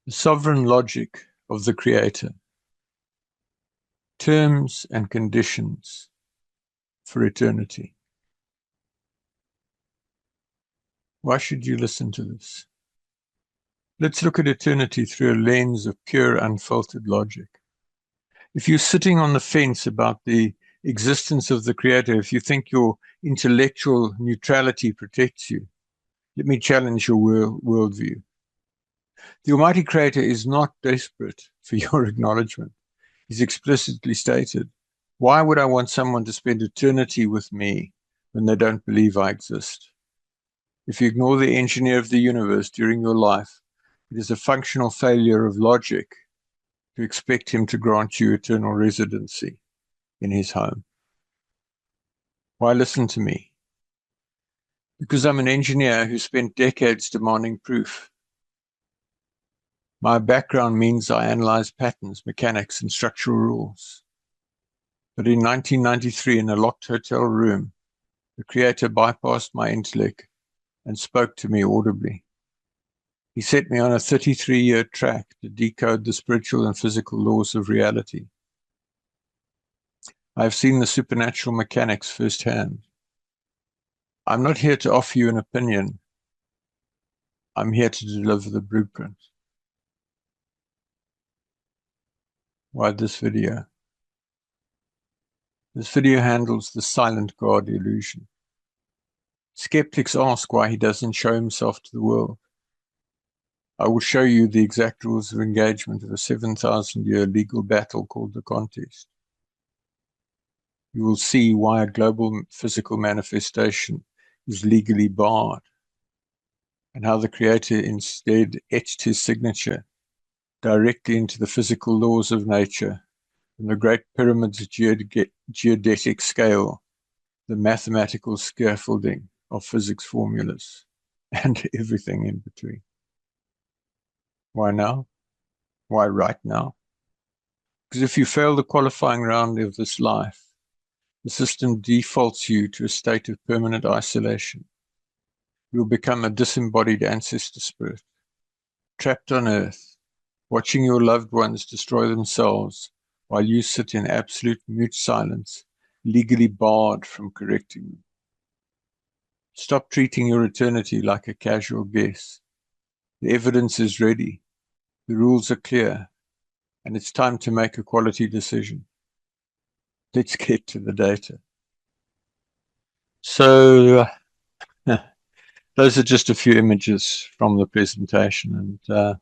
The sovereign logic of the Creator. Terms and conditions for eternity. Why should you listen to this? Let's look at eternity through a lens of pure, unfiltered logic. If you're sitting on the fence about the existence of the Creator, if you think your intellectual neutrality protects you, let me challenge your worldview. The Almighty Creator is not desperate for your acknowledgement. He's explicitly stated, why would I want someone to spend eternity with me when they don't believe I exist? If you ignore the engineer of the universe during your life, it is a functional failure of logic to expect him to grant you eternal residency in his home. Why listen to me? Because I'm an engineer who spent decades demanding proof. My background means I analyze patterns, mechanics, and structural rules. But in 1993, in a locked hotel room, the Creator bypassed my intellect and spoke to me audibly. He set me on a 33-year track to decode the spiritual and physical laws of reality. I have seen the supernatural mechanics firsthand. I'm not here to offer you an opinion. I'm here to deliver the blueprint. Why this video? This video handles the silent God illusion. Skeptics ask why he doesn't show himself to the world. I will show you the exact rules of engagement of a 7,000-year legal battle called the contest. You will see why a global physical manifestation is legally barred, and how the Creator instead etched his signature directly into the physical laws of nature, from the great pyramids geodetic scale, the mathematical scaffolding of physics formulas, and everything in between. Why now? Why right now? Because if you fail the qualifying round of this life, the system defaults you to a state of permanent isolation. You will become a disembodied ancestor spirit, trapped on earth, watching your loved ones destroy themselves while you sit in absolute mute silence, legally barred from correcting them. Stop treating your eternity like a casual guess. The evidence is ready, the rules are clear, and it's time to make a quality decision. Let's get to the data. So, those are just a few images from the presentation, and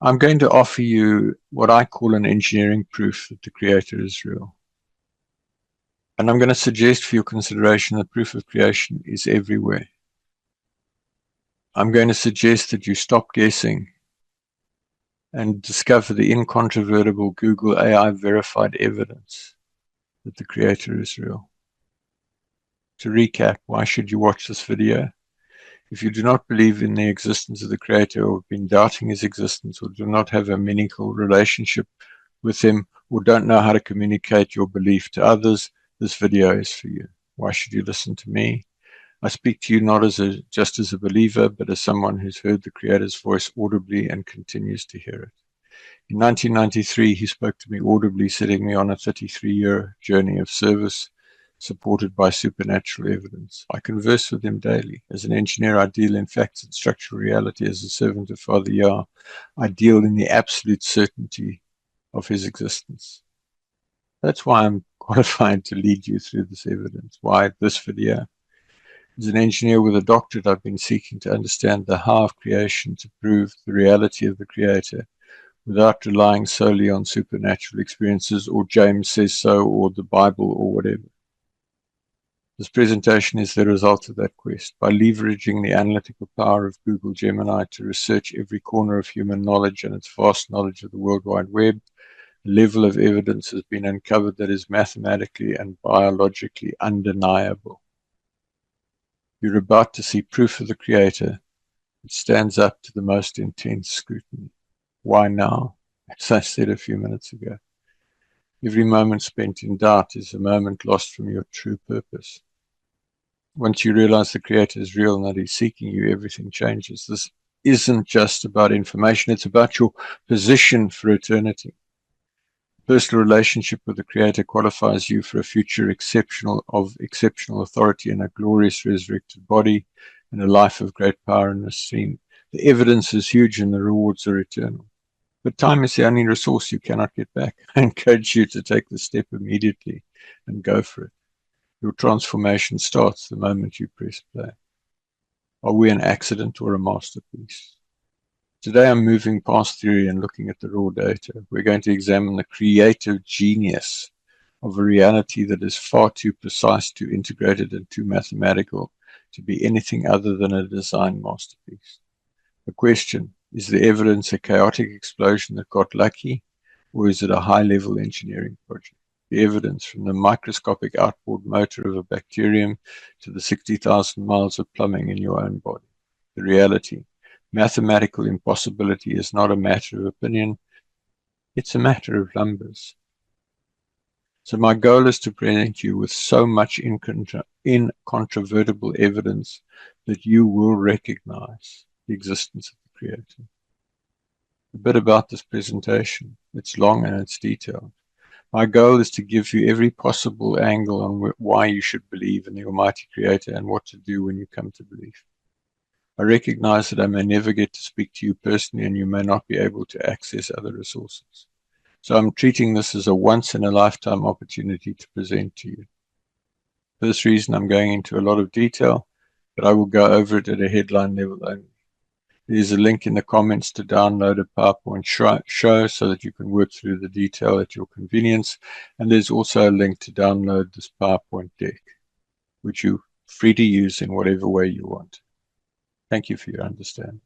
I'm going to offer you what I call an engineering proof that the Creator is real. And I'm going to suggest for your consideration that proof of creation is everywhere. I'm going to suggest that you stop guessing and discover the incontrovertible Google AI verified evidence that the Creator is real. To recap, why should you watch this video? If you do not believe in the existence of the Creator, or have been doubting his existence, or do not have a meaningful relationship with him, or don't know how to communicate your belief to others, this video is for you. Why should you listen to me? I speak to you not just as a believer, but as someone who's heard the Creator's voice audibly and continues to hear it. In 1993, he spoke to me audibly, setting me on a 33-year journey of service, supported by supernatural evidence. I converse with him daily. As an engineer, I deal in facts and structural reality. As a servant of Father Yah, I deal in the absolute certainty of his existence. That's why I'm qualified to lead you through this evidence. Why this video? As an engineer with a doctorate, I've been seeking to understand the how of creation to prove the reality of the Creator without relying solely on supernatural experiences, or James says so, or the Bible, or whatever. This presentation is the result of that quest. By leveraging the analytical power of Google Gemini to research every corner of human knowledge and its vast knowledge of the World Wide Web, a level of evidence has been uncovered that is mathematically and biologically undeniable. You're about to see proof of the Creator that stands up to the most intense scrutiny. Why now? As I said a few minutes ago, every moment spent in doubt is a moment lost from your true purpose. Once you realize the Creator is real and that he's seeking you, everything changes. This isn't just about information, it's about your position for eternity. Personal relationship with the Creator qualifies you for a future exceptional authority and a glorious resurrected body and a life of great power and esteem. The evidence is huge and the rewards are eternal. But time is the only resource you cannot get back. I encourage you to take the step immediately and go for it. Your transformation starts the moment you press play. Are we an accident or a masterpiece? Today I'm moving past theory and looking at the raw data. We're going to examine the creative genius of a reality that is far too precise, too integrated, and too mathematical to be anything other than a design masterpiece. The question, is the evidence a chaotic explosion that got lucky, or is it a high-level engineering project? The evidence, from the microscopic outboard motor of a bacterium to the 60,000 miles of plumbing in your own body. The reality, mathematical impossibility is not a matter of opinion, it's a matter of numbers. So my goal is to present you with so much incontrovertible evidence that you will recognize the existence of the Creator. A bit about this presentation. It's long and it's detailed. My goal is to give you every possible angle on why you should believe in the Almighty Creator and what to do when you come to believe. I recognize that I may never get to speak to you personally and you may not be able to access other resources. So I'm treating this as a once-in-a-lifetime opportunity to present to you. For this reason, I'm going into a lot of detail, but I will go over it at a headline level only. There's a link in the comments to download a PowerPoint show so that you can work through the detail at your convenience. And there's also a link to download this PowerPoint deck, which you're free to use in whatever way you want. Thank you for your understanding.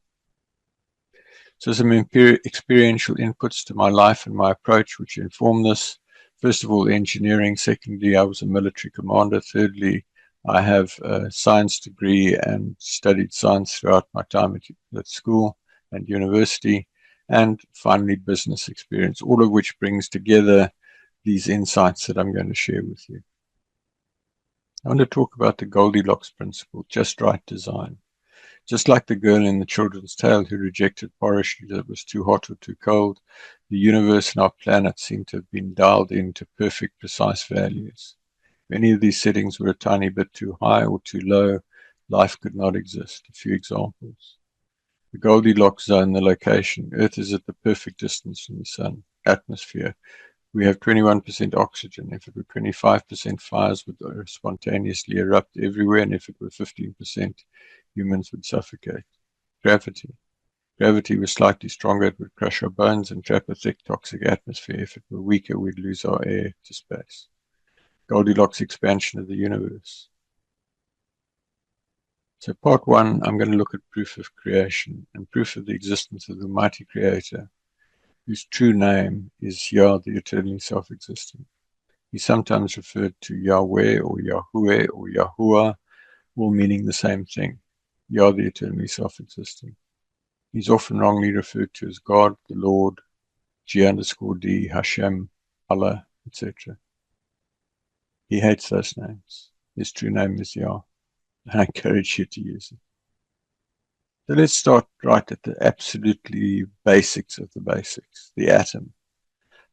So some experiential inputs to my life and my approach which inform this. First of all, engineering. Secondly, I was a military commander. Thirdly, I have a science degree and studied science throughout my time at school and university. And finally, business experience, all of which brings together these insights that I'm going to share with you. I want to talk about the Goldilocks principle, just right design. Just like the girl in the children's tale who rejected porridge because it was too hot or too cold, the universe and our planet seem to have been dialed into perfect, precise values. If any of these settings were a tiny bit too high or too low, life could not exist. A few examples. The Goldilocks zone, the location. Earth is at the perfect distance from the sun. Atmosphere. We have 21% oxygen. If it were 25%, fires would spontaneously erupt everywhere, and if it were 15%, humans would suffocate. Gravity. Gravity was slightly stronger, it would crush our bones and trap a thick, toxic atmosphere. If it were weaker, we'd lose our air to space. Goldilocks expansion of the universe. So part one, I'm going to look at proof of creation and proof of the existence of the mighty Creator, whose true name is Yah, the eternally self-existing. He's sometimes referred to Yahweh or Yahweh or Yahuwah, all meaning the same thing. Yah, the eternally self-existing. He's often wrongly referred to as God, the Lord, G_D, Hashem, Allah, etc. He hates those names. His true name is Yah, and I encourage you to use it. So let's start right at the absolutely basics of the basics, the atom,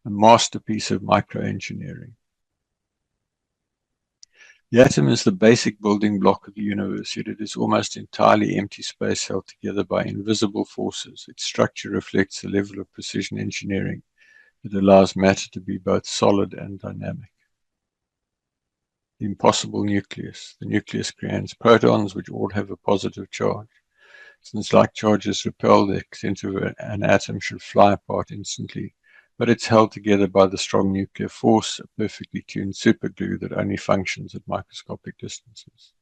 a masterpiece of microengineering. The atom is the basic building block of the universe, yet it is almost entirely empty space held together by invisible forces. Its structure reflects the level of precision engineering that allows matter to be both solid and dynamic. The impossible nucleus. The nucleus contains protons which all have a positive charge. Since like charges repel, the center of an atom should fly apart instantly, but it's held together by the strong nuclear force, a perfectly tuned superglue that only functions at microscopic distances.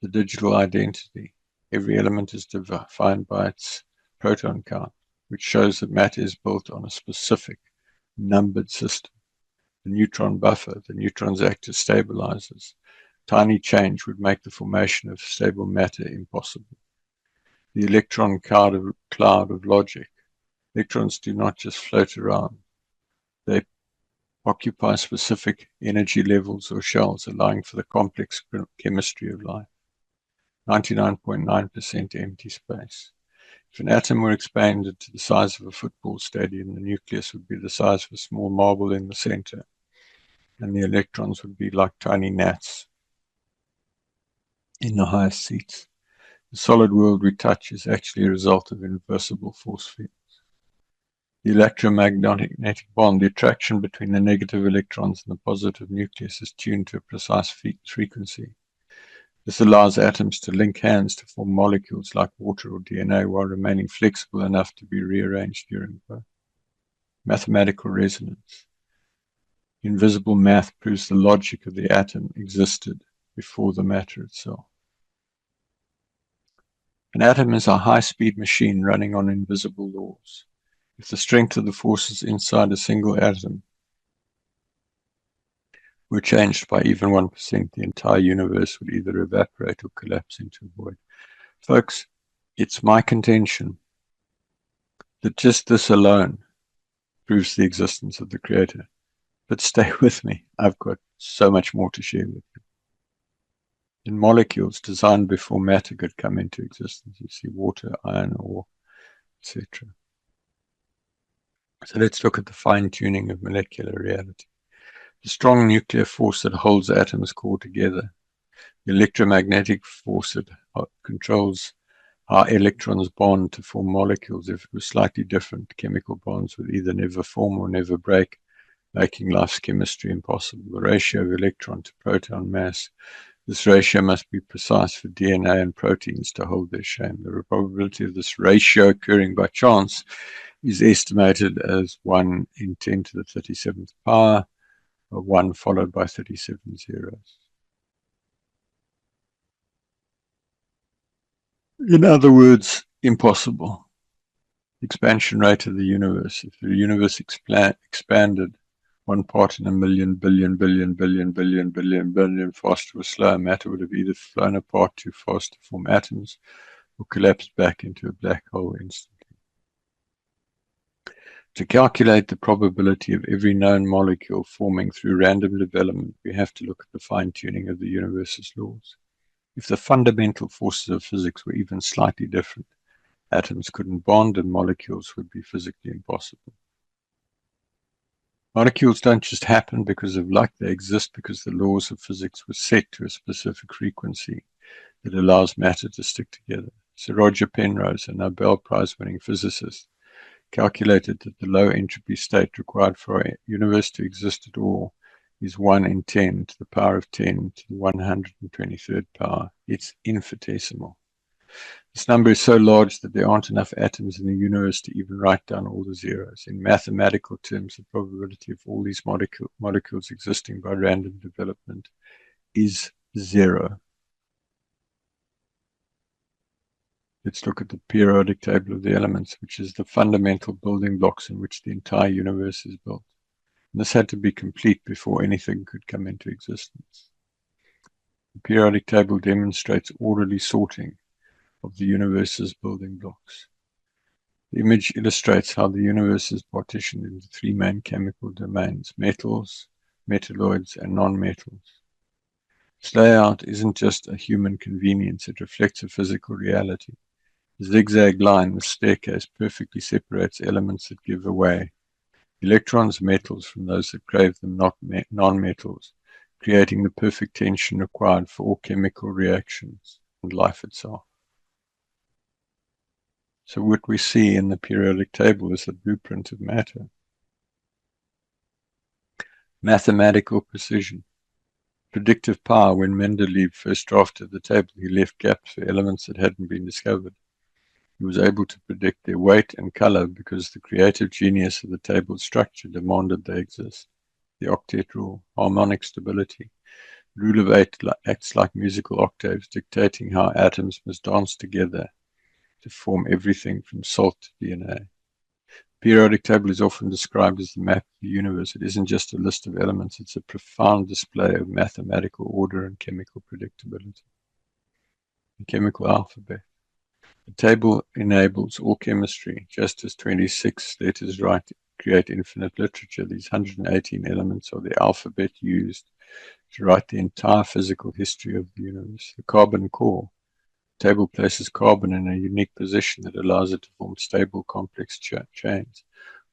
The digital identity. Every element is defined by its proton count, which shows that matter is built on a specific numbered system. The neutron buffer. The neutrons act as stabilizers. Tiny change would make the formation of stable matter impossible. The electron cloud of logic. Electrons do not just float around. They occupy specific energy levels or shells, allowing for the complex chemistry of life. 99.9% empty space. If an atom were expanded to the size of a football stadium, the nucleus would be the size of a small marble in the center, and the electrons would be like tiny gnats in the highest seats. The solid world we touch is actually a result of invisible force fields. The electromagnetic bond, the attraction between the negative electrons and the positive nucleus, is tuned to a precise frequency. This allows atoms to link hands to form molecules like water or DNA while remaining flexible enough to be rearranged during birth. Mathematical resonance. Invisible math proves the logic of the atom existed before the matter itself. An atom is a high-speed machine running on invisible laws. If the strength of the forces inside a single atom were changed by even 1%, the entire universe would either evaporate or collapse into a void. Folks, it's my contention that just this alone proves the existence of the Creator. But stay with me. I've got so much more to share with you. In molecules designed before matter could come into existence, you see water, iron, ore, etc. So let's look at the fine-tuning of molecular reality. The strong nuclear force that holds atoms core together, the electromagnetic force that controls how electrons bond to form molecules. If it was slightly different, chemical bonds would either never form or never break, making life's chemistry impossible. The ratio of electron to proton mass, this ratio must be precise for DNA and proteins to hold their shape. The probability of this ratio occurring by chance is estimated as 1 in 10 to the 37th power, or 1 followed by 37 zeros. In other words, impossible. Expansion rate of the universe. If the universe expanded 1 part in a million, billion, faster or slower, matter would have either flown apart too fast to form atoms or collapsed back into a black hole instantly. To calculate the probability of every known molecule forming through random development, we have to look at the fine-tuning of the universe's laws. If the fundamental forces of physics were even slightly different, atoms couldn't bond and molecules would be physically impossible. Molecules don't just happen because of luck, they exist because the laws of physics were set to a specific frequency that allows matter to stick together. Sir Roger Penrose, a Nobel Prize-winning physicist, calculated that the low entropy state required for a universe to exist at all is 1 in 10 to the power of 10 to the 123rd power. It's infinitesimal. This number is so large that there aren't enough atoms in the universe to even write down all the zeros. In mathematical terms, the probability of all these molecules existing by random development is 0. Let's look at the periodic table of the elements, which is the fundamental building blocks in which the entire universe is built. And this had to be complete before anything could come into existence. The periodic table demonstrates orderly sorting of the universe's building blocks. The image illustrates how the universe is partitioned into 3 main chemical domains: metals, metalloids, and non-metals. This layout isn't just a human convenience, it reflects a physical reality. The zigzag line, the staircase, perfectly separates elements that give away electrons, metals, from those that crave them, not non-metals, creating the perfect tension required for all chemical reactions and life itself. So what we see in the periodic table is the blueprint of matter. Mathematical precision. Predictive power. When Mendeleev first drafted the table, he left gaps for elements that hadn't been discovered. He was able to predict their weight and color because the creative genius of the table's structure demanded they exist. The octet rule. Harmonic stability. Rule of 8 acts like musical octaves, dictating how atoms must dance together to form everything from salt to DNA. Periodic table is often described as the map of the universe. It isn't just a list of elements, it's a profound display of mathematical order and chemical predictability. The chemical alphabet. The table enables all chemistry, just as 26 letters create infinite literature. These 118 elements are the alphabet used to write the entire physical history of the universe. The carbon core. table places carbon in a unique position that allows it to form stable, complex chains.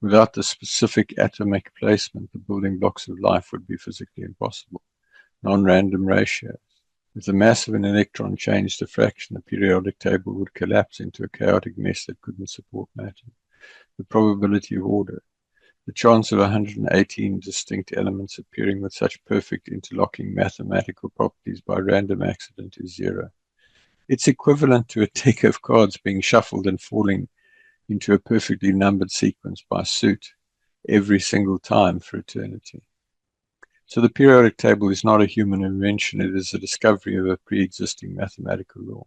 Without the specific atomic placement, the building blocks of life would be physically impossible. Non-random ratios. If the mass of an electron changed a fraction, the periodic table would collapse into a chaotic mess that couldn't support matter. The probability of order. The chance of 118 distinct elements appearing with such perfect interlocking mathematical properties by random accident is zero. It's equivalent to a deck of cards being shuffled and falling into a perfectly numbered sequence by suit every single time for eternity. So the periodic table is not a human invention, it is a discovery of a pre-existing mathematical law.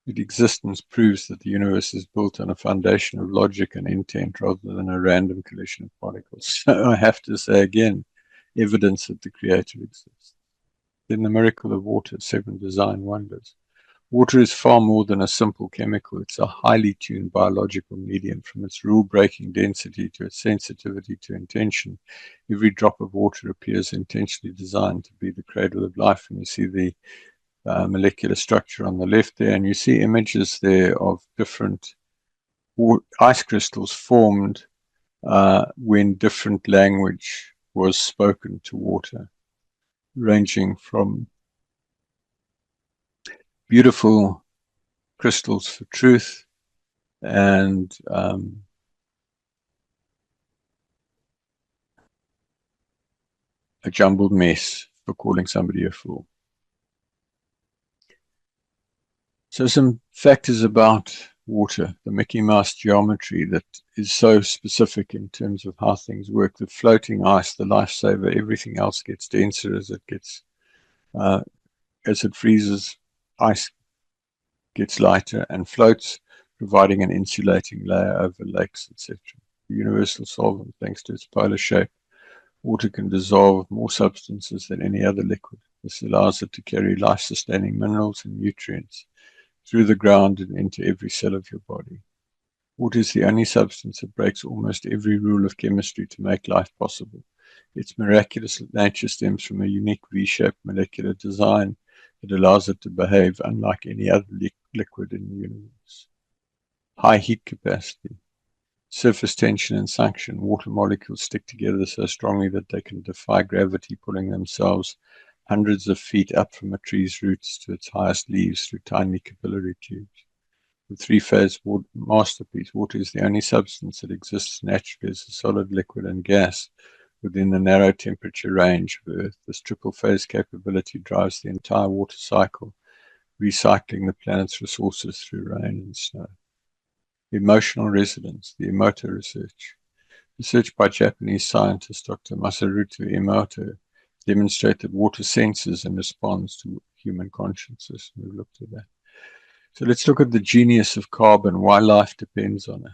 Its existence proves that the universe is built on a foundation of logic and intent rather than a random collision of particles. So I have to say again, evidence that the Creator exists. Then the miracle of water, 7 design wonders. Water is far more than a simple chemical. It's a highly tuned biological medium. From its rule-breaking density to its sensitivity to intention, every drop of water appears intentionally designed to be the cradle of life. And you see the molecular structure on the left there, and you see images there of different ice crystals formed when different language was spoken to water, ranging from beautiful crystals for truth and a jumbled mess for calling somebody a fool. So some factors about water, the Mickey Mouse geometry that is so specific in terms of how things work. The floating ice, the lifesaver, everything else gets denser as it freezes. Ice gets lighter and floats, providing an insulating layer over lakes, etc. The universal solvent, thanks to its polar shape, water can dissolve more substances than any other liquid. This allows it to carry life-sustaining minerals and nutrients through the ground and into every cell of your body. Water is the only substance that breaks almost every rule of chemistry to make life possible. Its miraculous nature stems from a unique V-shaped molecular design that allows it to behave unlike any other liquid in the universe. High heat capacity. Surface tension and suction. Water molecules stick together so strongly that they can defy gravity, pulling themselves hundreds of feet up from a tree's roots to its highest leaves through tiny capillary tubes. The three-phase masterpiece, water is the only substance that exists naturally as a solid, liquid, and gas within the narrow temperature range of Earth. This triple-phase capability drives the entire water cycle, recycling the planet's resources through rain and snow. Emotional resonance, the Emoto research. Research by Japanese scientist Dr. Masaruto Emoto demonstrate that water senses and responds to human consciousness. We've looked at that. So let's look at the genius of carbon, why life depends on it.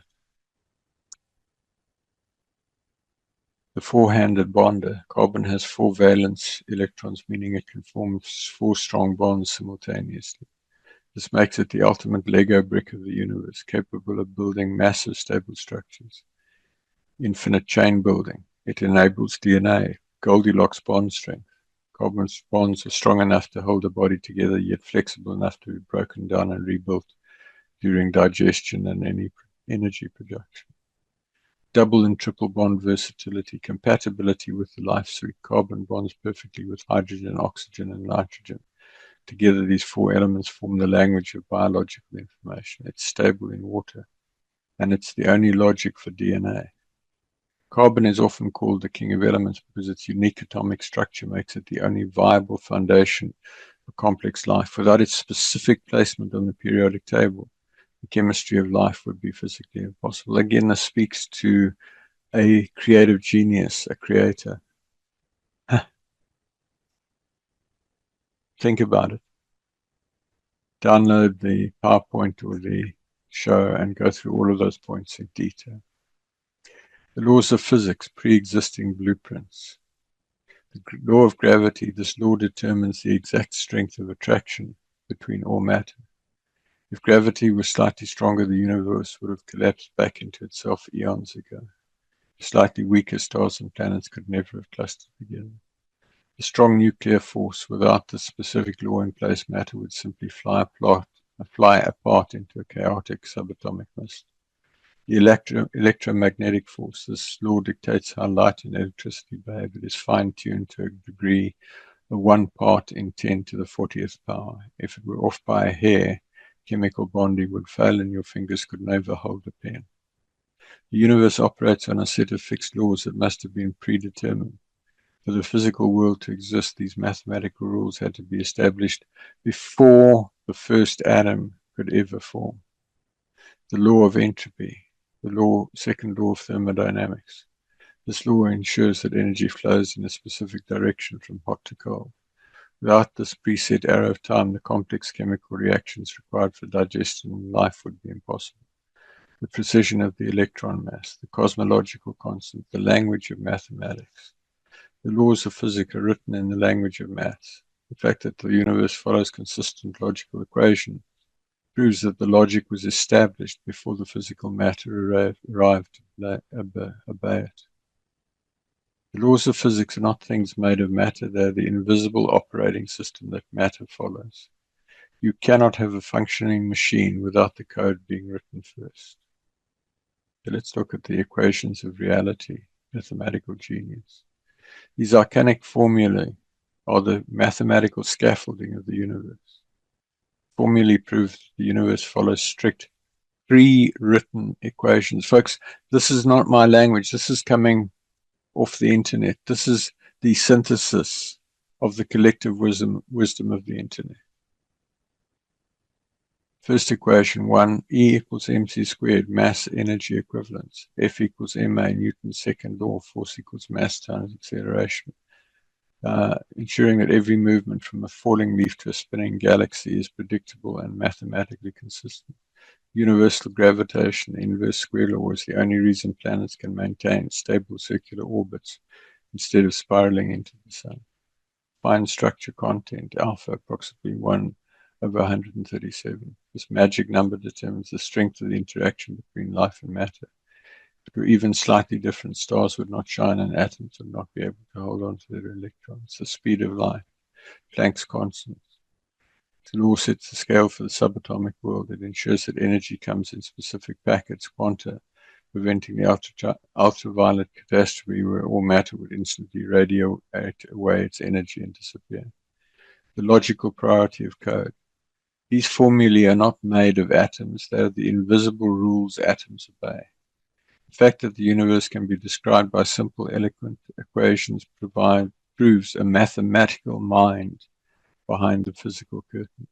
The four-handed bonder. Carbon has 4 valence electrons, meaning it can form 4 strong bonds simultaneously. This makes it the ultimate Lego brick of the universe, capable of building massive stable structures. Infinite chain building. It enables DNA, Goldilocks bond strength. Carbon's bonds are strong enough to hold a body together, yet flexible enough to be broken down and rebuilt during digestion and any energy production. Double and triple bond versatility, compatibility with the life suite. Carbon bonds perfectly with hydrogen, oxygen, and nitrogen. Together, these 4 elements form the language of biological information. It's stable in water, and it's the only logic for DNA. Carbon is often called the king of elements because its unique atomic structure makes it the only viable foundation for complex life. Without its specific placement on the periodic table, the chemistry of life would be physically impossible. Again, this speaks to a creative genius, a creator. Think about it. Download the PowerPoint or the show and go through all of those points in detail. The laws of physics, pre-existing blueprints. The law of gravity, this law determines the exact strength of attraction between all matter. If gravity was slightly stronger, the universe would have collapsed back into itself eons ago. Slightly weaker stars and planets could never have clustered together. A strong nuclear force, without the specific law in place, matter would simply fly apart fly apart into a chaotic subatomic mist. The electromagnetic force, this law dictates how light and electricity behave. It is fine-tuned to a degree of 1 part in 10 to the 40th power. If it were off by a hair, chemical bonding would fail and your fingers could never hold a pen. The universe operates on a set of fixed laws that must have been predetermined. For the physical world to exist, these mathematical rules had to be established before the first atom could ever form. The law of entropy, the second law of thermodynamics. This law ensures that energy flows in a specific direction from hot to cold. Without this preset arrow of time, the complex chemical reactions required for digestion and life would be impossible. The precision of the electron mass, the cosmological constant, the language of mathematics. The laws of physics are written in the language of maths. The fact that the universe follows consistent logical equations proves that the logic was established before the physical matter arrived to obey it. The laws of physics are not things made of matter, they are the invisible operating system that matter follows. You cannot have a functioning machine without the code being written first. So let's look at the equations of reality, mathematical genius. These arcanic formulae are the mathematical scaffolding of the universe. Formulae prove the universe follows strict pre-written equations. Folks, this is not my language. This is coming off the internet. This is the synthesis of the collective wisdom of the internet. First equation 1, E equals mc squared, mass energy equivalence. F equals ma, Newton's second law, force equals mass times acceleration. Ensuring that every movement from a falling leaf to a spinning galaxy is predictable and mathematically consistent. Universal gravitation, the inverse square law, is the only reason planets can maintain stable circular orbits instead of spiraling into the sun. Fine structure content, alpha, approximately 1/137. This magic number determines the strength of the interaction between life and matter. If it were even slightly different, stars would not shine and atoms would not be able to hold on to their electrons. The speed of light, Planck's constant. The law sets the scale for the subatomic world. It ensures that energy comes in specific packets, quanta, preventing the ultraviolet catastrophe where all matter would instantly radiate away its energy and disappear. The logical priority of code. These formulae are not made of atoms. They are the invisible rules atoms obey. The fact that the universe can be described by simple, eloquent equations proves a mathematical mind behind the physical curtain.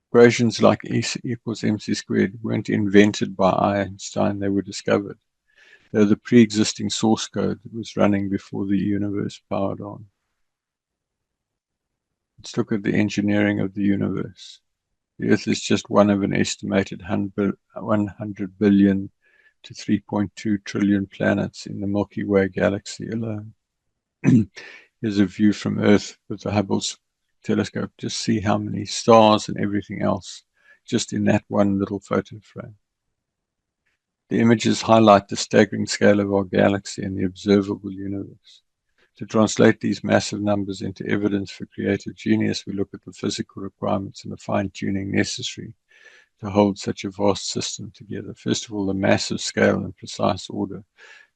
Equations like E equals mc squared weren't invented by Einstein, they were discovered. They're the pre-existing source code that was running before the universe powered on. Let's look at the engineering of the universe. The Earth is just one of an estimated 100 billion to 3.2 trillion planets in the Milky Way galaxy alone. Here's a view from Earth with the Hubble's telescope. Just see how many stars and everything else just in that one little photo frame. The images highlight the staggering scale of our galaxy and the observable universe. To translate these massive numbers into evidence for creative genius, we look at the physical requirements and the fine-tuning necessary to hold such a vast system together. First of all, the massive scale and precise order.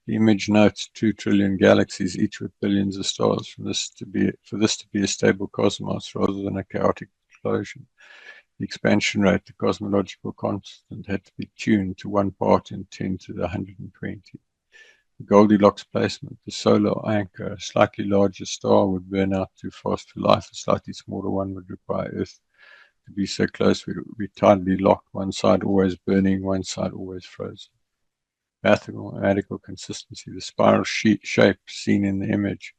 The image notes 2 trillion galaxies, each with billions of stars, for this to be a stable cosmos rather than a chaotic explosion. The expansion rate, the cosmological constant, had to be tuned to 1 part in 10 to the 120. The Goldilocks placement, the solar anchor, a slightly larger star would burn out too fast for life. A slightly smaller one would require Earth to be so close we would be tightly locked, one side always burning, one side always frozen. Mathematical consistency, the spiral shape seen in the image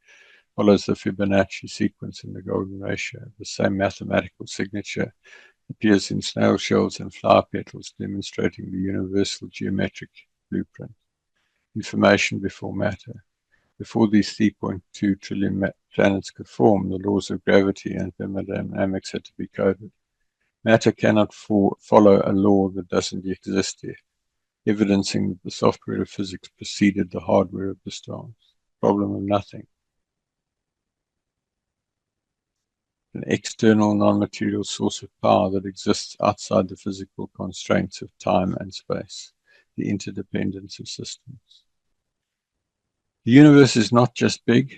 follows the Fibonacci sequence in the golden ratio. The same mathematical signature appears in snail shells and flower petals, demonstrating the universal geometric blueprint. Information before matter. Before these 3.2 trillion planets could form, the laws of gravity and thermodynamics had to be coded. Matter cannot follow a law that doesn't exist yet, evidencing that the software of physics preceded the hardware of the stars. Problem of nothing. an external non-material source of power that exists outside the physical constraints of time and space, the interdependence of systems. The universe is not just big,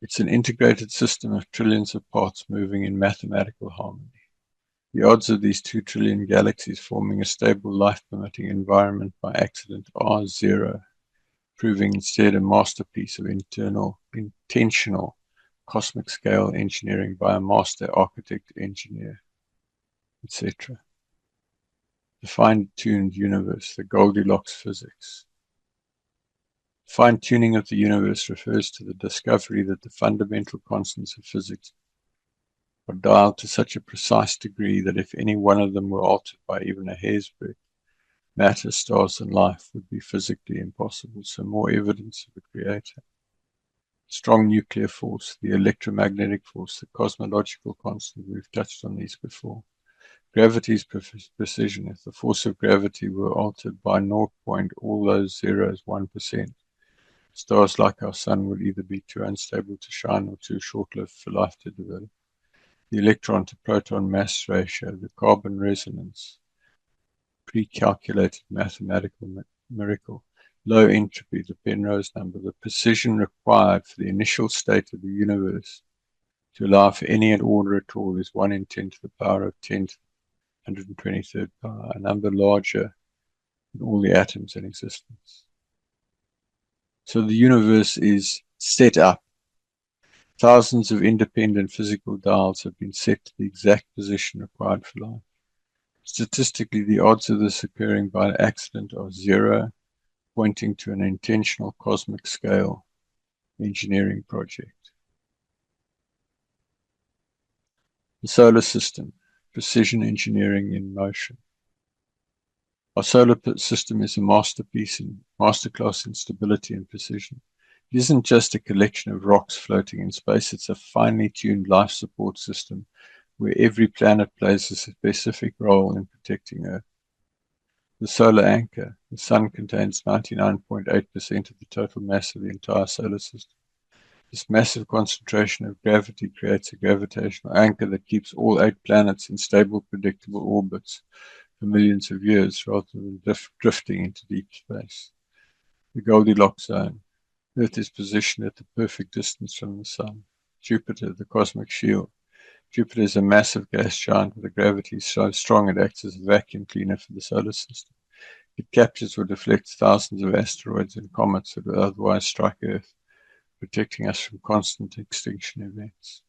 it's an integrated system of trillions of parts moving in mathematical harmony. The odds of these 2 trillion galaxies forming a stable life-permitting environment by accident are zero, proving instead a masterpiece of intentional cosmic scale engineering by a master architect engineer, etc. The fine-tuned universe, the Goldilocks physics. Fine-tuning of the universe refers to the discovery that the fundamental constants of physics are dialed to such a precise degree that if any one of them were altered by even a hair's breadth, matter, stars, and life would be physically impossible. So more evidence of a creator. Strong nuclear force, the electromagnetic force, the cosmological constant. We've touched on these before. Gravity's precision. If the force of gravity were altered by 0. all those zeros 1%, stars like our sun would either be too unstable to shine or too short-lived for life to develop. The electron to proton mass ratio, the carbon resonance, pre-calculated mathematical miracle, low entropy, the Penrose number, the precision required for the initial state of the universe to allow for any order at all is 1 in 10 to the power of 10 to the 123rd power, a number larger than all the atoms in existence. So the universe is set up. Thousands of independent physical dials have been set to the exact position required for life. Statistically, the odds of this occurring by accident are zero, pointing to an intentional cosmic scale engineering project. The solar system, precision engineering in motion. Our solar system is a masterclass in stability and precision. It isn't just a collection of rocks floating in space, it's a finely tuned life support system where every planet plays a specific role in protecting Earth. The solar anchor. The sun contains 99.8% of the total mass of the entire solar system. This massive concentration of gravity creates a gravitational anchor that keeps all 8 planets in stable, predictable orbits for millions of years rather than drifting into deep space. The Goldilocks zone. Earth is positioned at the perfect distance from the sun. Jupiter, the cosmic shield. Jupiter is a massive gas giant with a gravity so strong it acts as a vacuum cleaner for the solar system. It captures or deflects thousands of asteroids and comets that would otherwise strike Earth, protecting us from constant extinction events.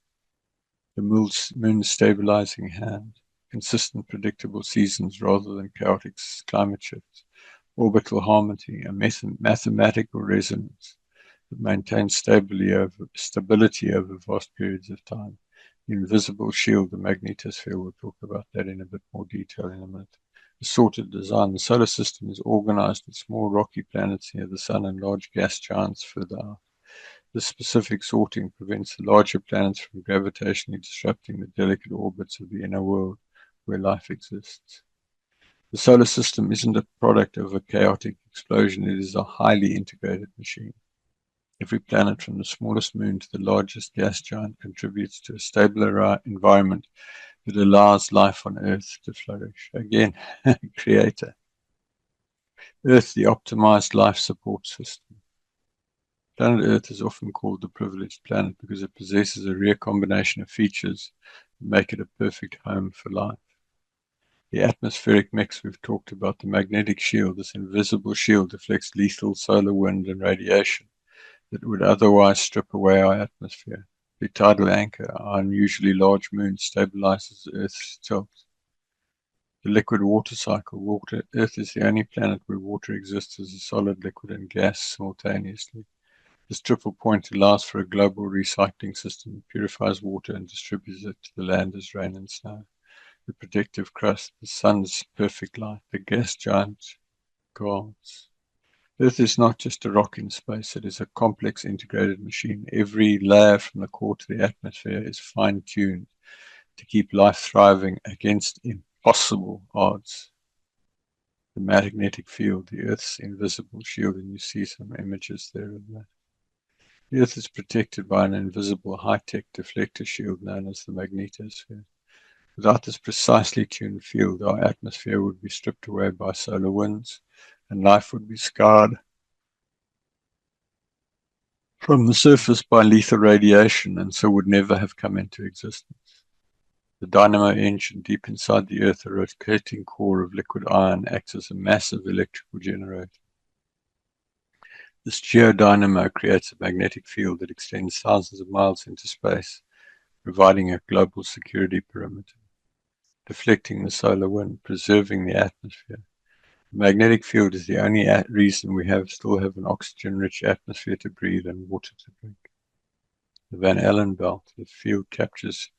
The moon's stabilizing hand. Consistent, predictable seasons rather than chaotic climate shifts. Orbital harmony, a mathematical resonance that maintains stability over vast periods of time. The invisible shield, the magnetosphere, we'll talk about that in a bit more detail in a minute. Assorted design. The solar system is organized with small rocky planets near the sun and large gas giants further out. This specific sorting prevents the larger planets from gravitationally disrupting the delicate orbits of the inner world where life exists. The solar system isn't a product of a chaotic explosion, it is a highly integrated machine. Every planet from the smallest moon to the largest gas giant contributes to a stabler environment that allows life on Earth to flourish. Again, creator. Earth, the optimized life support system. Planet Earth is often called the privileged planet because it possesses a rare combination of features that make it a perfect home for life. The atmospheric mix we've talked about, the magnetic shield, this invisible shield deflects lethal solar wind and radiation that would otherwise strip away our atmosphere. The tidal anchor, our unusually large moon, stabilizes Earth's tilt. The liquid water cycle. Earth is the only planet where water exists as a solid, liquid, and gas simultaneously. This triple point allows for a global recycling system that purifies water and distributes it to the land as rain and snow. The protective crust, the sun's perfect light, the gas giant guards. Earth is not just a rock in space, it is a complex integrated machine. Every layer from the core to the atmosphere is fine-tuned to keep life thriving against impossible odds. The magnetic field, the Earth's invisible shield, and you see some images there of that. The Earth is protected by an invisible high-tech deflector shield known as the magnetosphere. Without this precisely tuned field, our atmosphere would be stripped away by solar winds, and life would be scarred from the surface by lethal radiation, and so would never have come into existence. The dynamo engine deep inside the Earth, a rotating core of liquid iron, acts as a massive electrical generator. This geodynamo creates a magnetic field that extends thousands of miles into space, providing a global security perimeter, deflecting the solar wind, preserving the atmosphere. The magnetic field is the only reason we still have an oxygen-rich atmosphere to breathe and water to drink. The Van Allen belt, the field captures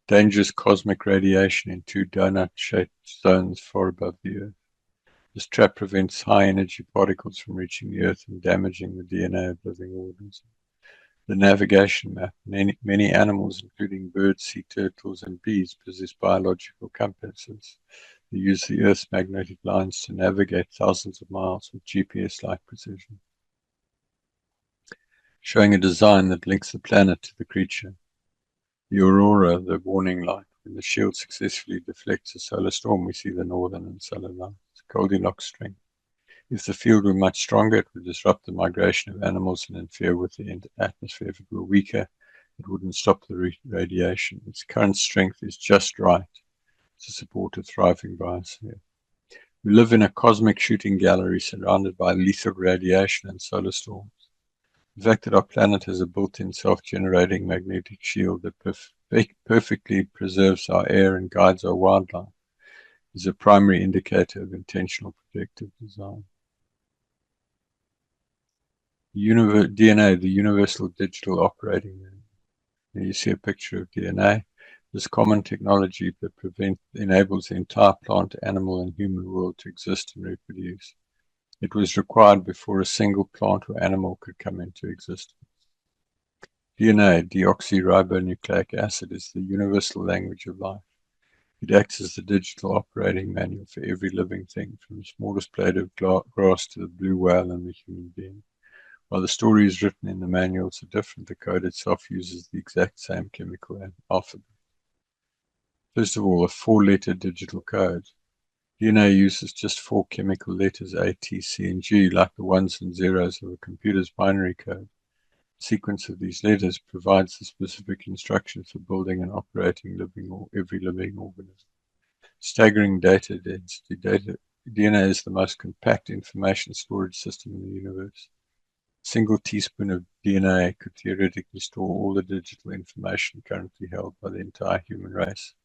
dangerous cosmic radiation in two donut-shaped zones far above the Earth. This trap prevents high-energy particles from reaching the Earth and damaging the DNA of living organisms. The navigation map. Many animals, including birds, sea turtles, and bees, possess biological compasses. They use the Earth's magnetic lines to navigate thousands of miles with GPS-like precision, showing a design that links the planet to the creature. The aurora, the warning light. When the shield successfully deflects a solar storm, we see the northern and southern lights. Goldilocks strength. If the field were much stronger, it would disrupt the migration of animals and interfere with the atmosphere. If it were weaker, it wouldn't stop the radiation. Its current strength is just right to support a thriving biosphere. We live in a cosmic shooting gallery surrounded by lethal radiation and solar storms. The fact that our planet has a built-in self-generating magnetic shield that perfectly preserves our air and guides our wildlife is a primary indicator of intentional protective design. DNA, the Universal Digital Operating Manual. Here you see a picture of DNA. This common technology that enables the entire plant, animal, and human world to exist and reproduce. It was required before a single plant or animal could come into existence. DNA, deoxyribonucleic acid, is the universal language of life. It acts as the digital operating manual for every living thing, from the smallest blade of grass to the blue whale and the human being. While the stories written in the manuals are different, the code itself uses the exact same chemical alphabet. First of all, a 4-letter digital code. DNA uses just 4 chemical letters A, T, C, and G, like the ones and zeros of a computer's binary code. The sequence of these letters provides the specific instructions for building and operating every living organism. Staggering data density. DNA is the most compact information storage system in the universe. A single teaspoon of DNA could theoretically store all the digital information currently held by the entire human race,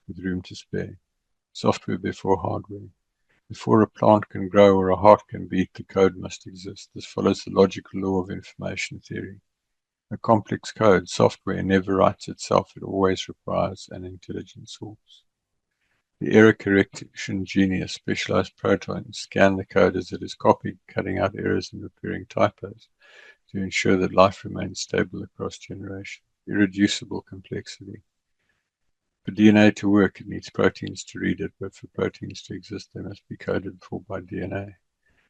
with room to spare. Software before hardware. Before a plant can grow or a heart can beat, the code must exist. This follows the logical law of information theory. A complex code, software, never writes itself. It always requires an intelligent source. The error correction genius, specialized protons, scan the code as it is copied, cutting out errors and repairing typos to ensure that life remains stable across generations. Irreducible complexity. For DNA to work, it needs proteins to read it, but for proteins to exist, they must be coded for by DNA.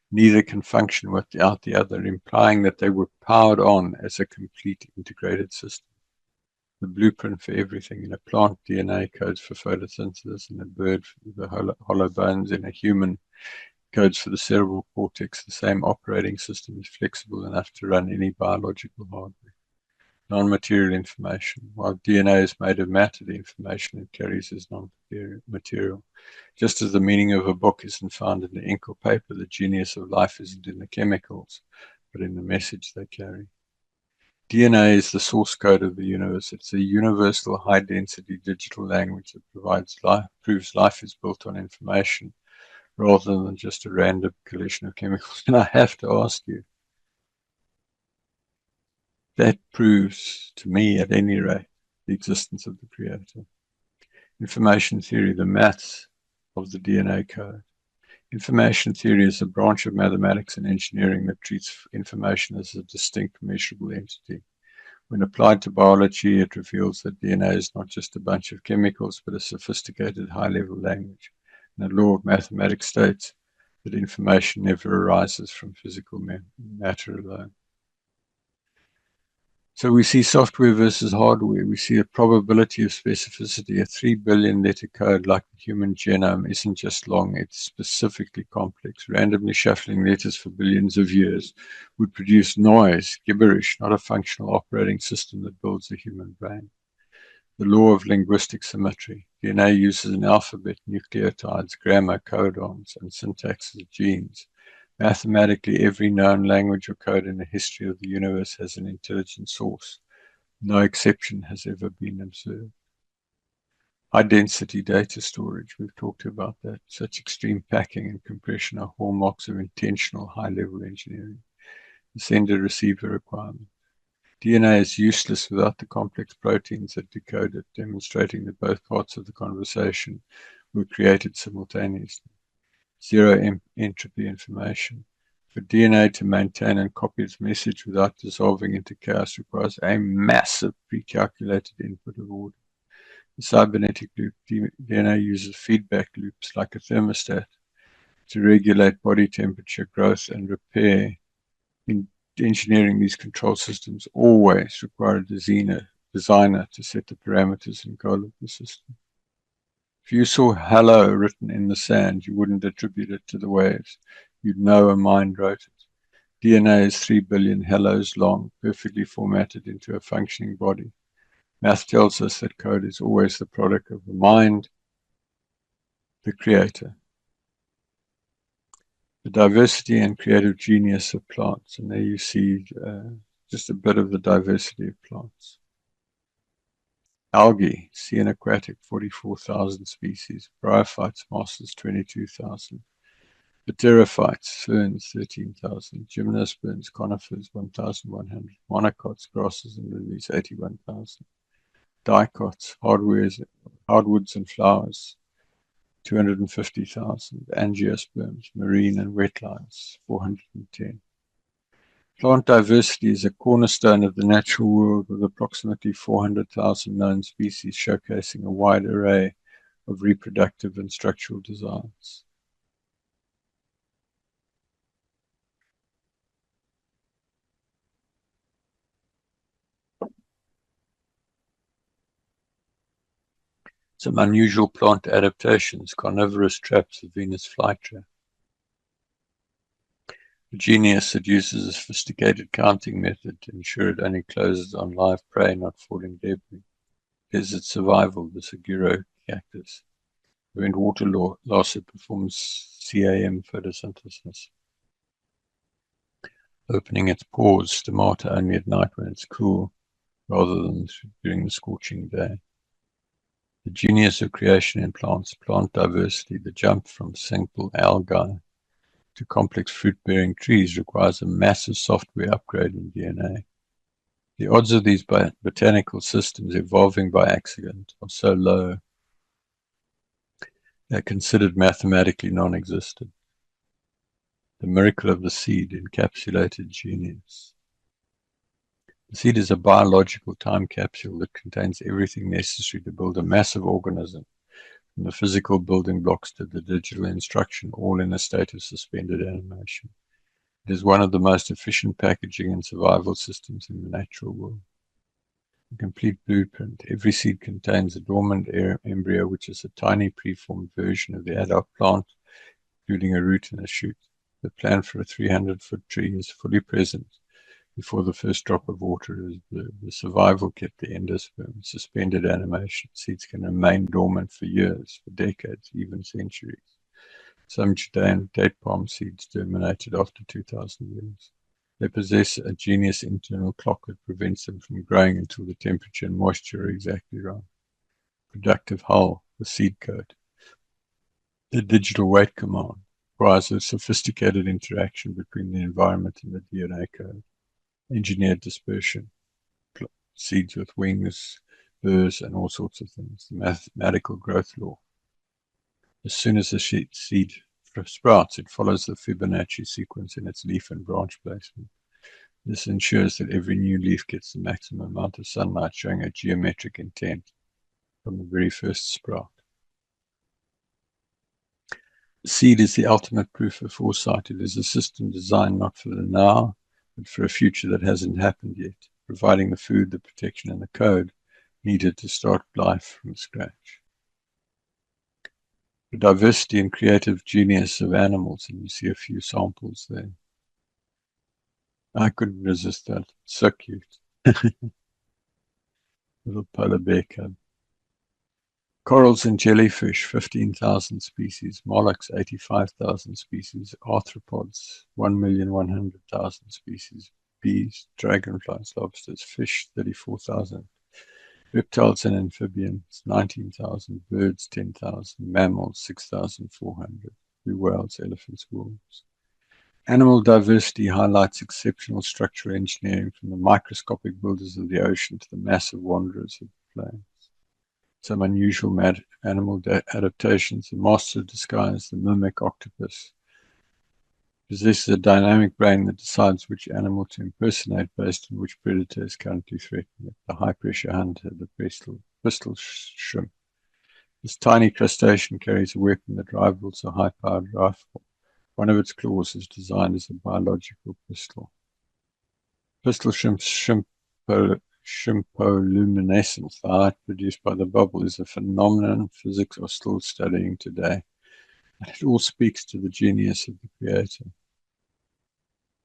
Neither can function without the other, implying that they were powered on as a complete integrated system. The blueprint for everything. In a plant, DNA codes for photosynthesis. In a bird, the hollow bones. In a human, codes for the cerebral cortex. The same operating system is flexible enough to run any biological hardware. Non-material information. While DNA is made of matter, the information it carries is non-material. Just as the meaning of a book isn't found in the ink or paper, the genius of life isn't in the chemicals, but in the message they carry. DNA is the source code of the universe. It's a universal high-density digital language that proves life is built on information rather than just a random collection of chemicals. And I have to ask you, that proves to me, at any rate, the existence of the Creator. Information theory, the maths of the DNA code. Information theory is a branch of mathematics and engineering that treats information as a distinct, measurable entity. When applied to biology, it reveals that DNA is not just a bunch of chemicals, but a sophisticated high-level language. And the law of mathematics states that information never arises from physical matter alone. So we see software versus hardware. We see a probability of specificity. A 3 billion letter code like the human genome isn't just long, it's specifically complex. Randomly shuffling letters for billions of years would produce noise, gibberish, not a functional operating system that builds a human brain. The law of linguistic symmetry. DNA uses an alphabet, nucleotides, grammar, codons, and syntax as genes. Mathematically, every known language or code in the history of the universe has an intelligent source. No exception has ever been observed. High-density data storage, we've talked about that. Such extreme packing and compression are hallmarks of intentional high-level engineering. The sender-receiver requirement. DNA is useless without the complex proteins that decode it, demonstrating that both parts of the conversation were created simultaneously. Zero entropy information. For DNA to maintain and copy its message without dissolving into chaos requires a massive pre-calculated input of order. The cybernetic loop. DNA uses feedback loops like a thermostat to regulate body temperature, growth, and repair. In engineering, these control systems always require a designer to set the parameters and goal of the system. If you saw hello written in the sand, you wouldn't attribute it to the waves. You'd know a mind wrote it. DNA is 3 billion hellos long, perfectly formatted into a functioning body. Math tells us that code is always the product of the mind, the creator. The diversity and creative genius of plants. And there you see just a bit of the diversity of plants. Algae, sea and aquatic, 44,000 species. Bryophytes, mosses, 22,000. Pterophytes, ferns, 13,000. Gymnosperms, conifers, 1,100. Monocots, grasses and lilies, 81,000. Dicots, hardwoods and flowers, 250,000. Angiosperms, marine and wetlands, 410. Plant diversity is a cornerstone of the natural world with approximately 400,000 known species showcasing a wide array of reproductive and structural designs. Some unusual plant adaptations, carnivorous traps of Venus flytrap. The genius that uses a sophisticated counting method to ensure it only closes on live prey, not falling debris. Desert survival, the Saguro cactus. Prevent water loss, it performs CAM photosynthesis. Opening its pores, stomata only at night when it's cool, rather than during the scorching day. The genius of creation in plants, plant diversity, the jump from simple algae to complex fruit-bearing trees requires a massive software upgrade in DNA. The odds of these botanical systems evolving by accident are so low, they're considered mathematically non-existent. The miracle of the seed, encapsulated genius. The seed is a biological time capsule that contains everything necessary to build a massive organism, from the physical building blocks to the digital instruction, all in a state of suspended animation. It is one of the most efficient packaging and survival systems in the natural world. A complete blueprint. Every seed contains a dormant embryo, which is a tiny preformed version of the adult plant, including a root and a shoot. The plan for a 300-foot tree is fully present before the first drop of water is the survival kit, the endosperm, suspended animation. Seeds can remain dormant for years, for decades, even centuries. Some Judean date palm seeds germinated after 2,000 years. They possess a genius internal clock that prevents them from growing until the temperature and moisture are exactly right. Productive hull, the seed code. The digital weight command requires a sophisticated interaction between the environment and the DNA code. Engineered dispersion, seeds with wings, burrs, and all sorts of things. The mathematical growth law. As soon as the seed sprouts, it follows the Fibonacci sequence in its leaf and branch placement. This ensures that every new leaf gets the maximum amount of sunlight, showing a geometric intent from the very first sprout. The seed is the ultimate proof of foresight. It is a system designed not for the now, but for a future that hasn't happened yet. providing the food, the protection, and the code needed to start life from scratch. The diversity and creative genius of animals, and you see a few samples there. I couldn't resist that. So cute. Little polar bear cub. Corals and jellyfish, 15,000 species. Mollusks, 85,000 species. Arthropods, 1,100,000 species. Bees, dragonflies, lobsters. Fish, 34,000. Reptiles and amphibians, 19,000. Birds, 10,000. Mammals, 6,400. Blue whales, elephants, wolves. Animal diversity highlights exceptional structural engineering from the microscopic builders of the ocean to the massive wanderers of the plains. Some unusual animal adaptations. The master of disguise, the mimic octopus, possesses a dynamic brain that decides which animal to impersonate based on which predator is currently threatening it. The high-pressure hunter, the pistol shrimp. This tiny crustacean carries a weapon that rivals a high-powered rifle. One of its claws is designed as a biological pistol. Pistol shrimpoluminescence, the light produced by the bubble, is a phenomenon physics are still studying today. And it all speaks to the genius of the creator.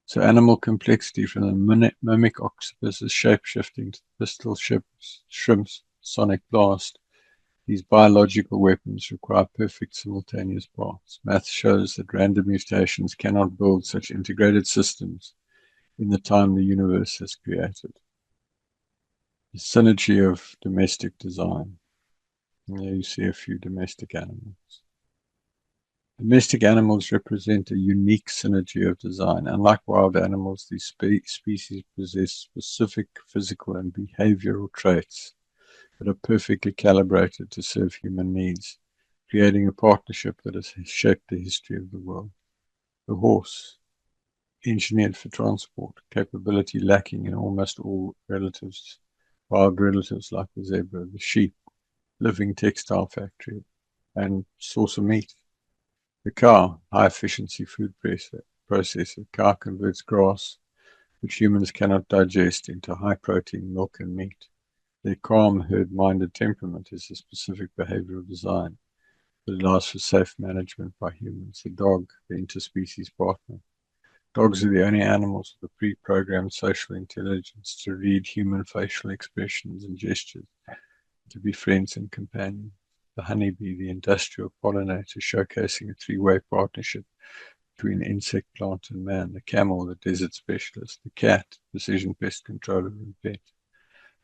So animal complexity from the mimic octopus's shape-shifting to the pistol shrimp's sonic blast. These biological weapons require perfect simultaneous parts. Math shows that random mutations cannot build such integrated systems in the time the universe has created. The synergy of domestic design. And there you see a few domestic animals. Domestic animals represent a unique synergy of design. Unlike wild animals, these species possess specific physical and behavioral traits that are perfectly calibrated to serve human needs, creating a partnership that has shaped the history of the world. The horse, engineered for transport, capability lacking in almost all wild relatives like the zebra. The sheep, living textile factory and source of meat. The cow, high-efficiency food processor. Cow converts grass, which humans cannot digest, into high-protein milk and meat. Their calm, herd-minded temperament is a specific behavioral design that allows for safe management by humans. The dog, the interspecies partner. Dogs are the only animals with a pre-programmed social intelligence to read human facial expressions and gestures, to be friends and companions. The honeybee, the industrial pollinator, showcasing a three-way partnership between insect, plant, and man. The camel, the desert specialist. The cat, precision pest controller and pet.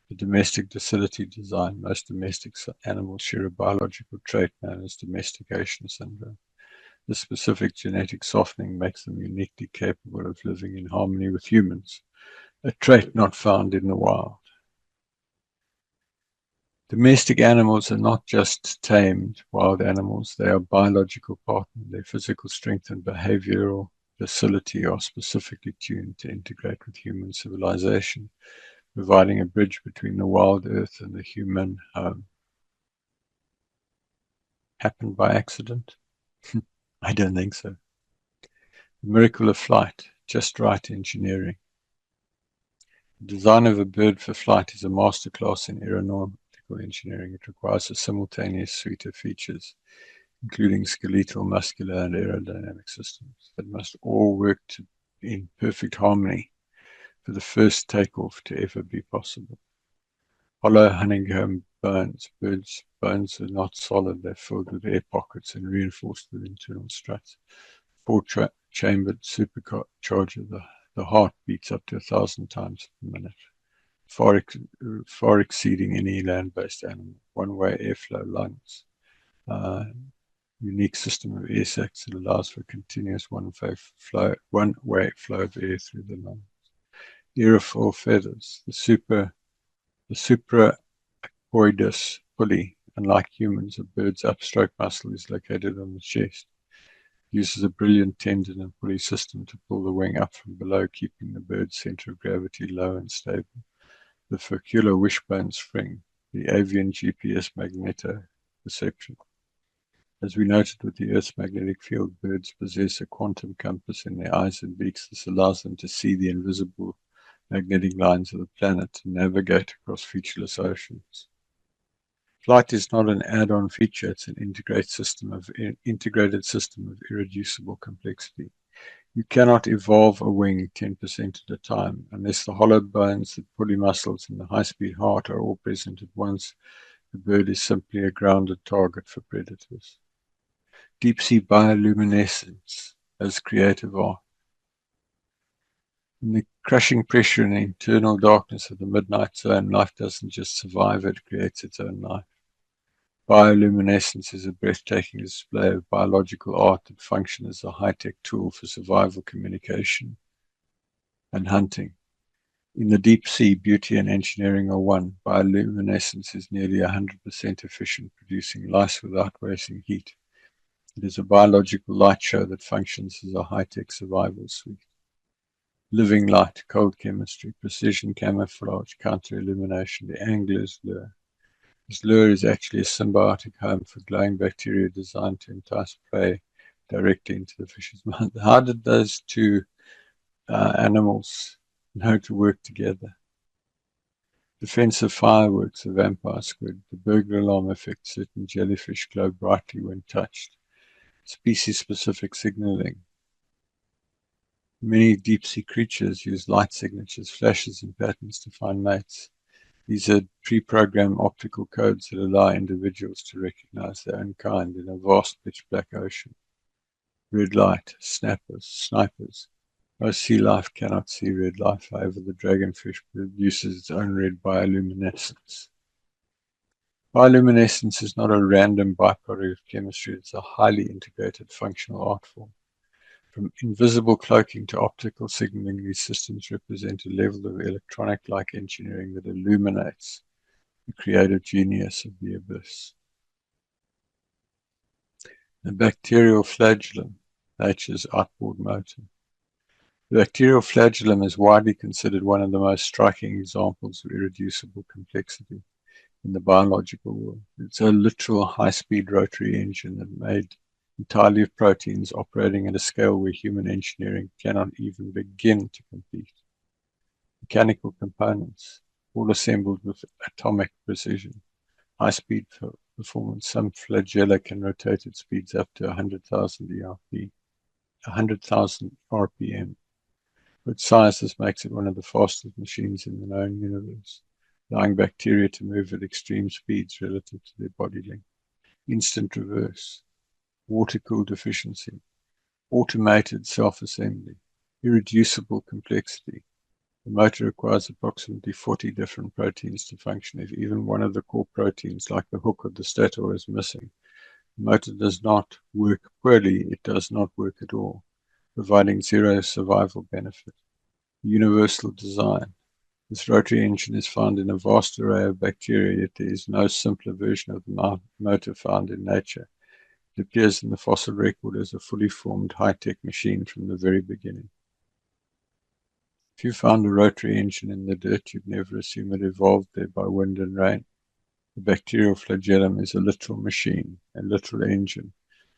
The domestic docility design. Most domestic animals share a biological trait known as domestication syndrome. This specific genetic softening makes them uniquely capable of living in harmony with humans, a trait not found in the wild. Domestic animals are not just tamed wild animals, they are biological partners. Their physical strength and behavioral docility are specifically tuned to integrate with human civilization, providing a bridge between the wild earth and the human home. Happened by accident? I don't think so. The miracle of flight, just right engineering. The design of a bird for flight is a masterclass in aeronautical engineering. It requires a simultaneous suite of features, including skeletal, muscular, and aerodynamic systems that must all work in perfect harmony for the first takeoff to ever be possible. Hollow honeycomb bones. Birds' bones are not solid. They're filled with air pockets and reinforced with internal struts. Four-chambered supercharger. The heart beats up to 1,000 times per minute, far exceeding any land-based animal. One-way airflow lungs. Unique system of air sacs that allows for continuous one-way flow of air through the lungs. Aerofoil feathers. The supracoitus pulley. Unlike humans, a bird's upstroke muscle is located on the chest. Uses a brilliant tendon and pulley system to pull the wing up from below, keeping the bird's center of gravity low and stable. The furcular wishbone spring, the avian GPS magneto perception. As we noted with the Earth's magnetic field, birds possess a quantum compass in their eyes and beaks. This allows them to see the invisible magnetic lines of the planet to navigate across featureless oceans. Flight is not an add-on feature, it's an integrated system of irreducible complexity. You cannot evolve a wing 10% at a time unless the hollow bones, the pulley muscles, and the high-speed heart are all present at once. The bird is simply a grounded target for predators. Deep-sea bioluminescence as creative art. In the crushing pressure and internal darkness of the midnight zone, life doesn't just survive, it creates its own life. Bioluminescence is a breathtaking display of biological art that functions as a high-tech tool for survival, communication, and hunting. In the deep sea, beauty and engineering are one. Bioluminescence is nearly 100% efficient, producing light without wasting heat. It is a biological light show that functions as a high-tech survival suite. Living light, cold chemistry, precision camouflage, counter-illumination, the angler's lure. This lure is actually a symbiotic home for glowing bacteria designed to entice prey directly into the fish's mouth. How did those two animals know to work together? Defensive fireworks, a vampire squid, the burglar alarm effect, certain jellyfish glow brightly when touched. Species-specific signaling. Many deep-sea creatures use light signatures, flashes, and patterns to find mates. These are pre-programmed optical codes that allow individuals to recognize their own kind in a vast pitch-black ocean. Red light, snappers, snipers. Most sea life cannot see red light, however the dragonfish produces its own red bioluminescence. Bioluminescence is not a random byproduct of chemistry, it's a highly integrated functional art form. From invisible cloaking to optical signaling, these systems represent a level of electronic-like engineering that illuminates the creative genius of the abyss. The bacterial flagellum, nature's outboard motor. The bacterial flagellum is widely considered one of the most striking examples of irreducible complexity in the biological world. It's a literal high-speed rotary engine that made entirely of proteins operating at a scale where human engineering cannot even begin to compete. Mechanical components, all assembled with atomic precision. High-speed performance. Some flagella can rotate at speeds up to 100,000 RPM. With size, this makes it one of the fastest machines in the known universe, allowing bacteria to move at extreme speeds relative to their body length. Instant reverse. Water-cooled efficiency. Automated self-assembly. Irreducible complexity. The motor requires approximately 40 different proteins to function. If even one of the core proteins, like the hook or the stator, is missing, the motor does not work poorly, it does not work at all, providing zero survival benefit. Universal design. This rotary engine is found in a vast array of bacteria, yet there is no simpler version of the motor found in nature. It appears in the fossil record as a fully formed high-tech machine from the very beginning. If you found a rotary engine in the dirt, you'd never assume it evolved there by wind and rain. The bacterial flagellum is a literal machine, a literal engine,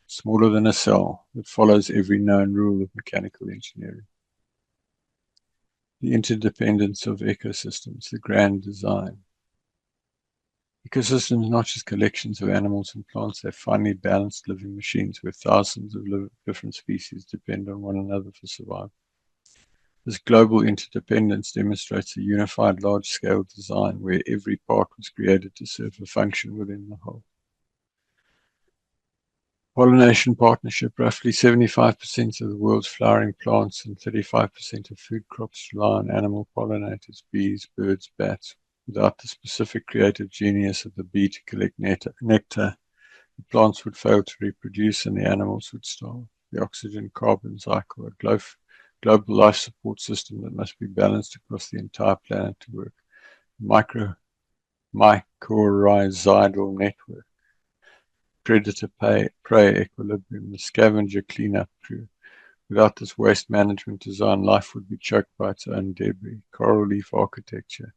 smaller than a cell, that follows every known rule of mechanical engineering. The interdependence of ecosystems, the grand design. Ecosystems are not just collections of animals and plants, they're finely balanced living machines where thousands of different species depend on one another for survival. This global interdependence demonstrates a unified large-scale design where every part was created to serve a function within the whole. Pollination partnership. Roughly 75% of the world's flowering plants and 35% of food crops rely on animal pollinators, bees, birds, bats. Without the specific creative genius of the bee to collect nectar, the plants would fail to reproduce and the animals would starve. The oxygen-carbon cycle, a global life support system that must be balanced across the entire planet to work. Mycorrhizal network. Predator-prey equilibrium, the scavenger cleanup crew. Without this waste management design, life would be choked by its own debris. Coral reef architecture.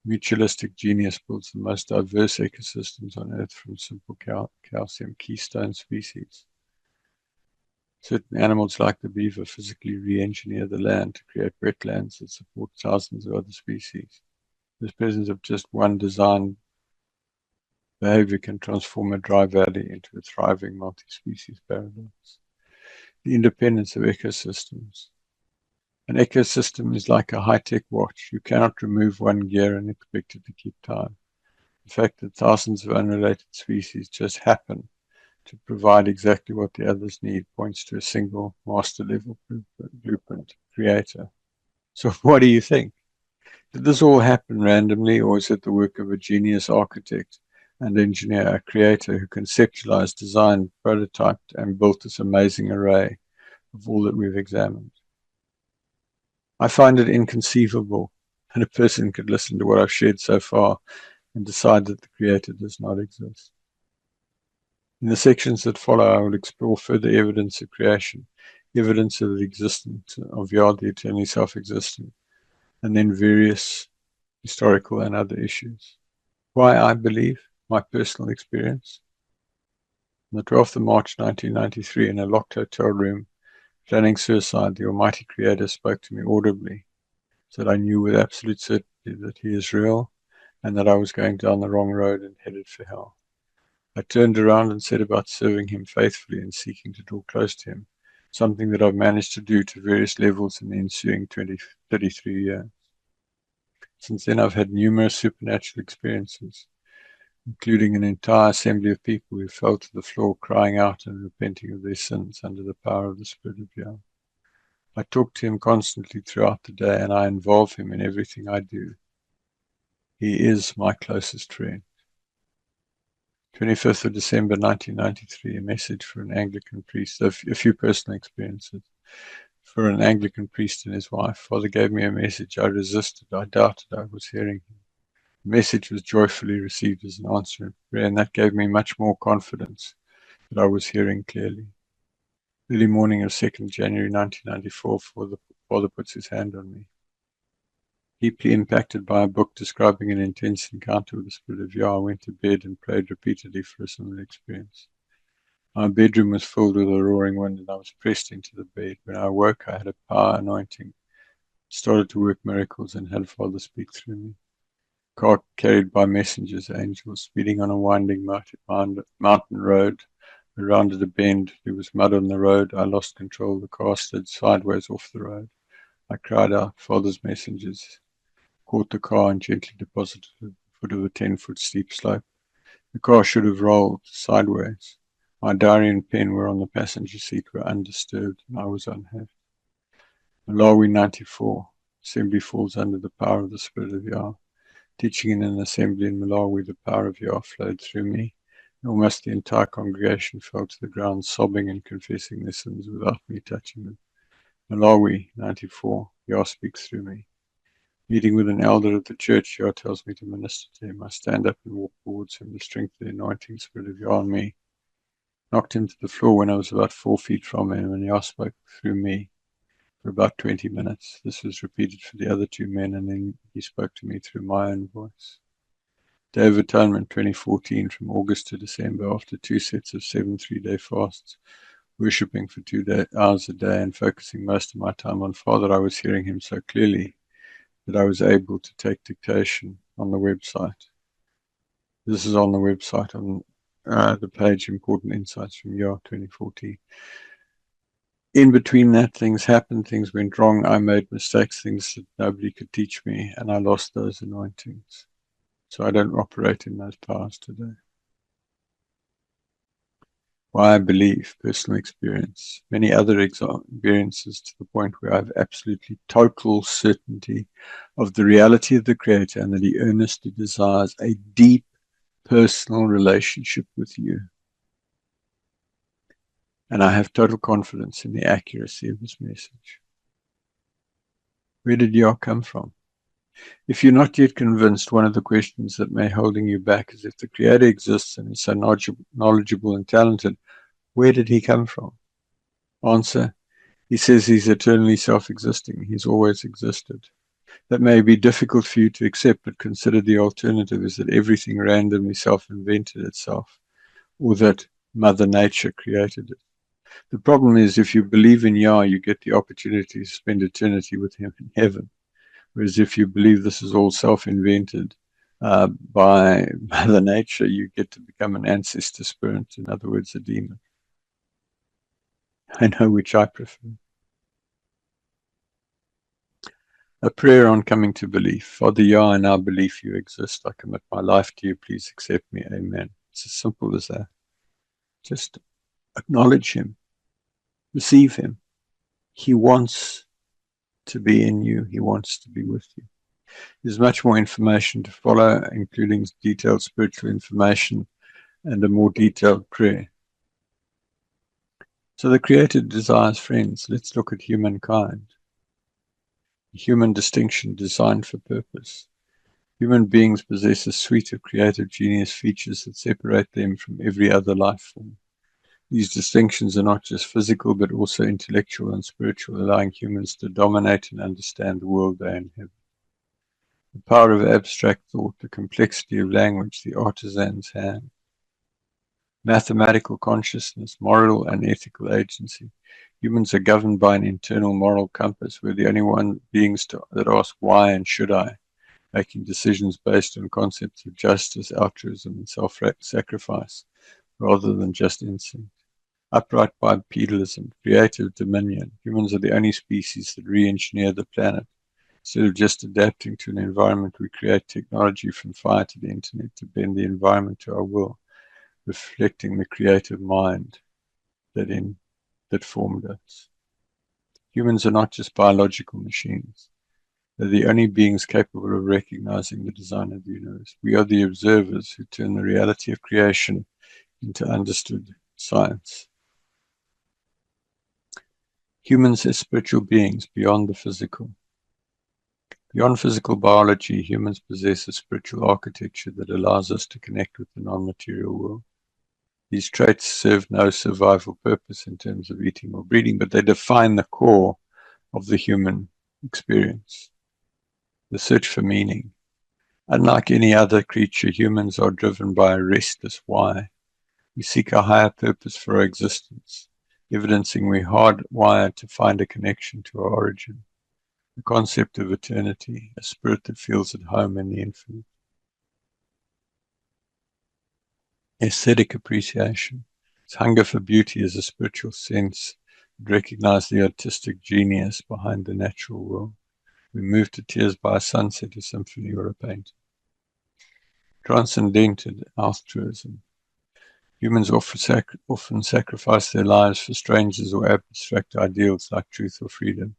Mutualistic genius builds the most diverse ecosystems on Earth from simple calcium keystone species. Certain animals like the beaver physically re-engineer the land to create wetlands that support thousands of other species. The presence of just one design behavior can transform a dry valley into a thriving multi-species paradise. The independence of ecosystems. An ecosystem is like a high-tech watch. You cannot remove one gear and expect it to keep time. The fact that thousands of unrelated species just happen to provide exactly what the others need points to a single master-level blueprint creator. So what do you think? Did this all happen randomly, or is it the work of a genius architect and engineer, a creator who conceptualized, designed, prototyped, and built this amazing array of all that we've examined? I find it inconceivable that a person could listen to what I've shared so far and decide that the creator does not exist. In the sections that follow, I will explore further evidence of creation, evidence of the existence of Yah, the eternally self-existent, and then various historical and other issues. Why I believe, my personal experience. On the 12th of March 1993, in a locked hotel room, planning suicide, the Almighty Creator spoke to me audibly, so that I knew with absolute certainty that He is real and that I was going down the wrong road and headed for hell. I turned around and set about serving Him faithfully and seeking to draw close to Him, something that I've managed to do to various levels in the ensuing 33 years. Since then, I've had numerous supernatural experiences, including an entire assembly of people who fell to the floor crying out and repenting of their sins under the power of the Spirit of Yah. I talk to Him constantly throughout the day, and I involve Him in everything I do. He is my closest friend. 25th of December 1993, a message for an Anglican priest, a few personal experiences. For an Anglican priest and his wife, Father gave me a message. I resisted. I doubted I was hearing Him. The message was joyfully received as an answer in prayer, and that gave me much more confidence that I was hearing clearly. Early morning of 2nd January 1994, Father puts his hand on me. Deeply impacted by a book describing an intense encounter with the Spirit of Yah, I went to bed and prayed repeatedly for a similar experience. My bedroom was filled with a roaring wind, and I was pressed into the bed. When I awoke, I had a power anointing, started to work miracles, and had Father speak through me. Car carried by messengers, angels, speeding on a winding mountain road. I rounded a bend. There was mud on the road. I lost control. The car slid sideways off the road. I cried out. Father's messengers caught the car and gently deposited it at the foot of a 10-foot steep slope. The car should have rolled sideways. My diary and pen were on the passenger seat, were undisturbed, and I was unhurt. Malawi 94. Assembly falls under the power of the Spirit of Yah. Teaching in an assembly in Malawi, the power of Yah flowed through me. Almost the entire congregation fell to the ground, sobbing and confessing their sins without me touching them. Malawi 94. Yah speaks through me. Meeting with an elder of the church, Yah tells me to minister to him. I stand up and walk towards him. The strength of the anointing Spirit of Yah on me knocked him to the floor when I was about 4 feet from him, and Yah spoke through me for about 20 minutes. This was repeated for the other two men, and then he spoke to me through my own voice. Day of Atonement 2014, from August to December, after 2 sets of 7 3-day fasts, worshipping for 2 hours a day and focusing most of my time on Father, I was hearing Him so clearly that I was able to take dictation on the website. This is on the website on the page Important Insights from Yah 2014. In between that, things happened, things went wrong, I made mistakes, things that nobody could teach me, and I lost those anointings. So I don't operate in those powers today. Why I believe, personal experience, many other experiences, to the point where I have absolutely total certainty of the reality of the Creator and that He earnestly desires a deep personal relationship with you. And I have total confidence in the accuracy of His message. Where did Yah come from? If you're not yet convinced, one of the questions that may be holding you back is, if the Creator exists and is so knowledgeable and talented, where did He come from? Answer: He says He's eternally self-existing. He's always existed. That may be difficult for you to accept, but consider the alternative is that everything randomly self-invented itself, or that Mother Nature created it. The problem is if you believe in Yah, you get the opportunity to spend eternity with him in heaven. Whereas if you believe this is all self-invented by Mother Nature, you get to become an ancestor spirit, in other words, a demon. I know which I prefer. A prayer on coming to belief. Father Yah, in our belief you exist. I commit my life to you. Please accept me. Amen. It's as simple as that. Just acknowledge him. Receive him. He wants to be in you. He wants to be with you. There's much more information to follow, including detailed spiritual information and a more detailed prayer. So the Creator desires friends. Let's look at humankind. Human distinction designed for purpose. Human beings possess a suite of creative genius features that separate them from every other life form. These distinctions are not just physical, but also intellectual and spiritual, allowing humans to dominate and understand the world they inhabit. The power of abstract thought, the complexity of language, the artisan's hand. Mathematical consciousness, moral and ethical agency. Humans are governed by an internal moral compass. We're the only beings that ask why and should I, making decisions based on concepts of justice, altruism, and self-sacrifice, rather than just instinct. Upright bipedalism, creative dominion. Humans are the only species that re-engineer the planet. Instead of just adapting to an environment, we create technology from fire to the internet to bend the environment to our will, reflecting the creative mind that formed us. Humans are not just biological machines. They're the only beings capable of recognizing the design of the universe. We are the observers who turn the reality of creation into understood science. Humans as spiritual beings beyond the physical. Beyond physical biology, humans possess a spiritual architecture that allows us to connect with the non-material world. These traits serve no survival purpose in terms of eating or breeding, but they define the core of the human experience, the search for meaning. Unlike any other creature, humans are driven by a restless why. We seek a higher purpose for our existence, evidencing we're hardwired to find a connection to our origin, the concept of eternity, a spirit that feels at home in the infinite. Aesthetic appreciation. Its hunger for beauty is a spiritual sense that recognizes the artistic genius behind the natural world. We move to tears by a sunset, a symphony, or a painting. Transcendental altruism. Humans often sacrifice their lives for strangers or abstract ideals like truth or freedom.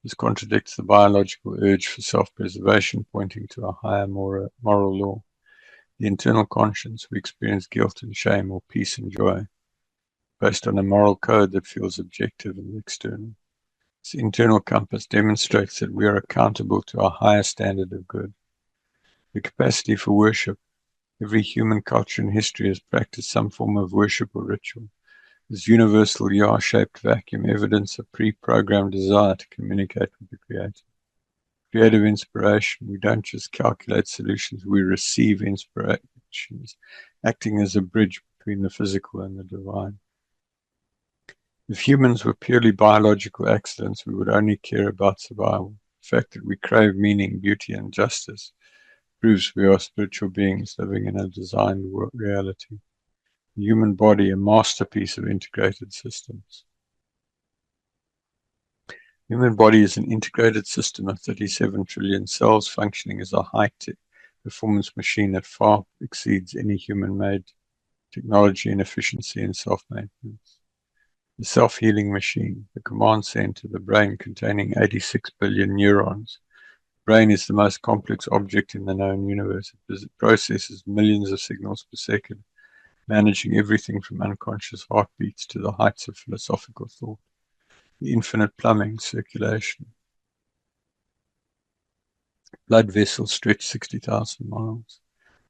This contradicts the biological urge for self-preservation, pointing to a higher moral law. The internal conscience, we experience guilt and shame or peace and joy, based on a moral code that feels objective and external. This internal compass demonstrates that we are accountable to a higher standard of good. The capacity for worship. Every human culture in history has practiced some form of worship or ritual. This universal Yah-shaped vacuum, evidence of pre-programmed desire to communicate with the Creator. Creative inspiration. We don't just calculate solutions, we receive inspirations, acting as a bridge between the physical and the divine. If humans were purely biological accidents, we would only care about survival. The fact that we crave meaning, beauty, and justice proves we are spiritual beings living in a designed reality. The human body, a masterpiece of integrated systems. The human body is an integrated system of 37 trillion cells functioning as a high-tech performance machine that far exceeds any human-made technology in efficiency and self-maintenance. The self-healing machine, the command center, the brain containing 86 billion neurons. The brain is the most complex object in the known universe. It processes millions of signals per second, managing everything from unconscious heartbeats to the heights of philosophical thought. The infinite plumbing, circulation. Blood vessels stretch 60,000 miles.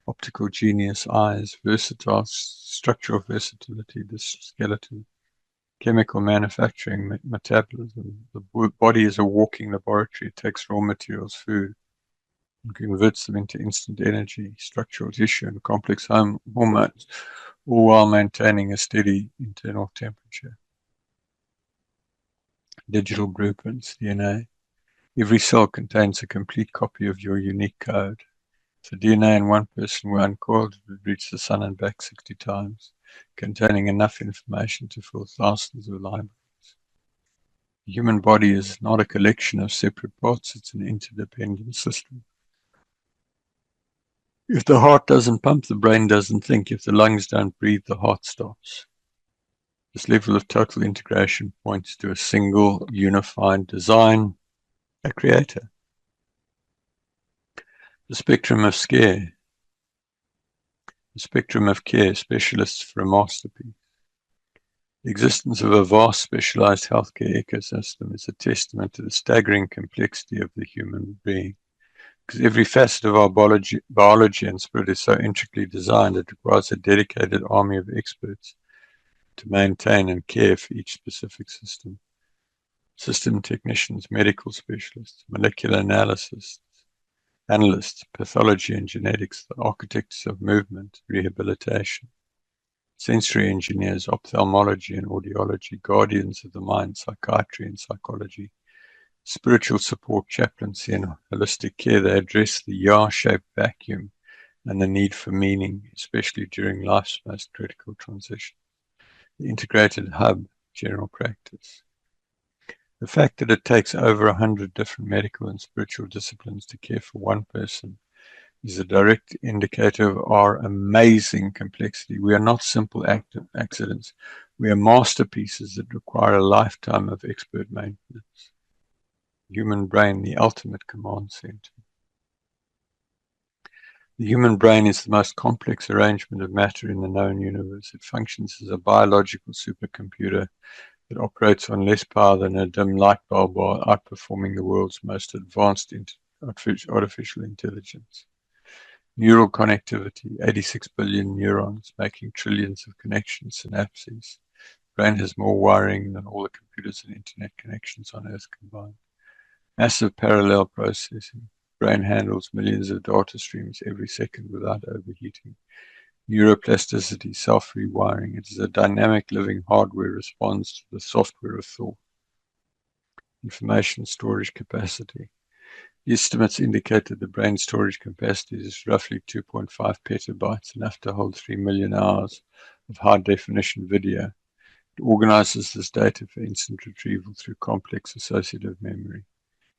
Optical genius, eyes, versatile, structural versatility, the skeleton. Chemical manufacturing, metabolism. The body is a walking laboratory. It takes raw materials, food, and converts them into instant energy, structural tissue, and complex hormones, all while maintaining a steady internal temperature. digital blueprints, DNA. Every cell contains a complete copy of your unique code. If the DNA in one person were uncoiled, it would reach the sun and back 60 times, containing enough information to fill thousands of libraries. The human body is not a collection of separate parts, it's an interdependent system. If the heart doesn't pump, the brain doesn't think. If the lungs don't breathe, the heart stops. This level of total integration points to a single, unified design, a creator. The spectrum of scare. The spectrum of care, specialists for a masterpiece. The existence of a vast specialized healthcare ecosystem is a testament to the staggering complexity of the human being. Because every facet of our biology and spirit is so intricately designed, it requires a dedicated army of experts to maintain and care for each specific system. System technicians, medical specialists, molecular analysts, pathology and genetics, the architects of movement, rehabilitation, sensory engineers, ophthalmology and audiology, guardians of the mind, psychiatry and psychology, spiritual support, chaplaincy and holistic care. They address the yar-shaped vacuum and the need for meaning, especially during life's most critical transition. The integrated hub, general practice. The fact that it takes over 100 different medical and spiritual disciplines to care for one person is a direct indicator of our amazing complexity. We are not simple accidents. We are masterpieces that require a lifetime of expert maintenance. Human brain, the ultimate command center. The human brain is the most complex arrangement of matter in the known universe. It functions as a biological supercomputer that operates on less power than a dim light bulb while outperforming the world's most advanced artificial intelligence. Neural connectivity, 86 billion neurons making trillions of connections, synapses. The brain has more wiring than all the computers and internet connections on Earth combined. Massive parallel processing. Brain handles millions of data streams every second without overheating. Neuroplasticity, self-rewiring. It is a dynamic living hardware responds to the software of thought. Information storage capacity. The estimates indicate that the brain storage capacity is roughly 2.5 petabytes, enough to hold 3 million hours of high-definition video. It organizes this data for instant retrieval through complex associative memory.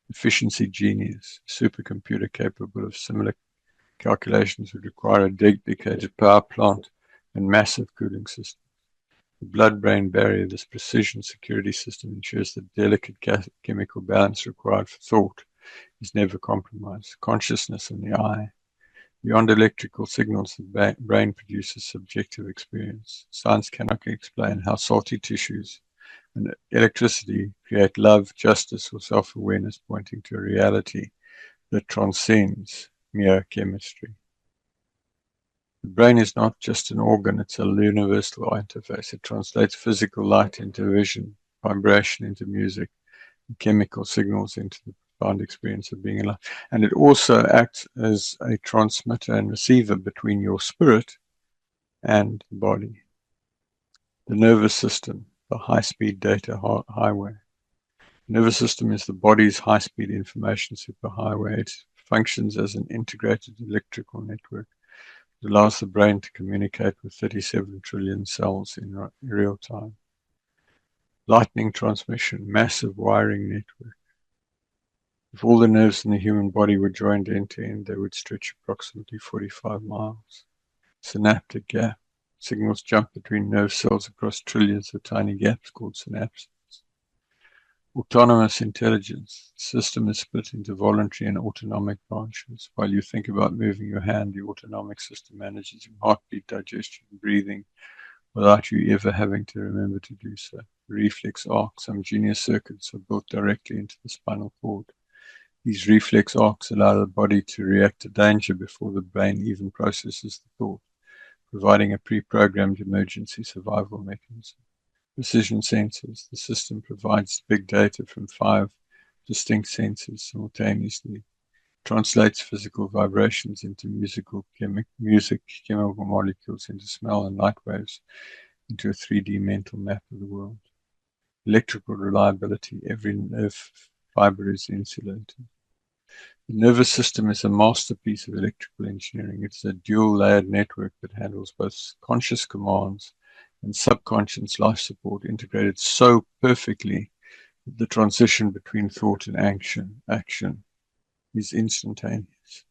Efficiency genius, a supercomputer capable of similar calculations would require a dedicated power plant and massive cooling system. The blood-brain barrier, this precision security system, ensures the delicate chemical balance required for thought is never compromised. Consciousness in the eye. Beyond electrical signals, the brain produces subjective experience. Science cannot explain how salty tissues and electricity create love, justice, or self-awareness, pointing to a reality that transcends mere chemistry. The brain is not just an organ, it's a universal interface. It translates physical light into vision, vibration into music, and chemical signals into the profound experience of being alive. And it also acts as a transmitter and receiver between your spirit and the body. The nervous system, the high-speed data highway. The nervous system is the body's high-speed information superhighway. It functions as an integrated electrical network. It allows the brain to communicate with 37 trillion cells in real time. Lightning transmission, massive wiring network. If all the nerves in the human body were joined end to end, they would stretch approximately 45 miles. Synaptic gap. Signals jump between nerve cells across trillions of tiny gaps called synapses. Autonomous intelligence. The system is split into voluntary and autonomic branches. While you think about moving your hand, the autonomic system manages your heartbeat, digestion, and breathing without you ever having to remember to do so. Reflex arcs. Some genius circuits are built directly into the spinal cord. These reflex arcs allow the body to react to danger before the brain even processes the thought, providing a pre-programmed emergency survival mechanism. Precision sensors. The system provides big data from 5 distinct sensors simultaneously, translates physical vibrations into chemical molecules into smell and light waves into a 3D mental map of the world. Electrical reliability. Every nerve fiber is insulated. The nervous system is a masterpiece of electrical engineering. It's a dual-layered network that handles both conscious commands and subconscious life support integrated so perfectly that the transition between thought and action is instantaneous.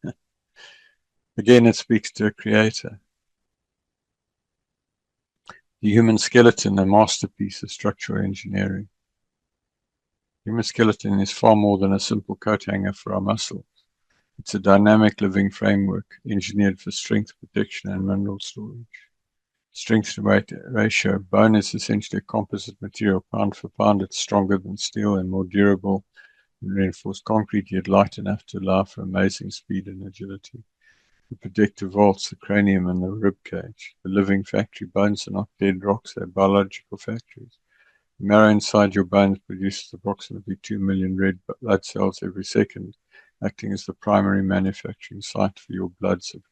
Again, it speaks to a creator. The human skeleton, a masterpiece of structural engineering. The human skeleton is far more than a simple coat hanger for our muscles. It's a dynamic living framework engineered for strength, protection, and mineral storage. Strength to weight ratio. Bone is essentially a composite material. Pound for pound, it's stronger than steel and more durable than reinforced concrete, yet light enough to allow for amazing speed and agility. The protective vaults, the cranium and the rib cage. The living factory. Bones are not dead rocks, they're biological factories. The marrow inside your bones produces approximately 2 million red blood cells every second, acting as the primary manufacturing site for your blood supply.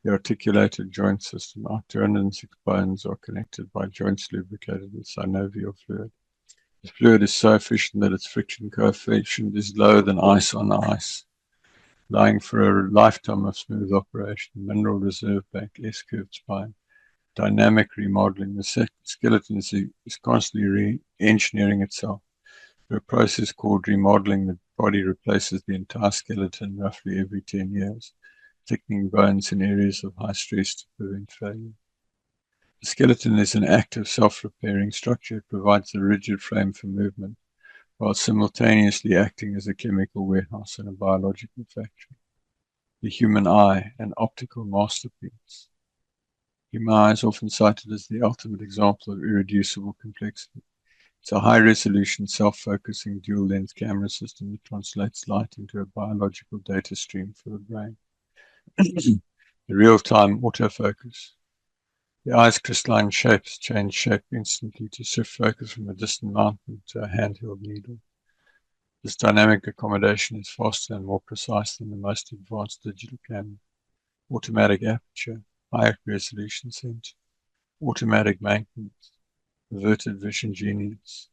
The articulated joint system. Our 206 bones are connected by joints lubricated with synovial fluid. The fluid is so efficient that its friction coefficient is lower than ice on ice, allowing for a lifetime of smooth operation. Mineral reserve bank, S-curved spine. Dynamic remodeling. The skeleton is constantly re-engineering itself. Through a process called remodeling, the body replaces the entire skeleton roughly every 10 years, thickening bones in areas of high stress to prevent failure. The skeleton is an active, self-repairing structure. It provides a rigid frame for movement, while simultaneously acting as a chemical warehouse and a biological factory. The human eye, an optical masterpiece. The human eye is often cited as the ultimate example of irreducible complexity. It's a high-resolution, self-focusing, dual-lens camera system that translates light into a biological data stream for the brain. The real-time autofocus. The eye's crystalline shapes change shape instantly to shift focus from a distant mountain to a handheld needle. This dynamic accommodation is faster and more precise than the most advanced digital camera. Automatic aperture, high resolution sensor. Automatic maintenance, averted vision genius.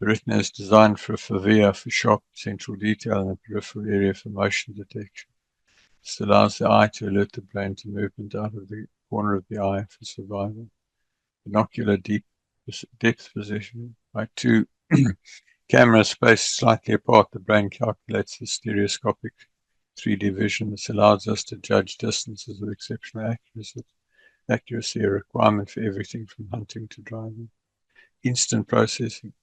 The retina is designed for a fovea for sharp central detail and a peripheral area for motion detection. This allows the eye to alert the brain to movement out of the corner of the eye for survival. Binocular depth positioning. By two cameras spaced slightly apart, the brain calculates the stereoscopic 3D vision. This allows us to judge distances with exceptional accuracy, a requirement for everything from hunting to driving. Instant processing.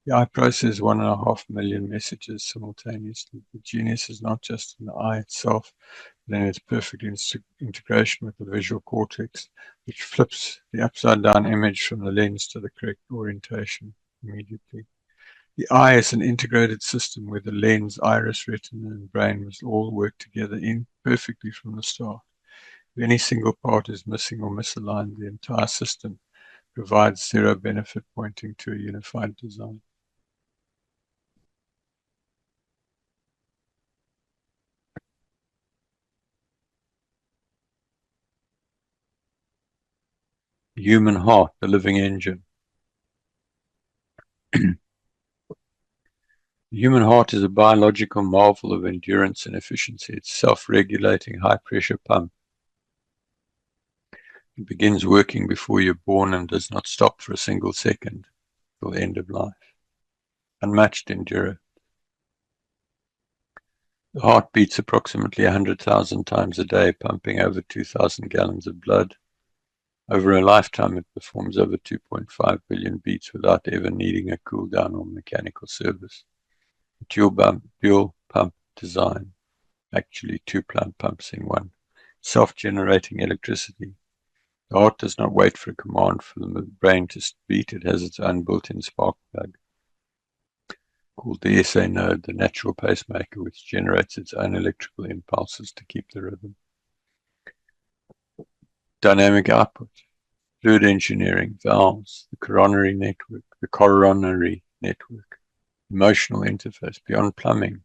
The eye processes 1.5 million messages simultaneously. The genius is not just in the eye itself, but in its perfect integration with the visual cortex, which flips the upside-down image from the lens to the correct orientation immediately. The eye is an integrated system where the lens, iris, retina, and brain must all work together perfectly from the start. If any single part is missing or misaligned, the entire system provides zero benefit, pointing to a unified design. The human heart, the living engine. The human heart is a biological marvel of endurance and efficiency. It's a self-regulating high-pressure pump. It begins working before you're born and does not stop for a single second till the end of life. Unmatched endurance. The heart beats approximately 100,000 times a day, pumping over 2,000 gallons of blood. Over a lifetime, it performs over 2.5 billion beats without ever needing a cool down or mechanical service. Dual pump design, actually two plant pumps in one. Self-generating electricity. The heart does not wait for a command for the brain to beat. It has its own built-in spark plug, called the SA node, the natural pacemaker, which generates its own electrical impulses to keep the rhythm. Dynamic output. Fluid engineering, valves, the coronary network, emotional interface. Beyond plumbing,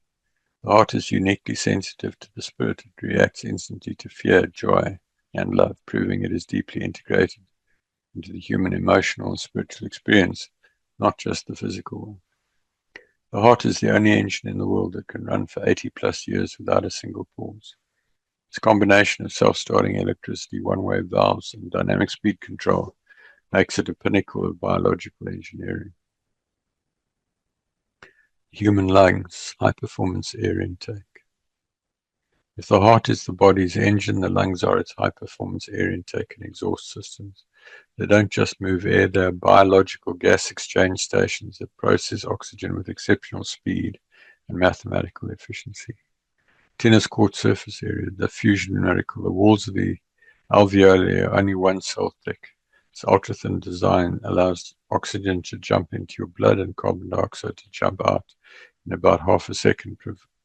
the heart is uniquely sensitive to the spirit. It reacts instantly to fear, joy, and love, proving it is deeply integrated into the human emotional and spiritual experience not just the physical one. The heart is the only engine in the world that can run for 80 plus years without a single pause. Its combination of self-starting electricity, one-way valves, and dynamic speed control makes it a pinnacle of biological engineering. Human lungs, high-performance air intake. If the heart is the body's engine, the lungs are its high-performance air intake and exhaust systems. They don't just move air, they are biological gas exchange stations that process oxygen with exceptional speed and mathematical efficiency. Tennis court surface area, the fusion miracle. The walls of the alveoli are only 1 cell thick. Its ultra-thin design allows oxygen to jump into your blood and carbon dioxide to jump out in about half a second,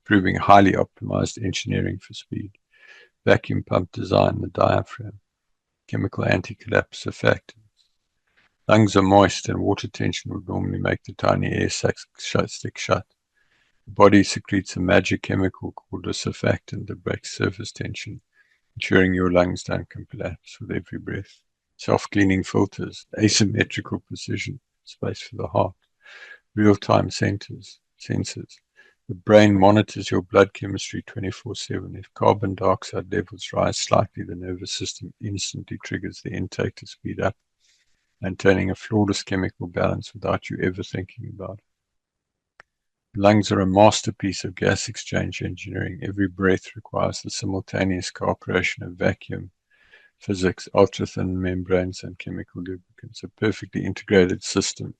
proving highly optimized engineering for speed. Vacuum pump design, the diaphragm. Chemical anti-collapse surfactants. Lungs are moist and water tension would normally make the tiny air sacs stick shut. The body secretes a magic chemical called a surfactant that breaks surface tension, ensuring your lungs don't collapse with every breath. Self-cleaning filters, asymmetrical precision, space for the heart. Real-time sensors. The brain monitors your blood chemistry 24/7. If carbon dioxide levels rise slightly, the nervous system instantly triggers the intake to speed up, maintaining a flawless chemical balance without you ever thinking about it. Lungs are a masterpiece of gas exchange engineering. Every breath requires the simultaneous cooperation of vacuum, physics, ultra-thin membranes, and chemical lubricants, a perfectly integrated system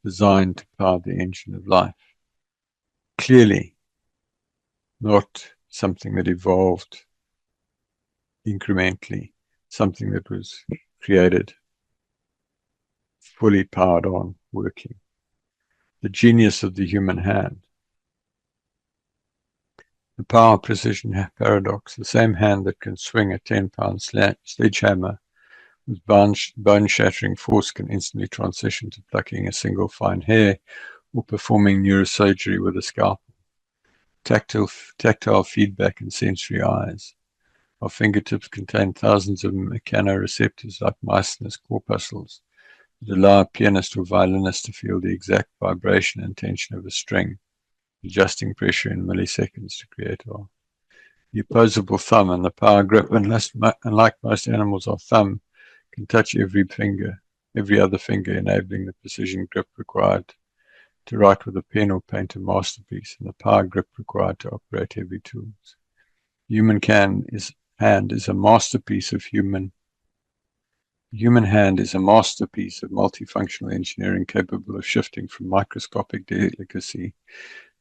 designed to power the engine of life. Clearly, not something that evolved incrementally, something that was created, fully powered on, working. The genius of the human hand. The power precision paradox, the same hand that can swing a 10-pound sledgehammer with bone-shattering force can instantly transition to plucking a single fine hair or performing neurosurgery with a scalpel. Tactile feedback and sensory eyes. Our fingertips contain thousands of mechanoreceptors like Meissner's corpuscles that allow a pianist or violinist to feel the exact vibration and tension of a string, adjusting pressure in milliseconds to create art. The opposable thumb and the power grip, unlike most animals, our thumb can touch every other finger, enabling the precision grip required to write with a pen or paint a masterpiece, and the power grip required to operate heavy tools. Human hand is a masterpiece of human hand is a masterpiece of multifunctional engineering capable of shifting from microscopic delicacy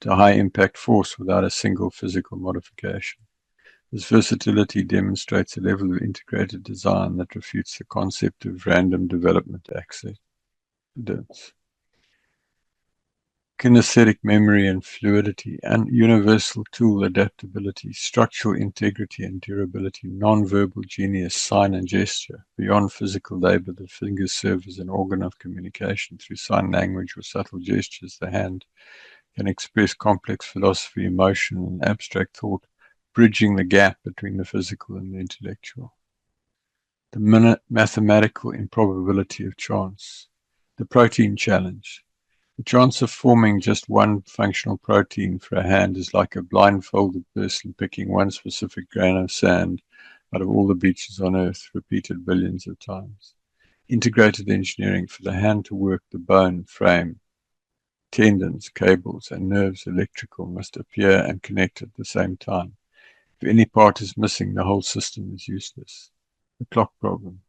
to high-impact force without a single physical modification. This versatility demonstrates a level of integrated design that refutes the concept of random development accidents. Kinesthetic memory and fluidity, and universal tool adaptability, structural integrity and durability, non-verbal genius, sign and gesture. Beyond physical labor, the fingers serve as an organ of communication through sign language or subtle gestures. The hand can express complex philosophy, emotion, and abstract thought, bridging the gap between the physical and the intellectual. The mathematical improbability of chance. The protein challenge. The chance of forming just one functional protein for a hand is like a blindfolded person picking one specific grain of sand out of all the beaches on Earth, repeated billions of times. Integrated engineering for the hand to work, the bone, frame, tendons, cables, and nerves electrical must appear and connect at the same time. If any part is missing, the whole system is useless. The clock problem.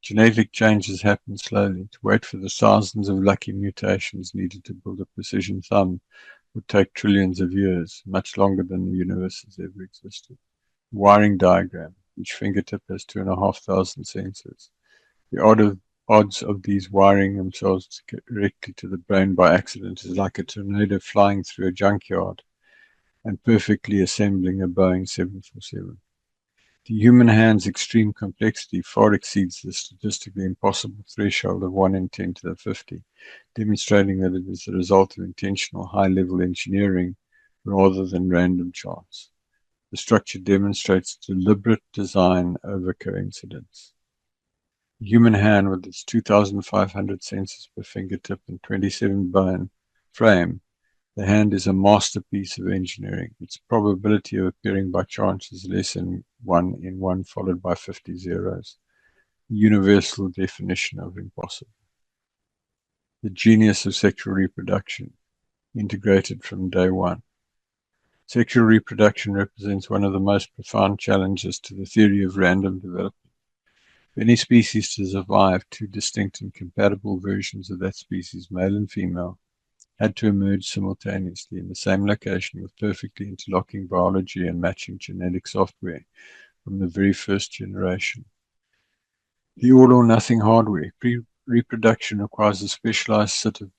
Genetic changes happen slowly. To wait for the thousands of lucky mutations needed to build a precision thumb would take trillions of years, much longer than the universe has ever existed. Wiring diagram. Each fingertip has 2,500 sensors. The odds of these wiring themselves directly to the brain by accident is like a tornado flying through a junkyard and perfectly assembling a Boeing 747. The human hand's extreme complexity far exceeds the statistically impossible threshold of 1 in 10 to the 50, demonstrating that it is the result of intentional high-level engineering rather than random chance. The structure demonstrates deliberate design over coincidence. The human hand, with its 2,500 sensors per fingertip and 27 bone frame, the hand is a masterpiece of engineering. Its probability of appearing by chance is less than 1 in 1 followed by 50 zeros. The universal definition of impossible. The genius of sexual reproduction, integrated from day one. Sexual reproduction represents one of the most profound challenges to the theory of random development. For any species to survive, two distinct and compatible versions of that species, male and female, had to emerge simultaneously in the same location with perfectly interlocking biology and matching genetic software from the very first generation. The all-or-nothing hardware. Reproduction requires a specialized set of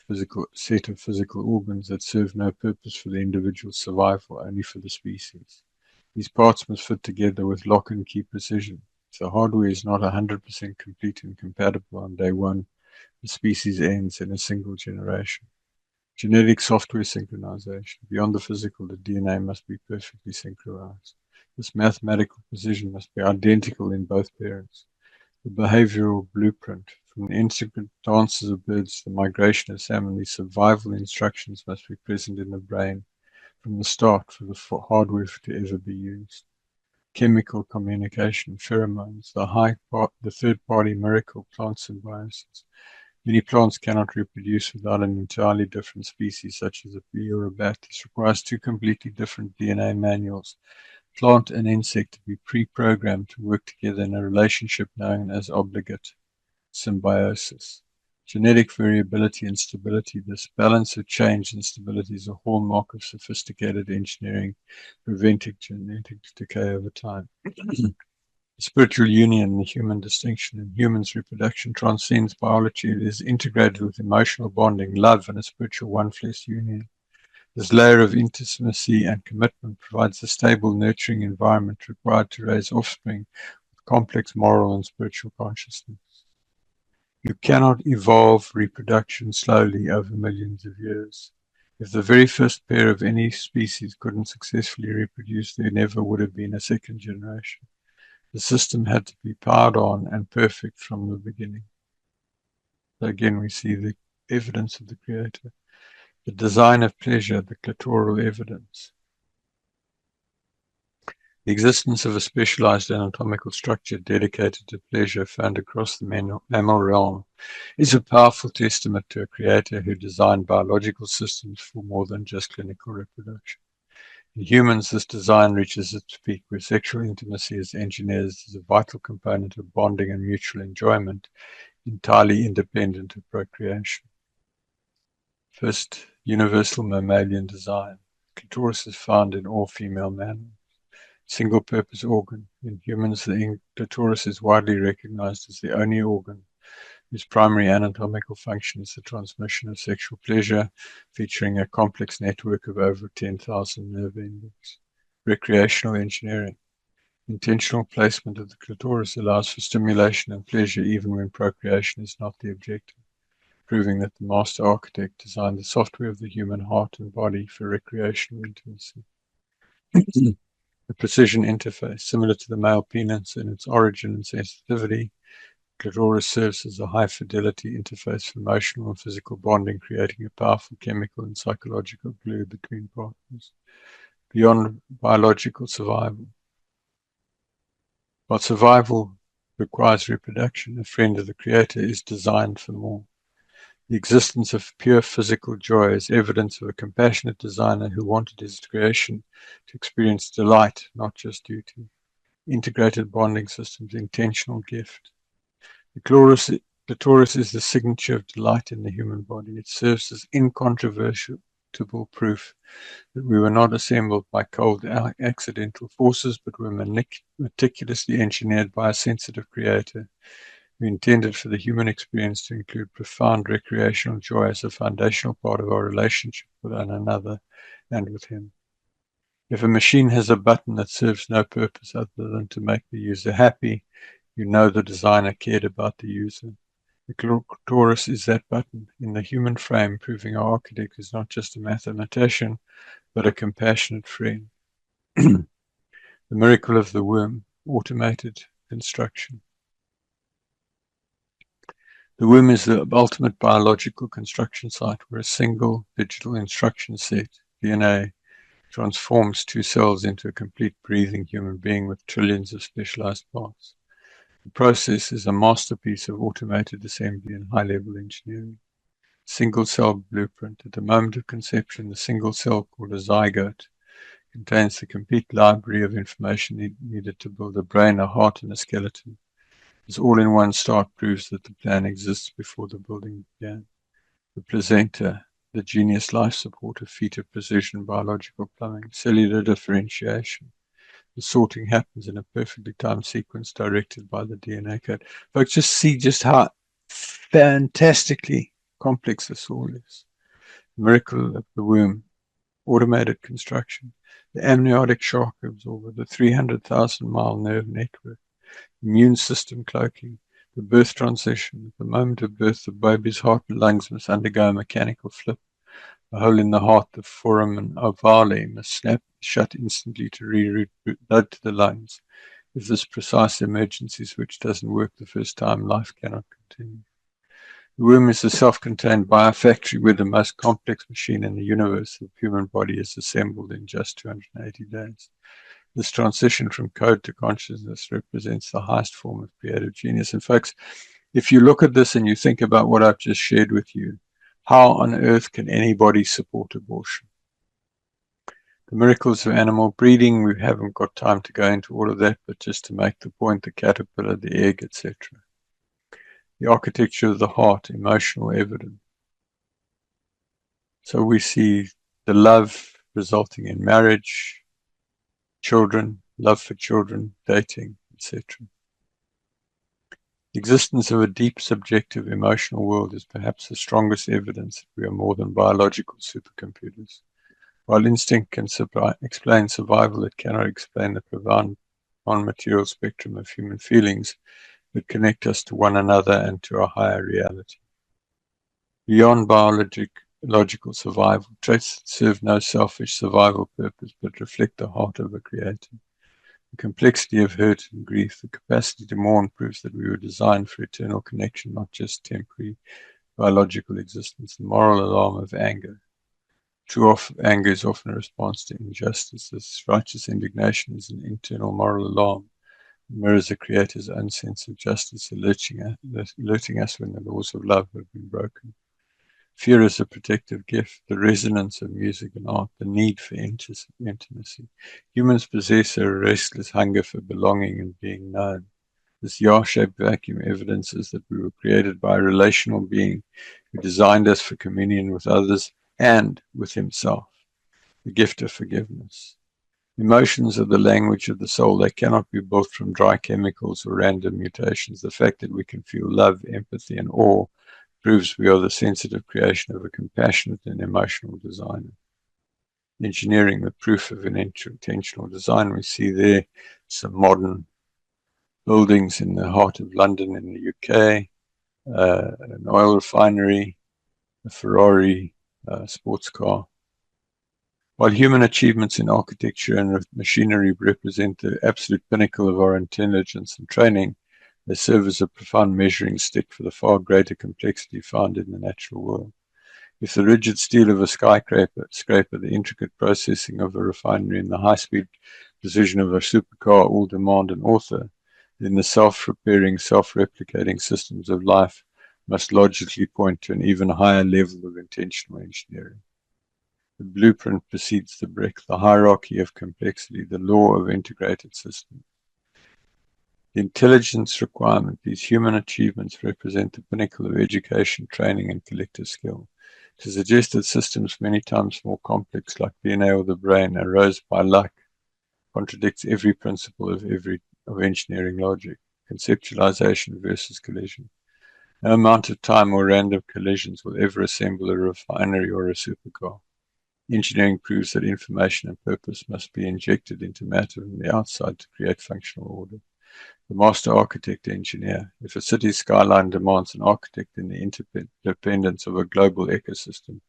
physical organs that serve no purpose for the individual's survival, only for the species. These parts must fit together with lock and key precision. If the hardware is not 100% complete and compatible on day one, the species ends in a single generation. Genetic software synchronization. Beyond the physical, the DNA must be perfectly synchronized. This mathematical precision must be identical in both parents. The behavioral blueprint. From the intricate dances of birds to the migration of salmon, these survival instructions must be present in the brain from the start for the hardware to ever be used. Chemical communication, pheromones, the third-party miracle, plant symbiosis. Many plants cannot reproduce without an entirely different species, such as a bee or a bat. This requires two completely different DNA manuals, plant and insect, to be pre-programmed to work together in a relationship known as obligate symbiosis. Genetic variability and stability. This balance of change and stability is a hallmark of sophisticated engineering, preventing genetic decay over time. Spiritual union and the human distinction. In humans, reproduction transcends biology. It is integrated with emotional bonding, love, and a spiritual one-flesh union. This layer of intimacy and commitment provides a stable, nurturing environment required to raise offspring with complex moral and spiritual consciousness. You cannot evolve reproduction slowly over millions of years. If the very first pair of any species couldn't successfully reproduce, there never would have been a second generation. The system had to be powered on and perfect from the beginning. So again, we see the evidence of the Creator. The design of pleasure, the clitoral evidence. The existence of a specialized anatomical structure dedicated to pleasure found across the mammal realm is a powerful testament to a creator who designed biological systems for more than just clinical reproduction. In humans, this design reaches its peak where sexual intimacy is engineered as a vital component of bonding and mutual enjoyment, entirely independent of procreation. First, universal mammalian design. Clitoris is found in all female mammals. Single-purpose organ. In humans, the clitoris is widely recognized as the only organ whose primary anatomical function is the transmission of sexual pleasure, featuring a complex network of over 10,000 nerve endings. Recreational engineering. Intentional placement of the clitoris allows for stimulation and pleasure even when procreation is not the objective, proving that the master architect designed the software of the human heart and body for recreational intimacy. The precision interface, similar to the male penis in its origin and sensitivity, clitoris serves as a high-fidelity interface for emotional and physical bonding, creating a powerful chemical and psychological glue between partners. Beyond biological survival. While survival requires reproduction, a friend of the Creator is designed for more. The existence of pure physical joy is evidence of a compassionate designer who wanted his creation to experience delight, not just duty. Integrated bonding systems, intentional gift. The clitoris is the signature of delight in the human body. It serves as incontrovertible proof that we were not assembled by cold accidental forces, but were meticulously engineered by a sensitive creator who intended for the human experience to include profound recreational joy as a foundational part of our relationship with one another and with him. If a machine has a button that serves no purpose other than to make the user happy, you know the designer cared about the user. The clitoris is that button in the human frame, proving our architect is not just a mathematician, but a compassionate friend. The miracle of the womb, automated construction. The womb is the ultimate biological construction site where a single digital instruction set, DNA, transforms two cells into a complete breathing human being with trillions of specialized parts. The process is a masterpiece of automated assembly and high-level engineering. Single cell blueprint. At the moment of conception, the single cell, called a zygote, contains the complete library of information needed to build a brain, a heart, and a skeleton. This all-in-one start proves that the plan exists before the building began. The placenta, the genius life support, a feat of precision biological plumbing, cellular differentiation. The sorting happens in a perfectly timed sequence directed by the DNA code. Folks, just see just how fantastically complex this all is. The miracle of the womb, automated construction, the amniotic shock absorber, the 300,000-mile nerve network, immune system cloaking, the birth transition. At the moment of birth, the baby's heart and lungs must undergo a mechanical flip. The hole in the heart, the foramen ovale, must snap shut instantly to reroute blood to the lungs. If this precise emergency switch doesn't work the first time, life cannot continue. The womb is a self-contained biofactory where the most complex machine in the universe, the human body, is assembled in just 280 days. This transition from code to consciousness represents the highest form of creative genius. And folks, if you look at this and you think about what I've just shared with you, how on earth can anybody support abortion? The miracles of animal breeding, we haven't got time to go into all of that, but just to make the point, the caterpillar, the egg, etc. The architecture of the heart, emotional evidence. So we see the love resulting in marriage, children, love for children, dating, etc. The existence of a deep subjective emotional world is perhaps the strongest evidence that we are more than biological supercomputers. While instinct can explain survival, it cannot explain the profound non-material spectrum of human feelings that connect us to one another and to a higher reality. Beyond biological survival, traits that serve no selfish survival purpose but reflect the heart of a creator. The complexity of hurt and grief, the capacity to mourn proves that we were designed for eternal connection, not just temporary biological existence. The moral alarm of anger. True anger is often a response to injustice. This righteous indignation is an internal moral alarm. It mirrors the Creator's own sense of justice, alerting us when the laws of love have been broken. Fear is a protective gift, the resonance of music and art, the need for intimacy. Humans possess a restless hunger for belonging and being known. This yar-shaped vacuum evidences that we were created by a relational being who designed us for communion with others and with himself, the gift of forgiveness. Emotions are the language of the soul. They cannot be built from dry chemicals or random mutations. The fact that we can feel love, empathy, and awe proves we are the sensitive creation of a compassionate and emotional designer. Engineering, the proof of an intentional design. We see there some modern buildings in the heart of London in the UK, an oil refinery, a Ferrari sports car. While human achievements in architecture and machinery represent the absolute pinnacle of our intelligence and training, they serve as a profound measuring stick for the far greater complexity found in the natural world. If the rigid steel of a skyscraper, the intricate processing of a refinery, and the high-speed precision of a supercar all demand an author, then the self-repairing, self-replicating systems of life must logically point to an even higher level of intentional engineering. The blueprint precedes the brick, the hierarchy of complexity, the law of integrated systems. The intelligence requirement, these human achievements represent the pinnacle of education, training, and collective skill. To suggest that systems many times more complex, like DNA or the brain, arose by luck, contradicts every principle of engineering logic. Conceptualization versus collision. No amount of time or random collisions will ever assemble a refinery or a supercar. Engineering proves that information and purpose must be injected into matter from the outside to create functional order. The master architect engineer. If a city's skyline demands an architect, then the interdependence of a global ecosystem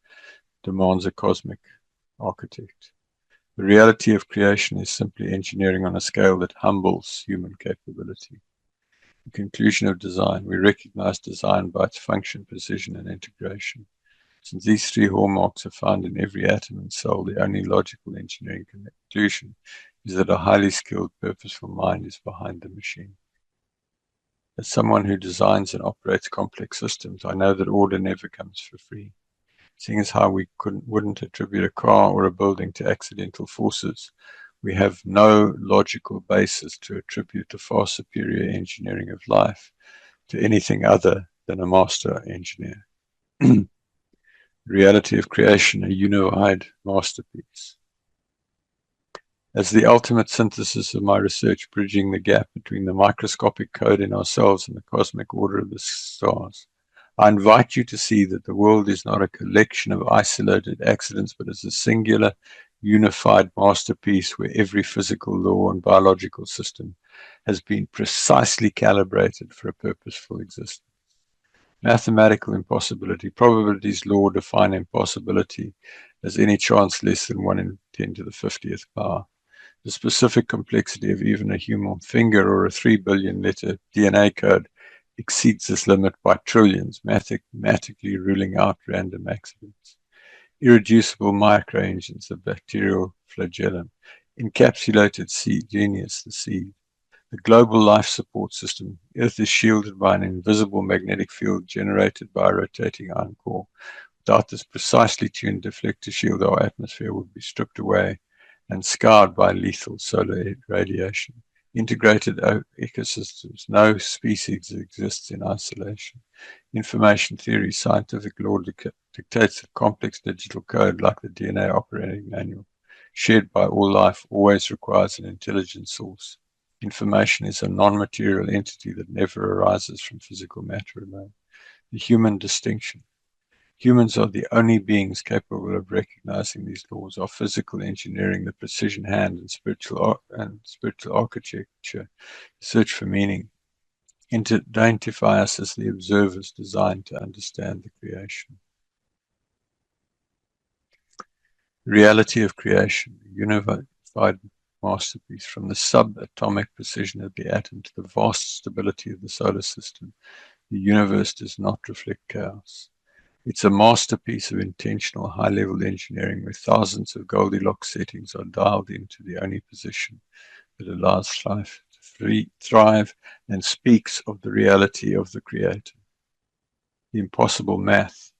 demands a cosmic architect. The reality of creation is simply engineering on a scale that humbles human capability. The conclusion of design. We recognize design by its function, precision, and integration. Since these three hallmarks are found in every atom and cell, the only logical engineering conclusion is that a highly skilled, purposeful mind is behind the machine. As someone who designs and operates complex systems, I know that order never comes for free. Seeing as how we wouldn't attribute a car or a building to accidental forces, we have no logical basis to attribute the far superior engineering of life to anything other than a master engineer. Reality of creation, a unified masterpiece. As the ultimate synthesis of my research, bridging the gap between the microscopic code in ourselves and the cosmic order of the stars, I invite you to see that the world is not a collection of isolated accidents, but is a singular, unified masterpiece where every physical law and biological system has been precisely calibrated for a purposeful existence. Mathematical impossibility. Probability's law define impossibility as any chance less than 1 in 10 to the 50th power. The specific complexity of even a human finger or a 3 billion letter DNA code exceeds this limit by trillions, mathematically ruling out random accidents. Irreducible microengines, the bacterial flagellum. Encapsulated seed, genius, the seed. The global life support system. Earth is shielded by an invisible magnetic field generated by a rotating iron core. Without this precisely tuned deflector shield, our atmosphere would be stripped away and scarred by lethal solar radiation. Integrated ecosystems. No species exists in isolation. Information theory, scientific law dictates that complex digital code like the DNA operating manual, shared by all life, always requires an intelligent source. Information is a non-material entity that never arises from physical matter alone. The human distinction. Humans are the only beings capable of recognizing these laws. Our physical engineering, the precision hand, and spiritual architecture search for meaning. Identify us as the observers designed to understand the creation. Reality of creation, a unified masterpiece from the subatomic precision of the atom to the vast stability of the solar system. The universe does not reflect chaos. It's a masterpiece of intentional high-level engineering where thousands of Goldilocks settings are dialed into the only position that allows life to thrive and speaks of the reality of the Creator. The impossible math,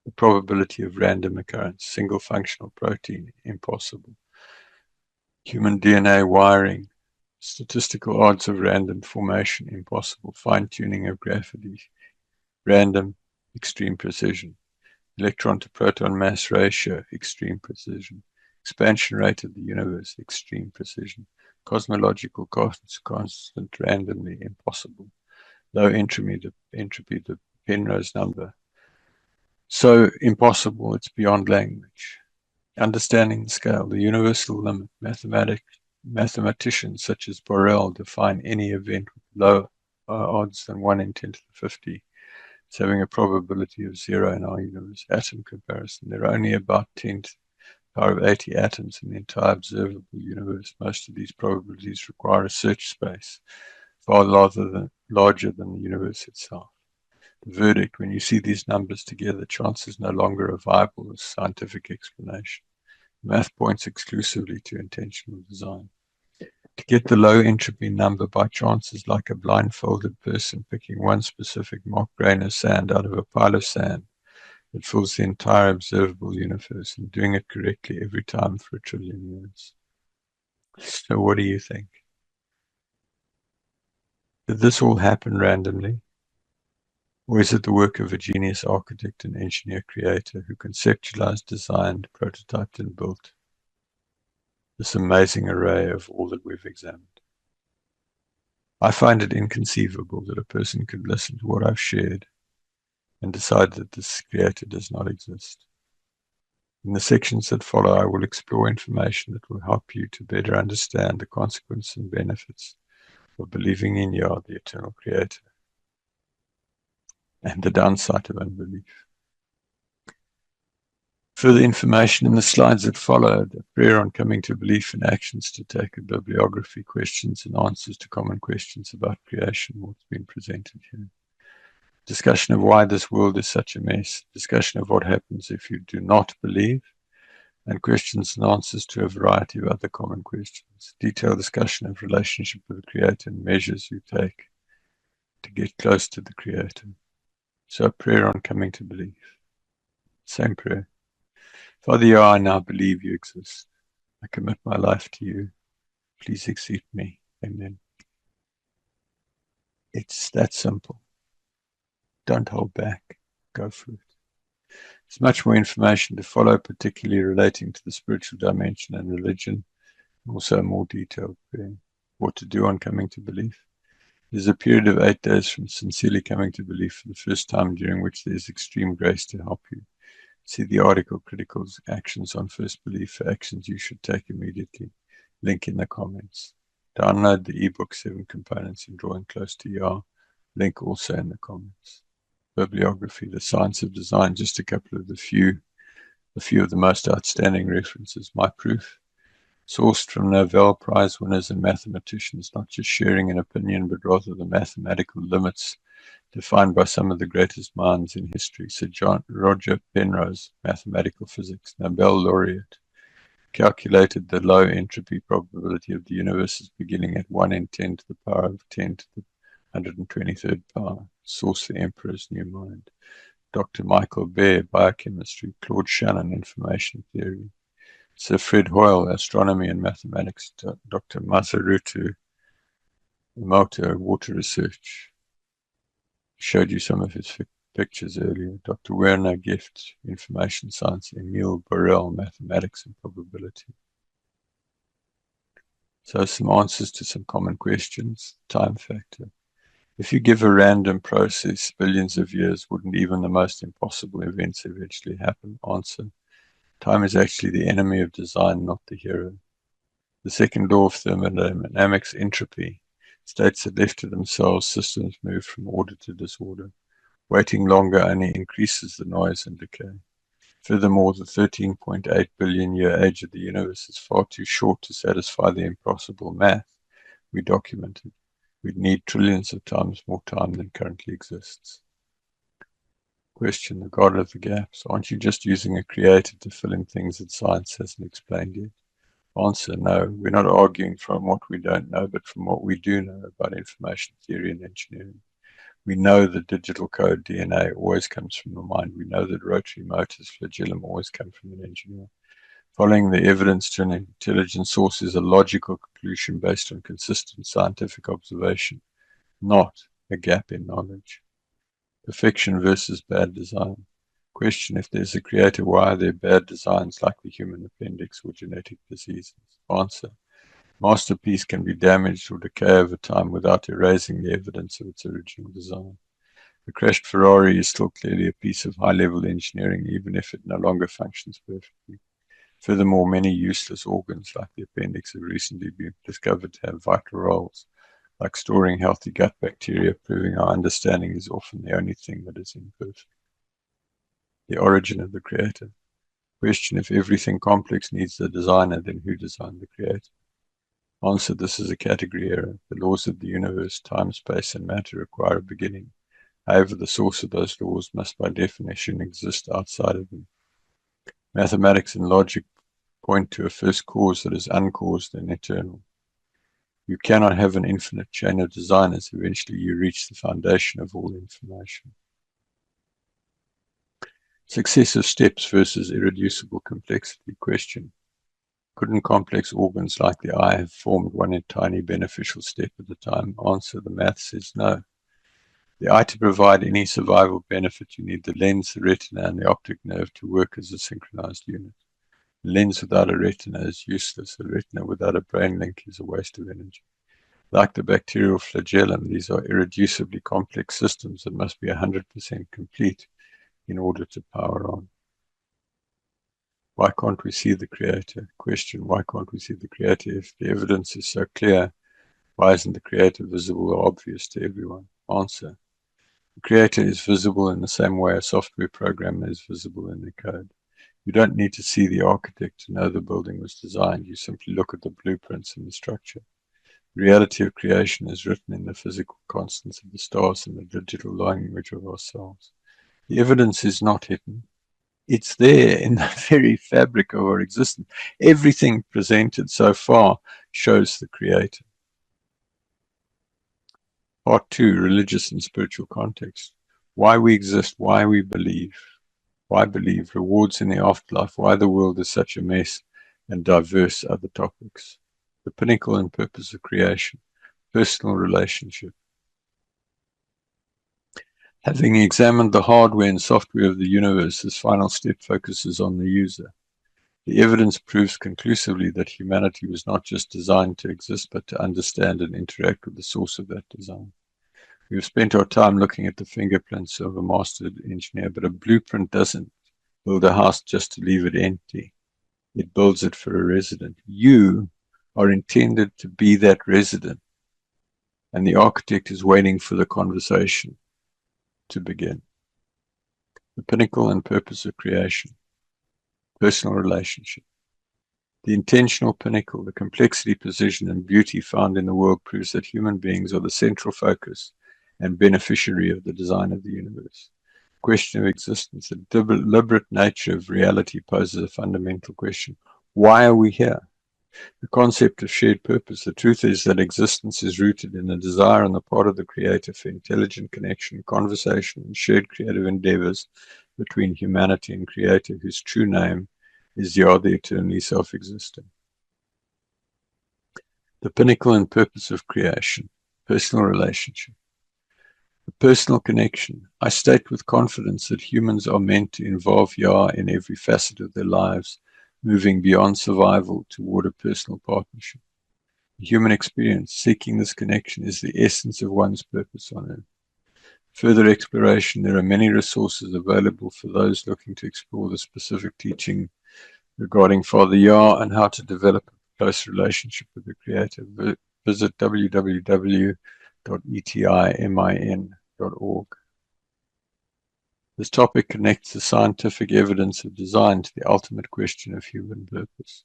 the probability of random occurrence, single functional protein, impossible. Human DNA wiring, statistical odds of random formation, impossible. Fine-tuning of gravity, random, extreme precision. Electron to proton mass ratio, extreme precision. Expansion rate of the universe, extreme precision. Cosmological constant, randomly, impossible. Low entropy, the Penrose number. So impossible, it's beyond language. Understanding the scale, the universal limit. Mathematicians such as Borel define any event with low odds than 1 in 10 to the 50. It's having a probability of 0 in our universe. Atom comparison. There are only about 10 to the power of 80 atoms in the entire observable universe. Most of these probabilities require a search space far larger than the universe itself. The verdict, when you see these numbers together, chance is no longer a viable scientific explanation. Math points exclusively to intentional design. To get the low entropy number by chance is like a blindfolded person picking one specific mock grain of sand out of a pile of sand that fills the entire observable universe and doing it correctly every time for 1 trillion years. So what do you think? Did this all happen randomly? Or is it the work of a genius architect and engineer creator who conceptualized, designed, prototyped, and built this amazing array of all that we've examined? I find it inconceivable that a person could listen to what I've shared and decide that this creator does not exist. In the sections that follow, I will explore information that will help you to better understand the consequences and benefits of believing in Yah, the eternal creator, and the downside of unbelief. Further information in the slides that followed. A prayer on coming to belief and actions to take, a bibliography, questions and answers to common questions about creation, what's been presented here. Discussion of why this world is such a mess. Discussion of what happens if you do not believe. And questions and answers to a variety of other common questions. Detailed discussion of relationship with the Creator and measures you take to get close to the Creator. So a prayer on coming to belief. Same prayer. Father, you are, I now believe you exist. I commit my life to you. Please accept me. Amen. It's that simple. Don't hold back. Go for it. There's much more information to follow, particularly relating to the spiritual dimension and religion. Also a more detailed prayer. What to do on coming to belief. There's a period of 8 days from sincerely coming to belief for the first time, during which there is extreme grace to help you. See the article, Critical Actions on First Belief, for actions you should take immediately. Link in the comments. Download the ebook 7 Components in Drawing Close to Yah. Link also in the comments. Bibliography, The Science of Design, just a couple of a few of the most outstanding references. My proof, sourced from Nobel Prize winners and mathematicians, not just sharing an opinion, but rather the mathematical limits defined by some of the greatest minds in history. Sir Roger Penrose, mathematical physics, Nobel laureate, calculated the low entropy probability of the universe's beginning at 1 in 10 to the power of 10 to the 123rd power. Source, the Emperor's New Mind. Dr. Michael Baer, biochemistry. Claude Shannon, information theory. Sir Fred Hoyle, astronomy and mathematics. Dr. Masarutu Emoto, water research. Showed you some of his pictures earlier. Dr. Werner Gift, information science. Emile Borel, mathematics and probability. So some answers to some common questions. Time factor. If you give a random process billions of years, wouldn't even the most impossible events eventually happen? Answer. Time is actually the enemy of design, not the hero. The second law of thermodynamics, entropy, states that left to themselves, systems move from order to disorder. Waiting longer only increases the noise and decay. Furthermore, the 13.8 billion year age of the universe is far too short to satisfy the impossible math we documented. We'd need trillions of times more time than currently exists. Question, the God of the gaps. Aren't you just using a creator to fill in things that science hasn't explained yet? Answer, no. We're not arguing from what we don't know, but from what we do know about information theory and engineering. We know that digital code, DNA, always comes from the mind. We know that rotary motors, flagellum, always come from an engineer. Following the evidence to an intelligent source is a logical conclusion based on consistent scientific observation, not a gap in knowledge. Perfection versus bad design. Question, if there's a creator, why are there bad designs like the human appendix or genetic diseases? Answer, masterpiece can be damaged or decay over time without erasing the evidence of its original design. The crashed Ferrari is still clearly a piece of high-level engineering, even if it no longer functions perfectly. Furthermore, many useless organs like the appendix have recently been discovered to have vital roles, like storing healthy gut bacteria, proving our understanding is often the only thing that is imperfect. The origin of the creator. Question, if everything complex needs a designer, then who designed the creator? Answer, this is a category error. The laws of the universe, time, space, and matter require a beginning. However, the source of those laws must by definition exist outside of them. Mathematics and logic point to a first cause that is uncaused and eternal. You cannot have an infinite chain of designers. Eventually you reach the foundation of all information. Successive steps versus irreducible complexity. Question, couldn't complex organs like the eye have formed one tiny beneficial step at a time? Answer, the math says no. The eye, to provide any survival benefit, you need the lens, the retina, and the optic nerve to work as a synchronized unit. A lens without a retina is useless. A retina without a brain link is a waste of energy. Like the bacterial flagellum, these are irreducibly complex systems that must be 100% complete in order to power on. Why can't we see the creator? Question, why can't we see the creator? If the evidence is so clear, why isn't the creator visible or obvious to everyone? Answer, the creator is visible in the same way a software programmer is visible in the code. You don't need to see the architect to know the building was designed. You simply look at the blueprints and the structure. The reality of creation is written in the physical constants of the stars and the digital language of ourselves. The evidence is not hidden. It's there in the very fabric of our existence. Everything presented so far shows the Creator. Part 2, religious and spiritual context. Why we exist, why we believe. Why believe, rewards in the afterlife, why the world is such a mess, and diverse other topics. The pinnacle and purpose of creation, personal relationship. Having examined the hardware and software of the universe, this final step focuses on the user. The evidence proves conclusively that humanity was not just designed to exist, but to understand and interact with the source of that design. We have spent our time looking at the fingerprints of a master engineer, but a blueprint doesn't build a house just to leave it empty. It builds it for a resident. You are intended to be that resident, and the architect is waiting for the conversation to begin. The pinnacle and purpose of creation, personal relationship. The intentional pinnacle, the complexity, precision, and beauty found in the world proves that human beings are the central focus and beneficiary of the design of the universe. The question of existence, the deliberate nature of reality poses a fundamental question. Why are we here? The concept of shared purpose. The truth is that existence is rooted in a desire on the part of the Creator for intelligent connection, conversation, and shared creative endeavors between humanity and Creator, whose true name is Yah, the eternally self-existing. The pinnacle and purpose of creation, personal relationship. The personal connection. I state with confidence that humans are meant to involve Yah in every facet of their lives, moving beyond survival toward a personal partnership. The human experience, seeking this connection, is the essence of one's purpose on earth. Further exploration, there are many resources available for those looking to explore the specific teaching regarding Father Yah and how to develop a close relationship with the Creator. Visit www.etimin.org. This topic connects the scientific evidence of design to the ultimate question of human purpose.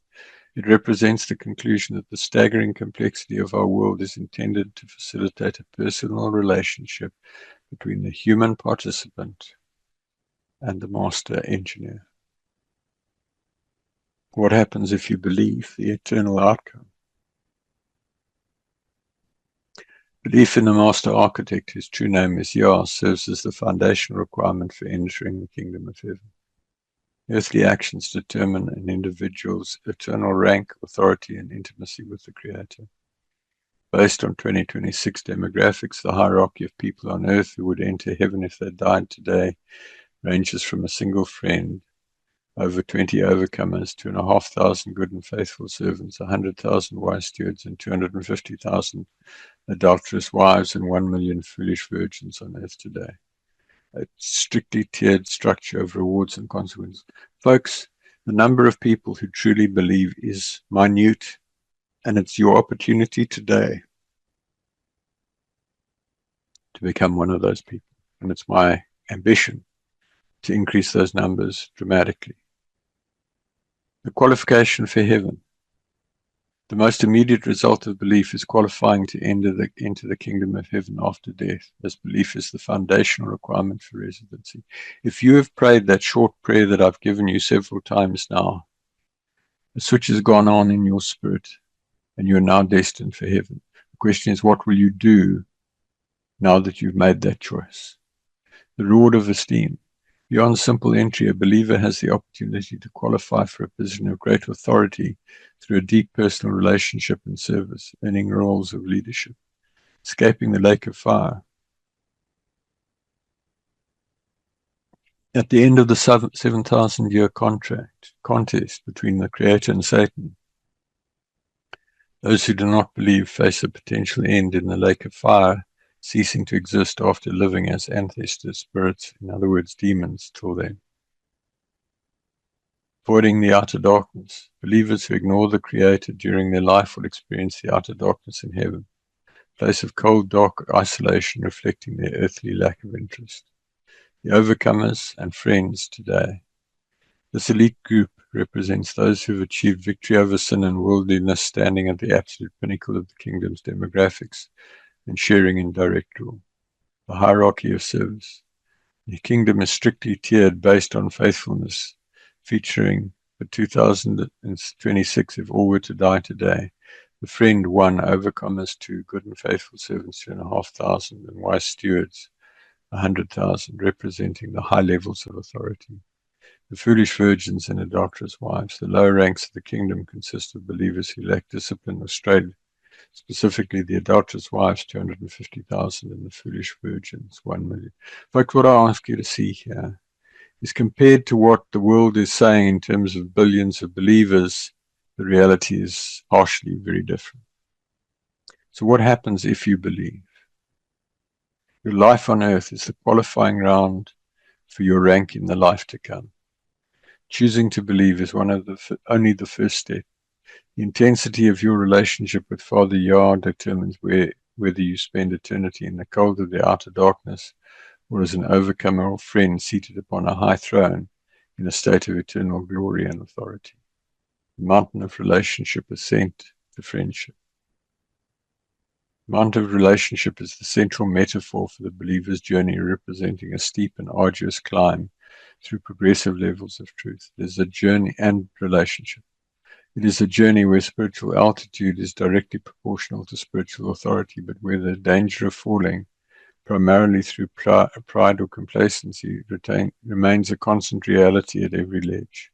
It represents the conclusion that the staggering complexity of our world is intended to facilitate a personal relationship between the human participant and the master engineer. What happens if you believe the eternal outcome? Belief in the master architect, whose true name is Yah, serves as the foundational requirement for entering the kingdom of heaven. Earthly actions determine an individual's eternal rank, authority, and intimacy with the Creator. Based on 2026 demographics, the hierarchy of people on earth who would enter heaven if they died today ranges from a single friend, over 20 overcomers, 2,500 good and faithful servants, 100,000 wise stewards, and 250,000 adulterous wives, and 1 million foolish virgins on earth today. A strictly tiered structure of rewards and consequences. Folks, the number of people who truly believe is minute, and it's your opportunity today to become one of those people. And it's my ambition to increase those numbers dramatically. The qualification for heaven. The most immediate result of belief is qualifying to enter the kingdom of heaven after death, as belief is the foundational requirement for residency. If you have prayed that short prayer that I've given you several times now, a switch has gone on in your spirit, and you're now destined for heaven. The question is, what will you do now that you've made that choice? The reward of esteem. Beyond simple entry, a believer has the opportunity to qualify for a position of great authority through a deep personal relationship and service, earning roles of leadership, escaping the lake of fire. At the end of the 7,000-year contest between the Creator and Satan, those who do not believe face a potential end in the lake of fire, ceasing to exist after living as ancestor spirits, in other words, demons, till then. Avoiding the outer darkness. Believers who ignore the Creator during their life will experience the outer darkness in heaven, a place of cold, dark isolation reflecting their earthly lack of interest. The overcomers and friends today. This elite group represents those who have achieved victory over sin and worldliness, standing at the absolute pinnacle of the kingdom's demographics and sharing in direct rule. The hierarchy of service. The kingdom is strictly tiered based on faithfulness, featuring for 2026, if all were to die today, the friend 1, overcomers 2, good and faithful servants 2,500, and wise stewards 100,000, representing the high levels of authority. The foolish virgins and adulterous wives. The lower ranks of the kingdom consist of believers who lack discipline or strayed. Specifically, the adulterous wives, 250,000, and the foolish virgins, 1 million. In fact, what I ask you to see here is, compared to what the world is saying in terms of billions of believers, the reality is partially very different. So what happens if you believe? Your life on earth is the qualifying round for your rank in the life to come. Choosing to believe is only the first step. The intensity of your relationship with Father Yah determines whether you spend eternity in the cold of the outer darkness or as an overcomer or friend seated upon a high throne in a state of eternal glory and authority. The mountain of relationship is sent to friendship. The mountain of relationship is the central metaphor for the believer's journey, representing a steep and arduous climb through progressive levels of truth. It is a journey and relationship. It is a journey where spiritual altitude is directly proportional to spiritual authority, but where the danger of falling, primarily through pride or complacency, remains a constant reality at every ledge.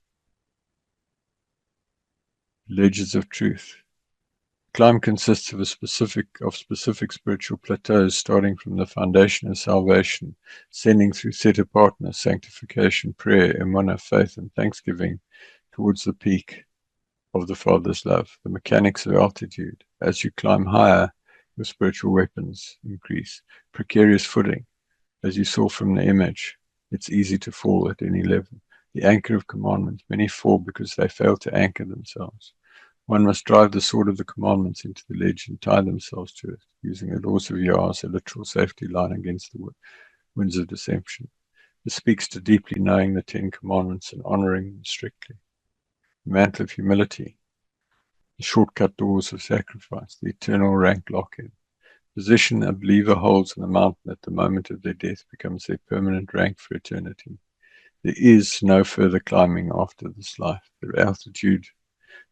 Ledges of truth. The climb consists of specific spiritual plateaus, starting from the foundation of salvation, ascending through set apartness, sanctification, prayer, emunah, faith, and thanksgiving towards the peak of the Father's love. The mechanics of altitude. As you climb higher, your spiritual weapons increase. Precarious footing. As you saw from the image, it's easy to fall at any level. The anchor of commandments. Many fall because they fail to anchor themselves. One must drive the sword of the commandments into the ledge and tie themselves to it, using the laws of Yah as a literal safety line against the winds of deception. This speaks to deeply knowing the 10 Commandments and honoring them strictly. The mantle of humility. The shortcut doors of sacrifice. The eternal rank lock-in. Position a believer holds on the mountain at the moment of their death becomes their permanent rank for eternity. There is no further climbing after this life. The altitude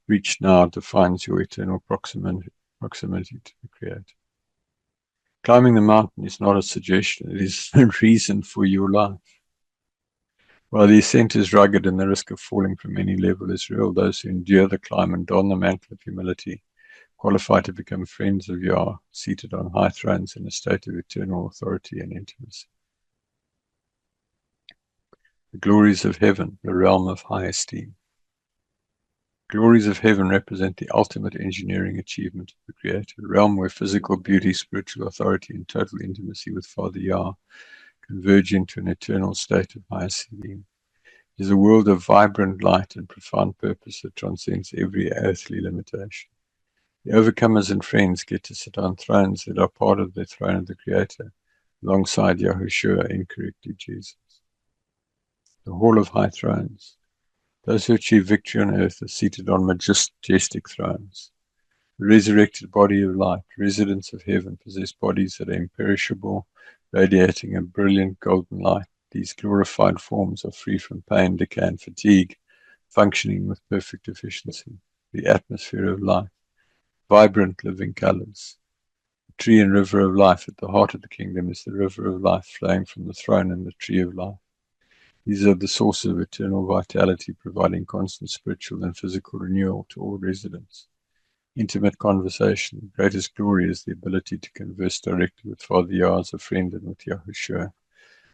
reached now defines your eternal proximity to the Creator. Climbing the mountain is not a suggestion, it is the reason for your life. While the ascent is rugged and the risk of falling from any level is real, those who endure the climb and don the mantle of humility qualify to become friends of Yah, seated on high thrones in a state of eternal authority and intimacy. The glories of heaven, the realm of high esteem. Glories of heaven represent the ultimate engineering achievement of the Creator, a realm where physical beauty, spiritual authority, and total intimacy with Father Yah converge into an eternal state of high esteem. It is a world of vibrant light and profound purpose that transcends every earthly limitation. The overcomers and friends get to sit on thrones that are part of the throne of the Creator, alongside Yahushua, incorrectly Jesus. The Hall of High Thrones. Those who achieve victory on earth are seated on majestic thrones. The resurrected body of light, residents of heaven, possess bodies that are imperishable, radiating a brilliant golden light. These glorified forms are free from pain, decay, and fatigue, functioning with perfect efficiency. The atmosphere of life, vibrant living colors. The tree and river of life at the heart of the kingdom is the river of life flowing from the throne and the tree of life. These are the sources of eternal vitality, providing constant spiritual and physical renewal to all residents. Intimate conversation. The greatest glory is the ability to converse directly with Father Yah as a friend and with Yahushua.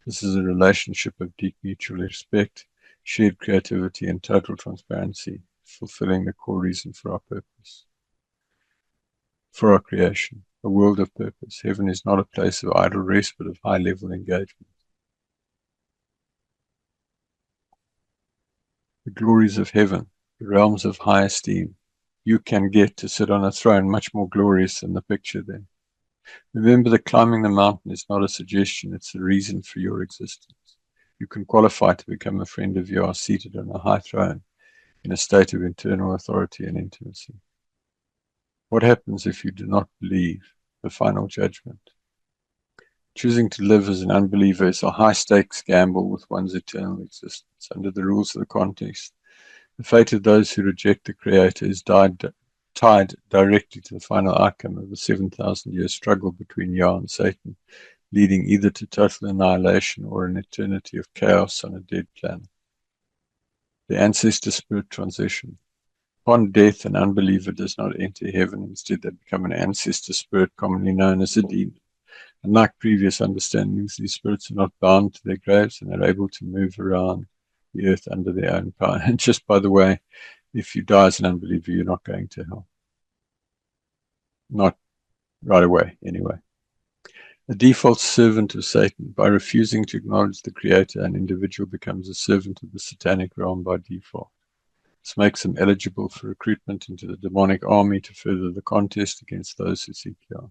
This is a relationship of deep mutual respect, shared creativity, and total transparency, fulfilling the core reason for our purpose. For our creation, a world of purpose. Heaven is not a place of idle rest, but of high-level engagement. The glories of heaven, the realms of high esteem. You can get to sit on a throne much more glorious than the picture then. Remember that climbing the mountain is not a suggestion, it's the reason for your existence. You can qualify to become a friend of Yah seated on a high throne in a state of internal authority and intimacy. What happens if you do not believe the final judgment? Choosing to live as an unbeliever is a high-stakes gamble with one's eternal existence. Under the rules of the context, the fate of those who reject the Creator is tied directly to the final outcome of the 7,000-year struggle between Yah and Satan, leading either to total annihilation or an eternity of chaos on a dead planet. The ancestor spirit transition. Upon death, an unbeliever does not enter heaven. Instead, they become an ancestor spirit, commonly known as a demon. Unlike previous understandings, these spirits are not bound to their graves and are able to move around the earth under their own power. And just by the way, if you die as an unbeliever, you're not going to hell. Not right away, anyway. A default servant of Satan. By refusing to acknowledge the Creator, an individual becomes a servant of the satanic realm by default. This makes them eligible for recruitment into the demonic army to further the contest against those who seek Yah.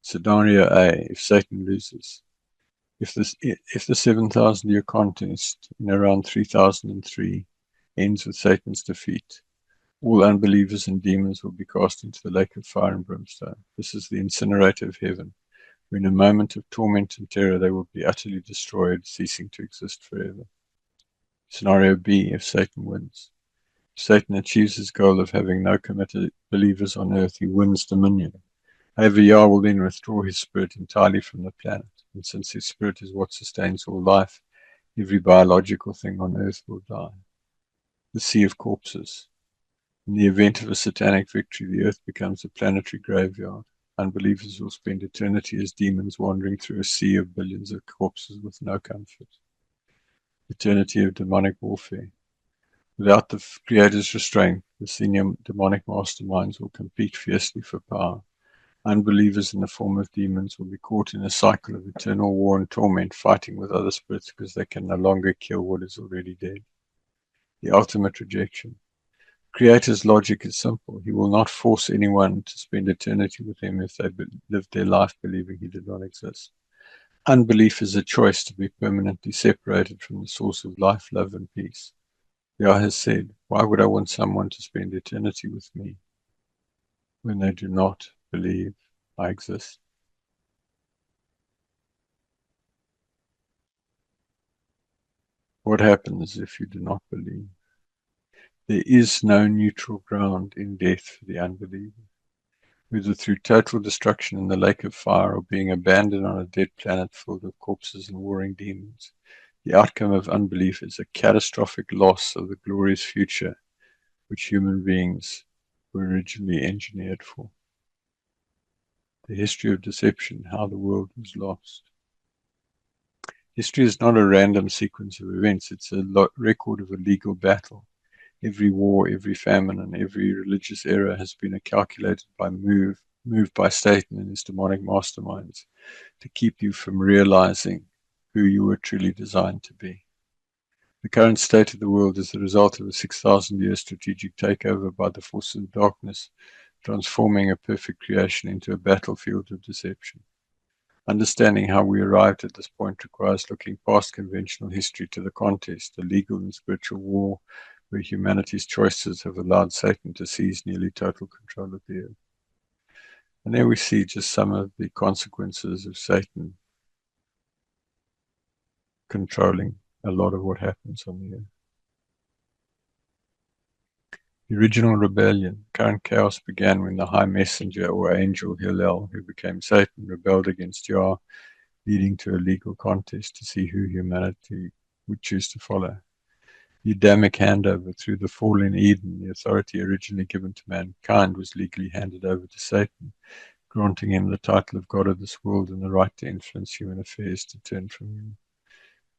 Scenario A, if Satan loses. If the 7,000-year contest in around 3003 ends with Satan's defeat, all unbelievers and demons will be cast into the lake of fire and brimstone. This is the incinerator of heaven. In a moment of torment and terror, they will be utterly destroyed, ceasing to exist forever. Scenario B, if Satan wins. If Satan achieves his goal of having no committed believers on earth, he wins dominion. However, Yah will then withdraw his spirit entirely from the planet, and since his spirit is what sustains all life, every biological thing on earth will die. The sea of corpses. In the event of a satanic victory, the earth becomes a planetary graveyard. Unbelievers will spend eternity as demons wandering through a sea of billions of corpses with no comfort. Eternity of demonic warfare. Without the Creator's restraint, the senior demonic masterminds will compete fiercely for power. Unbelievers in the form of demons will be caught in a cycle of eternal war and torment, fighting with other spirits because they can no longer kill what is already dead. The ultimate rejection. Creator's logic is simple. He will not force anyone to spend eternity with him if they lived their life believing he did not exist. Unbelief is a choice to be permanently separated from the source of life, love, and peace. Yah has said, why would I want someone to spend eternity with me when they do not believe I exist? What happens if you do not believe? There is no neutral ground in death for the unbeliever. Whether through total destruction in the lake of fire or being abandoned on a dead planet filled with corpses and warring demons, the outcome of unbelief is a catastrophic loss of the glorious future which human beings were originally engineered for. The history of deception, how the world was lost. History is not a random sequence of events, it's a record of a legal battle. Every war, every famine, and every religious era has been calculated by moved by Satan and his demonic masterminds to keep you from realizing who you were truly designed to be. The current state of the world is the result of a 6,000-year strategic takeover by the forces of darkness, transforming a perfect creation into a battlefield of deception. Understanding how we arrived at this point requires looking past conventional history to the contest, a legal and spiritual war where humanity's choices have allowed Satan to seize nearly total control of the earth. And there we see just some of the consequences of Satan controlling a lot of what happens on the earth. The original rebellion, current chaos, began when the high messenger or angel Hillel, who became Satan, rebelled against Yah, leading to a legal contest to see who humanity would choose to follow. The Adamic handover through the fall in Eden, the authority originally given to mankind was legally handed over to Satan, granting him the title of God of this world and the right to influence human affairs to turn from him.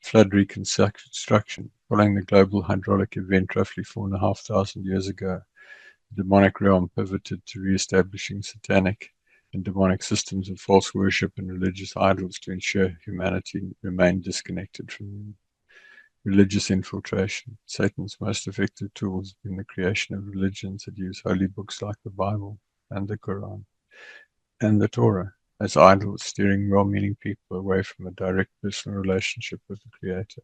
Flood reconstruction. Following the global hydraulic event roughly 4,500 years ago, the demonic realm pivoted to re-establishing satanic and demonic systems of false worship and religious idols to ensure humanity remained disconnected from them. Religious infiltration. Satan's most effective tool has been the creation of religions that use holy books like the Bible and the Quran and the Torah as idols, steering well-meaning people away from a direct personal relationship with the Creator.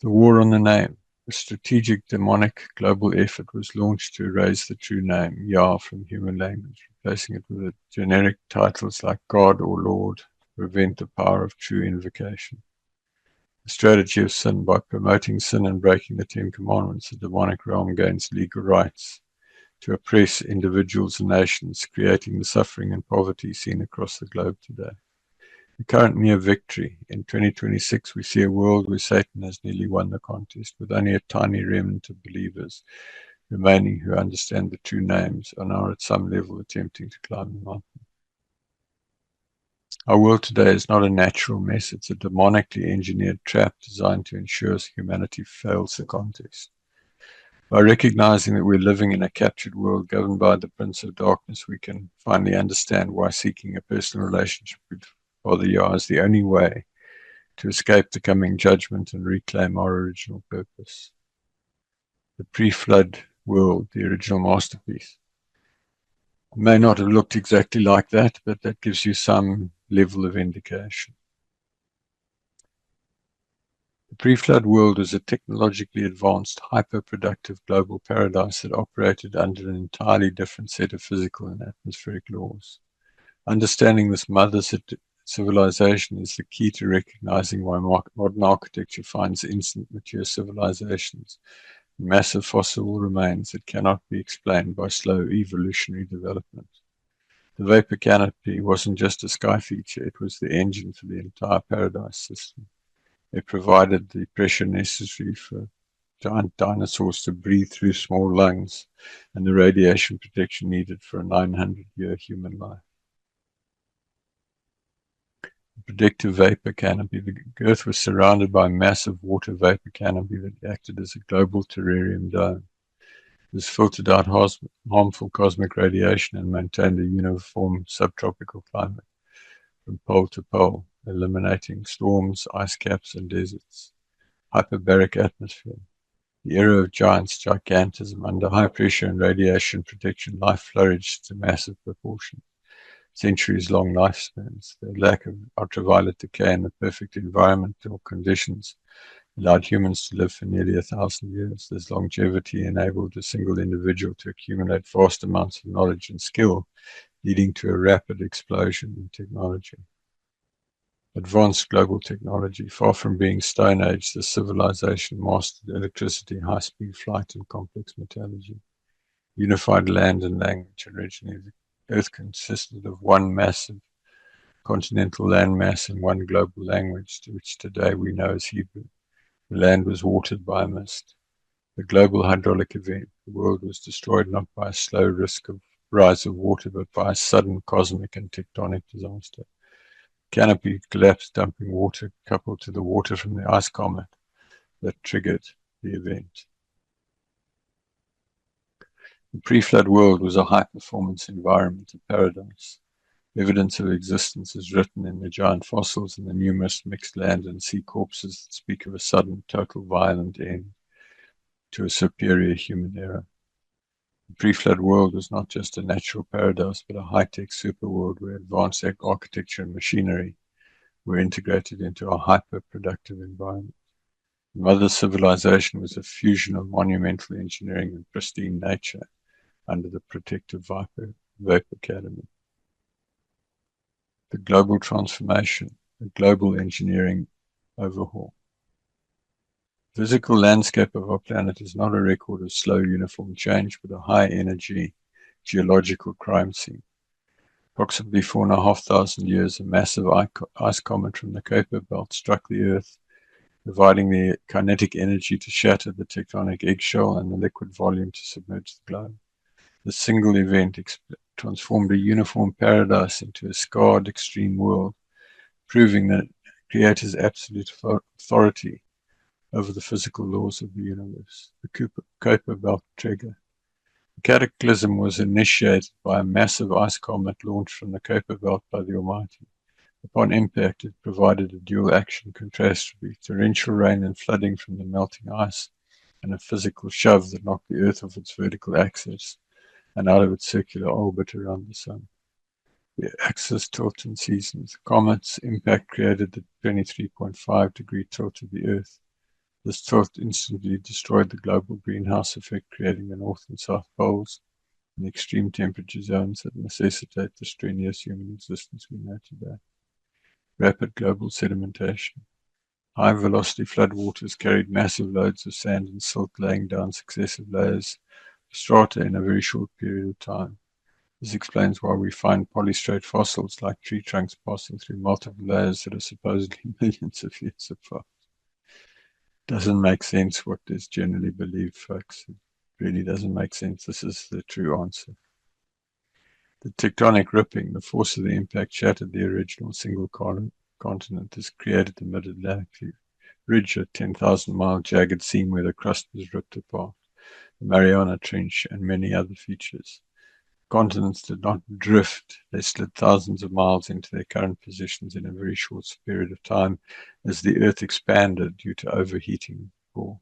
The war on the name. A strategic demonic global effort was launched to erase the true name, Yah, from human language, replacing it with generic titles like God or Lord to prevent the power of true invocation. The strategy of sin. By promoting sin and breaking the Ten Commandments, the demonic realm gains legal rights to oppress individuals and nations, creating the suffering and poverty seen across the globe today. The current near victory. In 2026, we see a world where Satan has nearly won the contest, with only a tiny remnant of believers remaining who understand the true names and are at some level attempting to climb the mountain. Our world today is not a natural mess, it's a demonically engineered trap designed to ensure humanity fails the contest. By recognizing that we're living in a captured world governed by the Prince of Darkness, we can finally understand why seeking a personal relationship with Father Yah is the only way to escape the coming judgment and reclaim our original purpose. The pre-flood world, the original masterpiece. It may not have looked exactly like that, but that gives you some level of indication. The pre-flood world was a technologically advanced, hyper-productive global paradise that operated under an entirely different set of physical and atmospheric laws. Understanding this mother civilization is the key to recognizing why modern architecture finds instant mature civilizations and massive fossil remains that cannot be explained by slow evolutionary development. The vapor canopy wasn't just a sky feature, it was the engine for the entire paradise system. It provided the pressure necessary for giant dinosaurs to breathe through small lungs and the radiation protection needed for a 900-year human life. The protective vapor canopy. The Earth was surrounded by a massive water vapor canopy that acted as a global terrarium dome. This filtered out harmful cosmic radiation and maintained a uniform subtropical climate from pole to pole, eliminating storms, ice caps, and deserts. Hyperbaric atmosphere. The era of giants, gigantism. Under high pressure and radiation protection, life flourished to massive proportions. Centuries-long lifespans. The lack of ultraviolet decay and the perfect environmental conditions allowed humans to live for nearly 1,000 years. This longevity enabled a single individual to accumulate vast amounts of knowledge and skill, leading to a rapid explosion in technology. Advanced global technology. Far from being Stone Age, the civilization mastered electricity, high-speed flight, and complex metallurgy. Unified land and language. Originally, the Earth consisted of one massive continental landmass and one global language, to which today we know as Hebrew. The land was watered by a mist. The global hydraulic event. The world was destroyed not by a slow risk of rise of water, but by a sudden cosmic and tectonic disaster. Canopy collapsed, dumping water coupled to the water from the ice comet that triggered the event. The pre-flood world was a high-performance environment, a paradise. Evidence of existence is written in the giant fossils and the numerous mixed land and sea corpses that speak of a sudden, total, violent end to a superior human era. The pre-flood world was not just a natural paradise, but a high-tech superworld where advanced architecture and machinery were integrated into a hyper-productive environment. The mother civilization was a fusion of monumental engineering and pristine nature under the protective vapor academy. The global transformation, the global engineering overhaul. The physical landscape of our planet is not a record of slow, uniform change, but a high-energy geological crime scene. Approximately 4,500 years, a massive ice comet from the Kuiper Belt struck the Earth, providing the kinetic energy to shatter the tectonic eggshell and the liquid volume to submerge the globe. This single event transformed a uniform paradise into a scarred, extreme world, proving that Creator's absolute authority over the physical laws of the universe. The Kuiper Belt trigger. The cataclysm was initiated by a massive ice comet launched from the Kuiper Belt by the Almighty. Upon impact, it provided a dual-action catastrophe, torrential rain and flooding from the melting ice, and a physical shove that knocked the Earth off its vertical axis and out of its circular orbit around the Sun. The axis tilt in seasons. The comet's impact created the 23.5-degree tilt of the Earth. This tilt instantly destroyed the global greenhouse effect, creating the North and South poles and extreme temperature zones that necessitate the strenuous human existence we know today. Rapid global sedimentation. High-velocity floodwaters carried massive loads of sand and silt, laying down successive layers of strata in a very short period of time. This explains why we find polystrate fossils like tree trunks passing through multiple layers that are supposedly millions of years apart. Doesn't make sense what is generally believed, folks. It really doesn't make sense. This is the true answer. The tectonic ripping, the force of the impact shattered the original single continent. This created the mid-Atlantic ridge, a 10,000-mile jagged seam where the crust was ripped apart, the Mariana Trench, and many other features. Continents did not drift. They slid thousands of miles into their current positions in a very short period of time as the Earth expanded due to overheating core.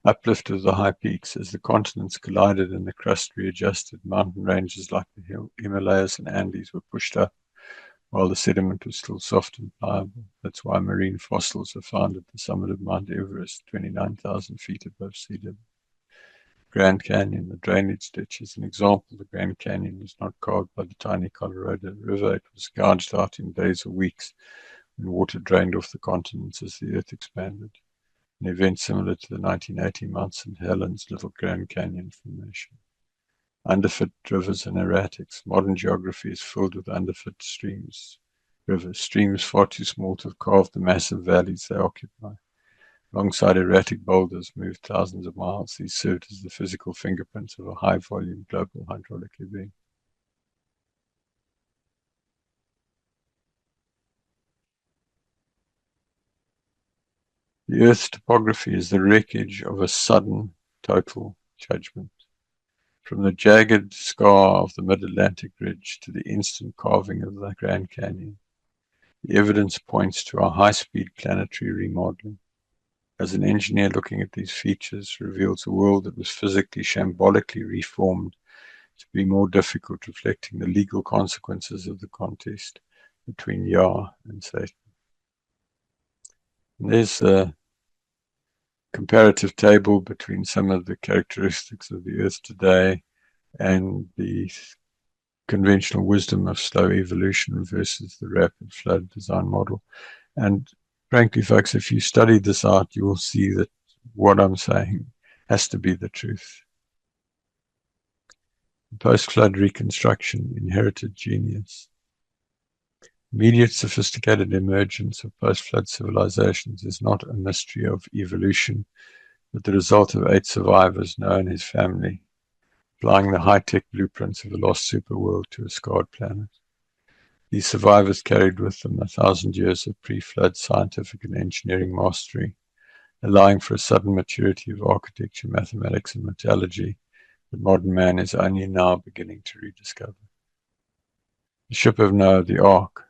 Uplift of the high peaks. As the continents collided and the crust readjusted, mountain ranges like the Himalayas and Andes were pushed up while the sediment was still soft and pliable. That's why marine fossils are found at the summit of Mount Everest, 29,000 feet above sea level. Grand Canyon, the drainage ditch, is an example. The Grand Canyon was not carved by the tiny Colorado River. It was gouged out in days or weeks when water drained off the continents as the Earth expanded. An event similar to the 1980 Mount St. Helens Little Grand Canyon formation. Underfoot rivers and erratics. Modern geography is filled with underfoot streams far too small to have carved the massive valleys they occupy. Alongside erratic boulders moved thousands of miles, these served as the physical fingerprints of a high-volume global hydraulic event. The Earth's topography is the wreckage of a sudden, total judgment. From the jagged scar of the Mid-Atlantic Ridge to the instant carving of the Grand Canyon, the evidence points to a high-speed planetary remodeling. As an engineer looking at these features reveals a world that was physically, shambolically reformed to be more difficult, reflecting the legal consequences of the contest between Yah and Satan. And there's a comparative table between some of the characteristics of the Earth today and the conventional wisdom of slow evolution versus the rapid flood design model. And frankly, folks, if you study this out, you will see that what I'm saying has to be the truth. Post-flood reconstruction, inherited genius. Immediate sophisticated emergence of post-flood civilizations is not a mystery of evolution, but the result of 8 survivors, Noah and his family, applying the high-tech blueprints of a lost superworld to a scarred planet. These survivors carried with them 1,000 years of pre-flood scientific and engineering mastery, allowing for a sudden maturity of architecture, mathematics, and metallurgy that modern man is only now beginning to rediscover. The ship of Noah, the Ark.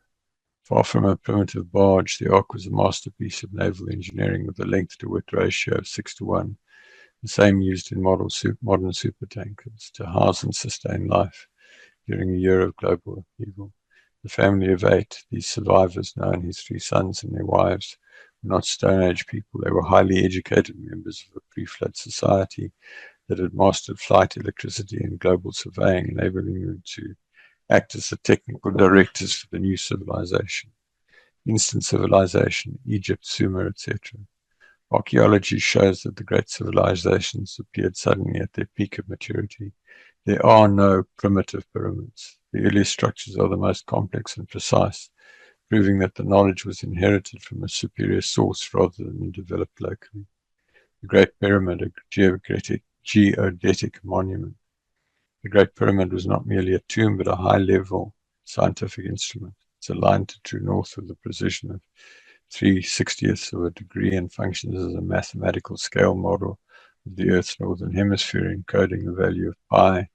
Far from a primitive barge, the Ark was a masterpiece of naval engineering with a length-to-width ratio of 6:1, the same used in modern supertankers to house and sustain life during a year of global upheaval. The family of 8, these survivors, Noah and his 3 sons and their wives, were not Stone Age people. They were highly educated members of a pre-flood society that had mastered flight, electricity, and global surveying, enabling them to act as the technical directors for the new civilization. Instant civilization, Egypt, Sumer, etc. Archaeology shows that the great civilizations appeared suddenly at their peak of maturity. There are no primitive pyramids. The earliest structures are the most complex and precise, proving that the knowledge was inherited from a superior source rather than developed locally. The Great Pyramid, a geodetic monument. The Great Pyramid was not merely a tomb, but a high-level scientific instrument. It's aligned to true north with the precision of 3/60ths of a degree and functions as a mathematical scale model of the Earth's northern hemisphere, encoding the value of pi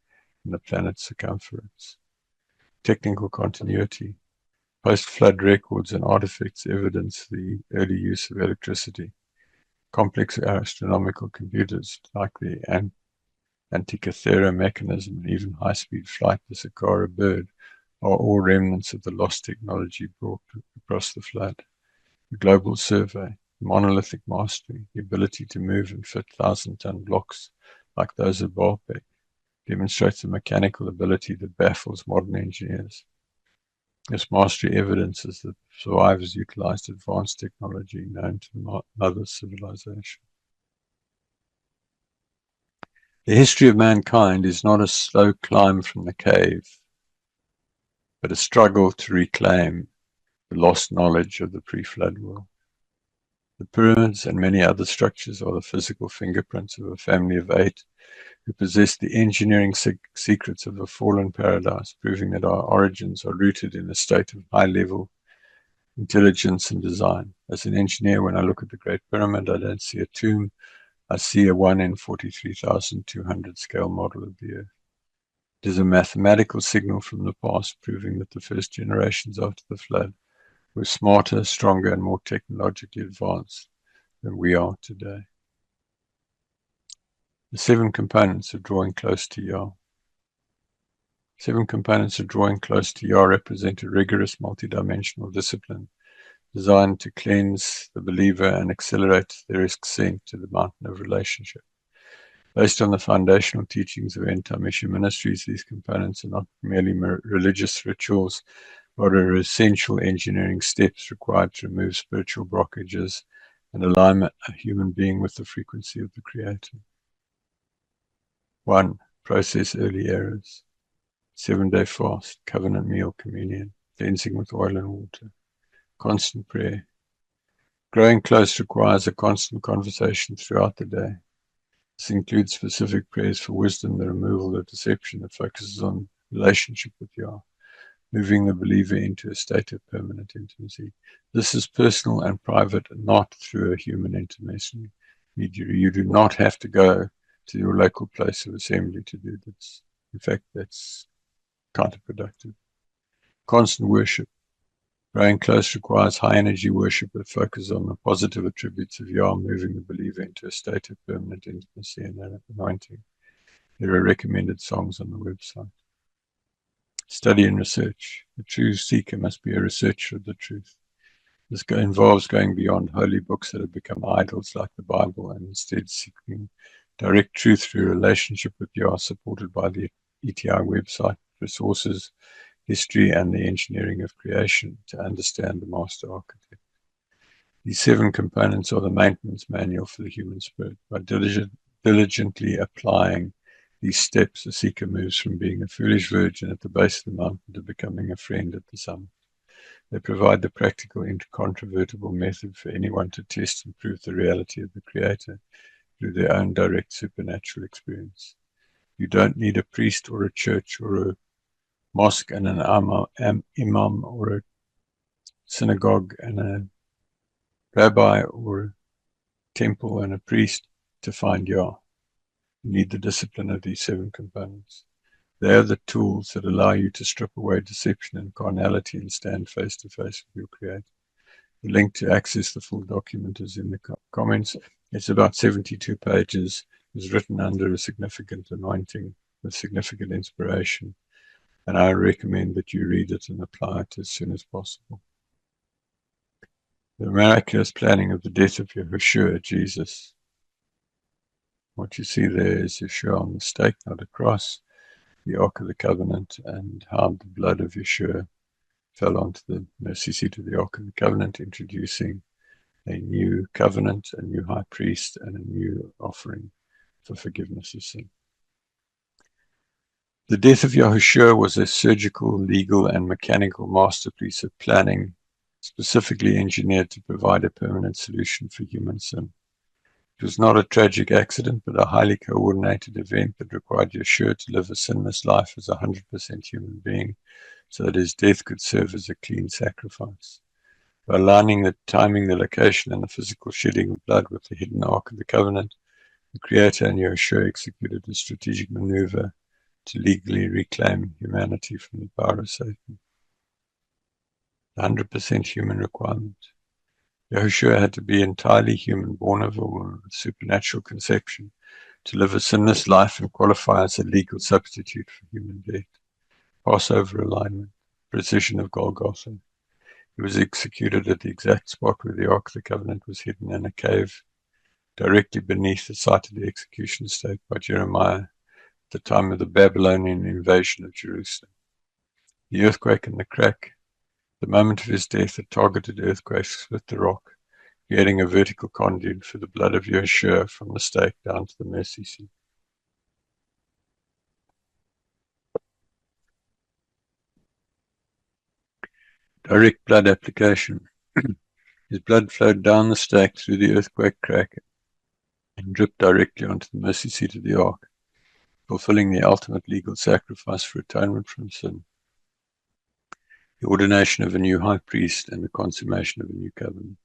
in the planet's circumference. Technical continuity. Post-flood records and artifacts evidence the early use of electricity. Complex astronomical computers like the Antikythera mechanism and even high-speed flight, the Saqqara bird, are all remnants of the lost technology brought across the flood. The global survey. monolithic mastery, the ability to move and fit 1,000-ton blocks like those of Baalbek, demonstrates a mechanical ability that baffles modern engineers. This mastery evidences that survivors utilized advanced technology known to the mother civilization. The history of mankind is not a slow climb from the cave, but a struggle to reclaim the lost knowledge of the pre-flood world. The pyramids and many other structures are the physical fingerprints of a family of 8 who possess the engineering secrets of a fallen paradise, proving that our origins are rooted in a state of high-level intelligence and design. As an engineer, when I look at the Great Pyramid, I don't see a tomb. I see a 1 in 43,200 scale model of the Earth. It is a mathematical signal from the past, proving that the first generations after the flood were smarter, stronger, and more technologically advanced than we are today. The 7 components of drawing close to Yah. 7 components of drawing close to Yah represent a rigorous multidimensional discipline designed to cleanse the believer and accelerate their ascent to the mountain of relationship. Based on the foundational teachings of End Time Mission Ministries, these components are not merely religious rituals, but are essential engineering steps required to remove spiritual blockages and align a human being with the frequency of the Creator. 1. Process early errors. 7-day fast, covenant meal, communion, cleansing with oil and water. Constant prayer. Growing close requires a constant conversation throughout the day. This includes specific prayers for wisdom, the removal of deception that focuses on relationship with Yah, moving the believer into a state of permanent intimacy. This is personal and private, not through a human intermediary. You do not have to go to your local place of assembly to do this. In fact, that's counterproductive. Constant worship. Growing close requires high-energy worship that focuses on the positive attributes of Yah, moving the believer into a state of permanent intimacy and anointing. There are recommended songs on the website. Study and research. The true seeker must be a researcher of the truth. This involves going beyond holy books that have become idols like the Bible and instead seeking direct truth through relationship with Yah, supported by the ETI website, resources, history, and the engineering of creation to understand the master architect. These 7 components are the maintenance manual for the human spirit. By diligently applying these steps, the seeker moves from being a foolish virgin at the base of the mountain to becoming a friend at the summit. They provide the practical, incontrovertible method for anyone to test and prove the reality of the Creator through their own direct supernatural experience. You don't need a priest or a church or a mosque and an imam or a synagogue and a rabbi or a temple and a priest to find Yah. You need the discipline of these 7 components. They are the tools that allow you to strip away deception and carnality and stand face to face with your Creator. The link to access the full document is in the comments. It's about 72 pages. It's written under a significant anointing with significant inspiration, and I recommend that you read it and apply it as soon as possible. The miraculous planning of the death of Yahushua, Jesus. What you see there is Yeshua on the stake, not a cross, the Ark of the Covenant, and how the blood of Yeshua fell onto the mercy seat of the Ark of the Covenant, introducing a new covenant, a new high priest, and a new offering for forgiveness of sin. The death of Yahushua was a surgical, legal, and mechanical masterpiece of planning, specifically engineered to provide a permanent solution for human sin. It was not a tragic accident, but a highly coordinated event that required Yeshua to live a sinless life as a 100% human being, so that his death could serve as a clean sacrifice. By aligning the timing, the location, and the physical shedding of blood with the hidden Ark of the Covenant, the Creator and Yeshua executed a strategic maneuver to legally reclaim humanity from the power of Satan. The 100% human requirement. Yahushua had to be entirely human, born of a woman with supernatural conception, to live a sinless life and qualify as a legal substitute for human death. Passover alignment, precision of Golgotha. He was executed at the exact spot where the Ark of the Covenant was hidden in a cave directly beneath the site of the execution stake by Jeremiah at the time of the Babylonian invasion of Jerusalem. The earthquake and the crack, the moment of his death, a targeted earthquake split the rock, creating a vertical conduit for the blood of Yeshua from the stake down to the mercy seat. Direct blood application. His blood flowed down the stake through the earthquake crack and dripped directly onto the mercy seat of the ark, fulfilling the ultimate legal sacrifice for atonement from sin, the ordination of a new high priest, and the consummation of a new covenant.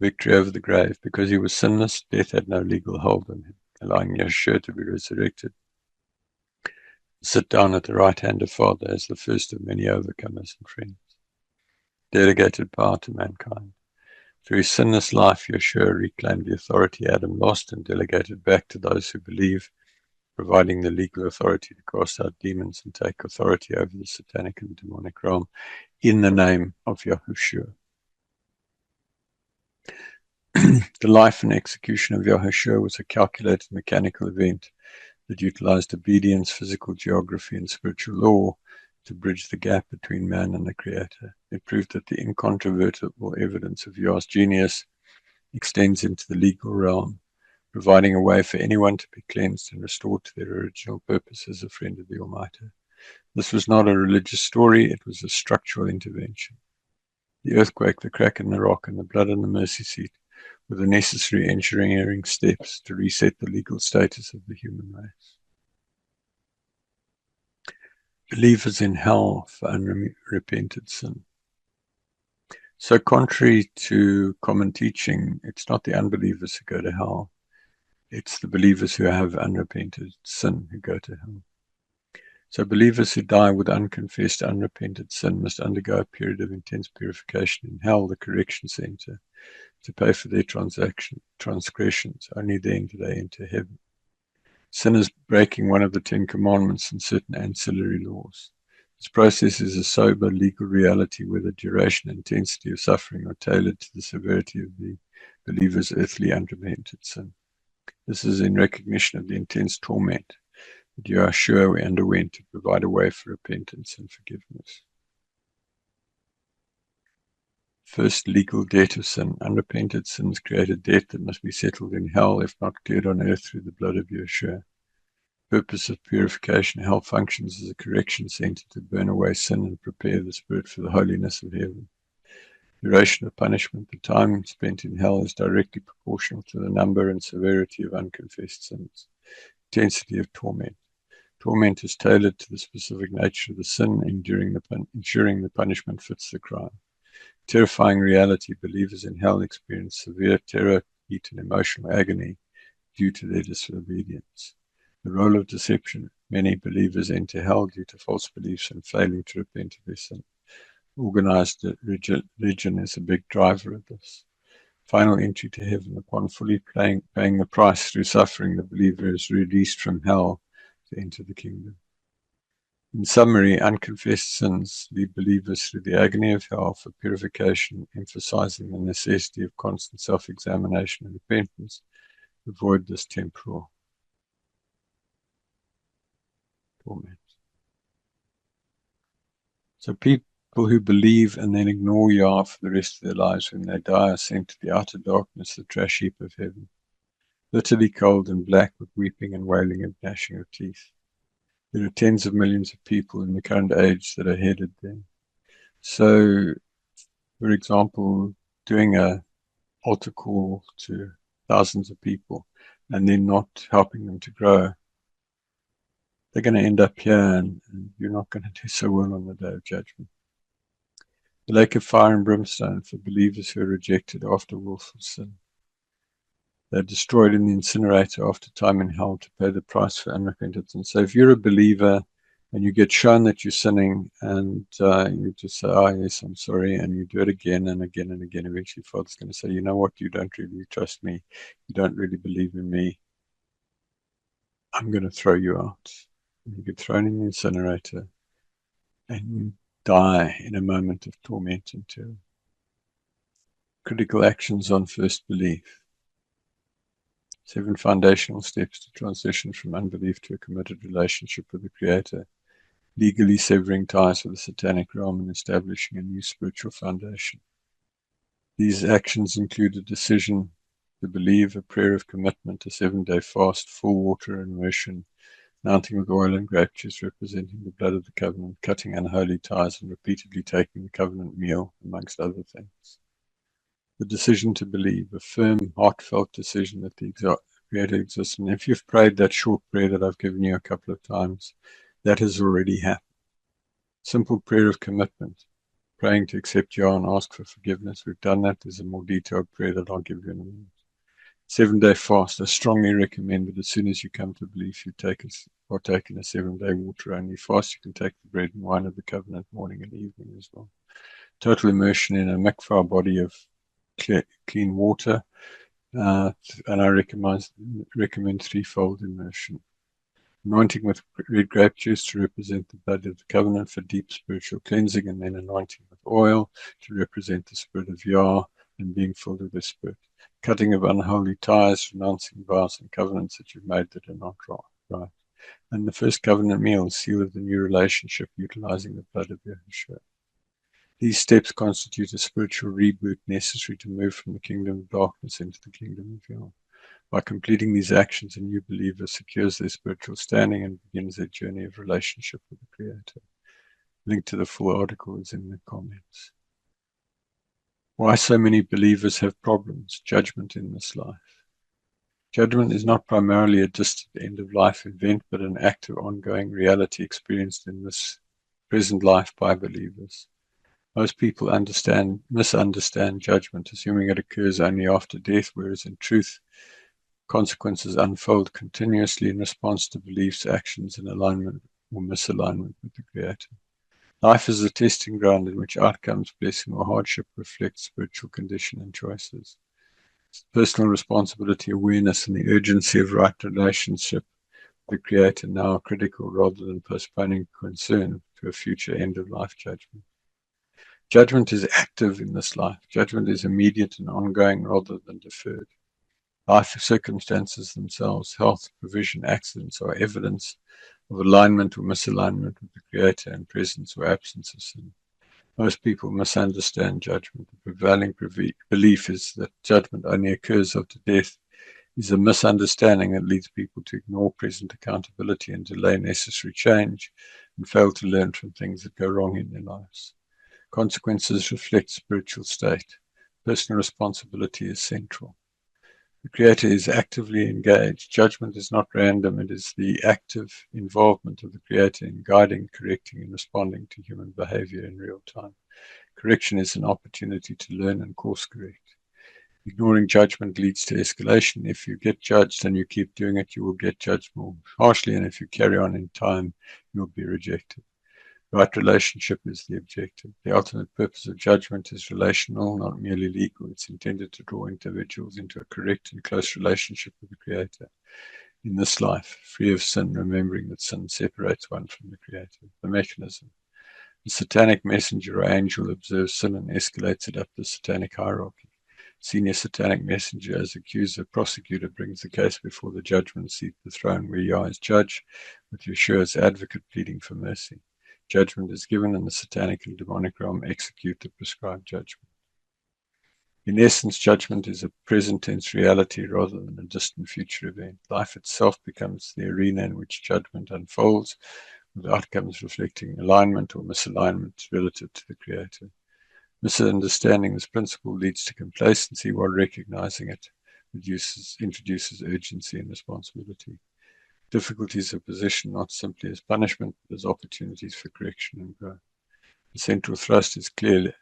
Victory over the grave. Because he was sinless, death had no legal hold on him, allowing Yeshua to be resurrected, sit down at the right hand of Father as the first of many overcomers and friends. Delegated power to mankind. Through his sinless life, Yeshua reclaimed the authority Adam lost and delegated back to those who believe, providing the legal authority to cast out demons and take authority over the satanic and demonic realm in the name of Yahushua. The life and execution of Yahushua was a calculated mechanical event that utilized obedience, physical geography, and spiritual law to bridge the gap between man and the Creator. It proved that the incontrovertible evidence of Yah's genius extends into the legal realm, providing a way for anyone to be cleansed and restored to their original purpose as a friend of the Almighty. This was not a religious story, it was a structural intervention. The earthquake, the crack in the rock, and the blood on the mercy seat were the necessary engineering steps to reset the legal status of the human race. Believers in hell for unrepented sin. So contrary to common teaching, it's not the unbelievers who go to hell. It's the believers who have unrepented sin who go to hell. So believers who die with unconfessed, unrepented sin must undergo a period of intense purification in hell, the correction center, to pay for their transgressions. Only then do they enter heaven. Sinners breaking one of the 10 Commandments and certain ancillary laws. This process is a sober legal reality where the duration and intensity of suffering are tailored to the severity of the believer's earthly unrepented sin. This is in recognition of the intense torment that Yeshua underwent to provide a way for repentance and forgiveness. First, legal debt of sin. Unrepented sins create a debt that must be settled in hell, if not cleared on earth through the blood of Yeshua. Purpose of purification. Hell functions as a correction center to burn away sin and prepare the spirit for the holiness of heaven. Duration of punishment. The time spent in hell is directly proportional to the number and severity of unconfessed sins. Intensity of torment. Torment is tailored to the specific nature of the sin, ensuring the punishment fits the crime. Terrifying reality. Believers in hell experience severe terror, heat, and emotional agony due to their disobedience. The role of deception. Many believers enter hell due to false beliefs and failing to repent of their sin. Organized religion is a big driver of this. Final entry to heaven. Upon fully paying the price through suffering, the believer is released from hell to enter the kingdom. In summary, unconfessed sins lead believers through the agony of hell for purification, emphasizing the necessity of constant self-examination and repentance to avoid this temporal torment. So people who believe and then ignore Yah for the rest of their lives, when they die, are sent to the outer darkness, the trash heap of heaven, bitterly cold and black with weeping and wailing and gnashing of teeth. There are tens of millions of people in the current age that are headed there. So, for example, doing a altar call to thousands of people and then not helping them to grow, they're going to end up here and you're not going to do so well on the day of judgment. The lake of fire and brimstone for believers who are rejected after willful sin. They're destroyed in the incinerator after time in hell to pay the price for unrepentant sin. So if you're a believer and you get shown that you're sinning and you just say, oh yes, I'm sorry, and you do it again and again and again, eventually Father's going to say, you know what, you don't really trust me, you don't really believe in me, I'm going to throw you out. And you get thrown in the incinerator and die in a moment of torment and terror. Critical actions on first belief. 7 foundational steps to transition from unbelief to a committed relationship with the Creator. Legally severing ties with the satanic realm and establishing a new spiritual foundation. These actions include a decision to believe, a prayer of commitment, a 7-day fast, full water immersion, mounting with oil and grape juice representing the blood of the covenant, cutting unholy ties, and repeatedly taking the covenant meal, amongst other things. The decision to believe, a firm, heartfelt decision that the Creator exists. And if you've prayed that short prayer that I've given you a couple of times, that has already happened. Simple prayer of commitment, praying to accept Yah and ask for forgiveness. We've done that. There's a more detailed prayer that I'll give you in a minute. 7-day fast. I strongly recommend that as soon as you come to belief, you partake in a 7-day water-only fast. You can take the bread and wine of the covenant morning and evening as well. Total immersion in a mikvah body of clean water, and I recommend threefold immersion. Anointing with red grape juice to represent the blood of the covenant for deep spiritual cleansing, and then anointing with oil to represent the spirit of Yah and being filled with the Spirit. Cutting of unholy ties, renouncing vows and covenants that you've made that are not right. And the first covenant meal, seal of the new relationship, utilizing the blood of Yahushua. These steps constitute a spiritual reboot necessary to move from the kingdom of darkness into the kingdom of Yah. By completing these actions, a new believer secures their spiritual standing and begins their journey of relationship with the Creator. Link to the full article is in the comments. Why so many believers have problems, judgment in this life. Judgment is not primarily a distant end-of-life event, but an active, ongoing reality experienced in this present life by believers. Most people misunderstand judgment, assuming it occurs only after death, whereas in truth, consequences unfold continuously in response to beliefs, actions in alignment or misalignment with the Creator. Life is a testing ground in which outcomes, blessing or hardship, reflect spiritual condition and choices. Personal responsibility, awareness, and the urgency of right relationship with the Creator now are critical rather than postponing concern to a future end-of-life judgment. Judgment is active in this life. Judgment is immediate and ongoing rather than deferred. Life circumstances themselves, health, provision, accidents, are evidence of alignment or misalignment with the Creator and presence or absence of sin. Most people misunderstand judgment. The prevailing belief is that judgment only occurs after death is a misunderstanding that leads people to ignore present accountability and delay necessary change and fail to learn from things that go wrong in their lives. Consequences reflect spiritual state. Personal responsibility is central. The Creator is actively engaged. Judgment is not random. It is the active involvement of the Creator in guiding, correcting, and responding to human behavior in real time. Correction is an opportunity to learn and course correct. Ignoring judgment leads to escalation. If you get judged and you keep doing it, you will get judged more harshly, and if you carry on in time, you'll be rejected. Right relationship is the objective. The ultimate purpose of judgment is relational, not merely legal. It's intended to draw individuals into a correct and close relationship with the Creator in this life, free of sin, remembering that sin separates one from the Creator. The mechanism. The satanic messenger or angel observes sin and escalates it up the satanic hierarchy. Senior satanic messenger, as accuser, prosecutor, brings the case before the judgment seat, the throne where Yah is judge, with Yeshua as advocate pleading for mercy. Judgment is given, and the satanic and demonic realm execute the prescribed judgment. In essence, judgment is a present tense reality rather than a distant future event. Life itself becomes the arena in which judgment unfolds, with outcomes reflecting alignment or misalignment relative to the Creator. Misunderstanding this principle leads to complacency, while recognizing it introduces urgency and responsibility. Difficulties are positioned not simply as punishment, but as opportunities for correction and growth. The central thrust is clear.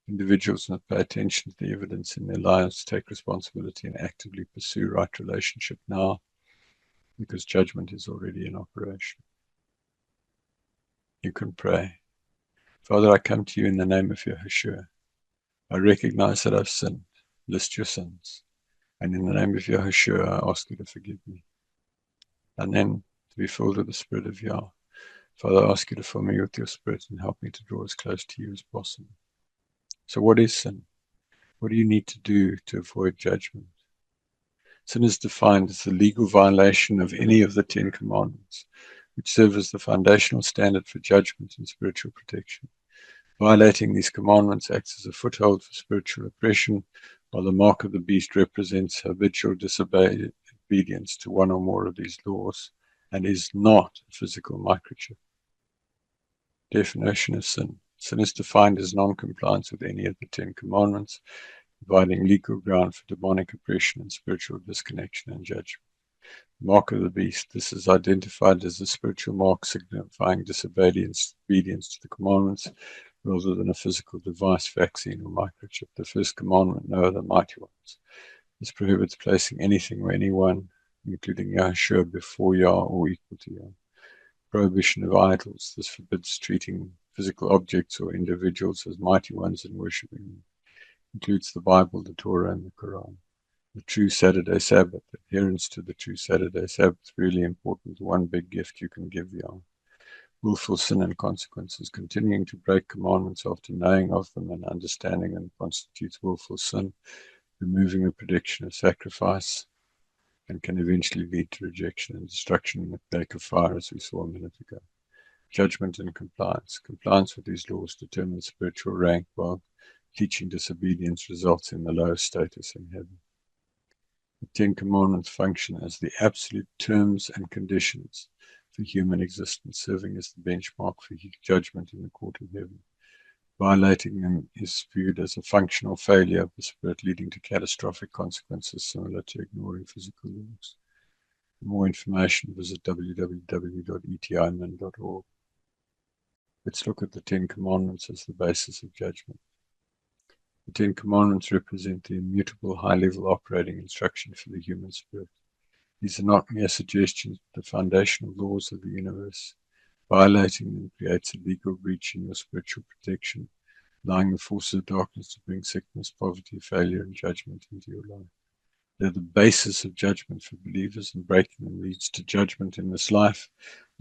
Individuals must pay attention to the evidence in their lives, take responsibility, and actively pursue right relationship now, because judgment is already in operation. You can pray. Father, I come to you in the name of Yahushua. I recognize that I've sinned. List your sins. And in the name of Yahushua, I ask you to forgive me. And then to be filled with the Spirit of Yah. Father, I ask you to fill me with your Spirit and help me to draw as close to you as possible. So what is sin? What do you need to do to avoid judgment? Sin is defined as the legal violation of any of the Ten Commandments, which serve as the foundational standard for judgment and spiritual protection. Violating these commandments acts as a foothold for spiritual oppression, while the mark of the beast represents habitual disobedience to one or more of these laws and is not a physical microchip. Definition of sin. Sin is defined as non-compliance with any of the Ten Commandments, providing legal ground for demonic oppression and spiritual disconnection and judgment. Mark of the beast. This is identified as a spiritual mark signifying disobedience to the commandments rather than a physical device, vaccine, or microchip. The first commandment, no other mighty ones. This prohibits placing anything or anyone, including Yahushua, before Yah or equal to Yah. Prohibition of idols. This forbids treating physical objects or individuals as mighty ones and worshipping them. Includes the Bible, the Torah, and the Quran. The true Saturday Sabbath. Adherence to the true Saturday Sabbath. Really important. One big gift you can give Yah. Willful sin and consequences. Continuing to break commandments after knowing of them and understanding them constitutes willful sin, removing the prediction of sacrifice, and can eventually lead to rejection and destruction in the lake of fire, as we saw a minute ago. Judgment and compliance. Compliance with these laws determines spiritual rank, while teaching disobedience results in the lowest status in heaven. The Ten Commandments function as the absolute terms and conditions for human existence, serving as the benchmark for judgment in the court of heaven. Violating them is viewed as a functional failure of the spirit, leading to catastrophic consequences similar to ignoring physical laws. For more information, visit www.etimin.org. Let's look at the Ten Commandments as the basis of judgment. The Ten Commandments represent the immutable high-level operating instruction for the human spirit. These are not mere suggestions, but the foundational laws of the universe. Violating them creates a legal breach in your spiritual protection, allowing the forces of darkness to bring sickness, poverty, failure, and judgment into your life. They're the basis of judgment for believers, and breaking them leads to judgment in this life,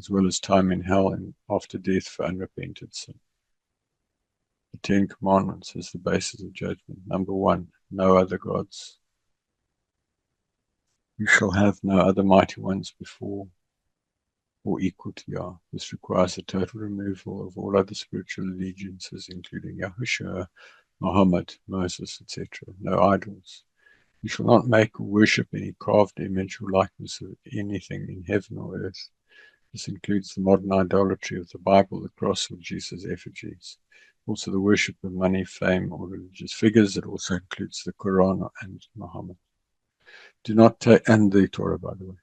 as well as time in hell and after death for unrepented sin. The Ten Commandments is the basis of judgment. Number one, no other gods. You shall have no other mighty ones before or equal to Yah. This requires a total removal of all other spiritual allegiances, including Yahushua, Muhammad, Moses, etc. No idols. You shall not make or worship any carved image or likeness of anything in heaven or earth. This includes the modern idolatry of the Bible, the cross, or Jesus' effigies. Also the worship of money, fame, or religious figures. It also includes the Quran and Muhammad. Do not take, and the Torah, by the way.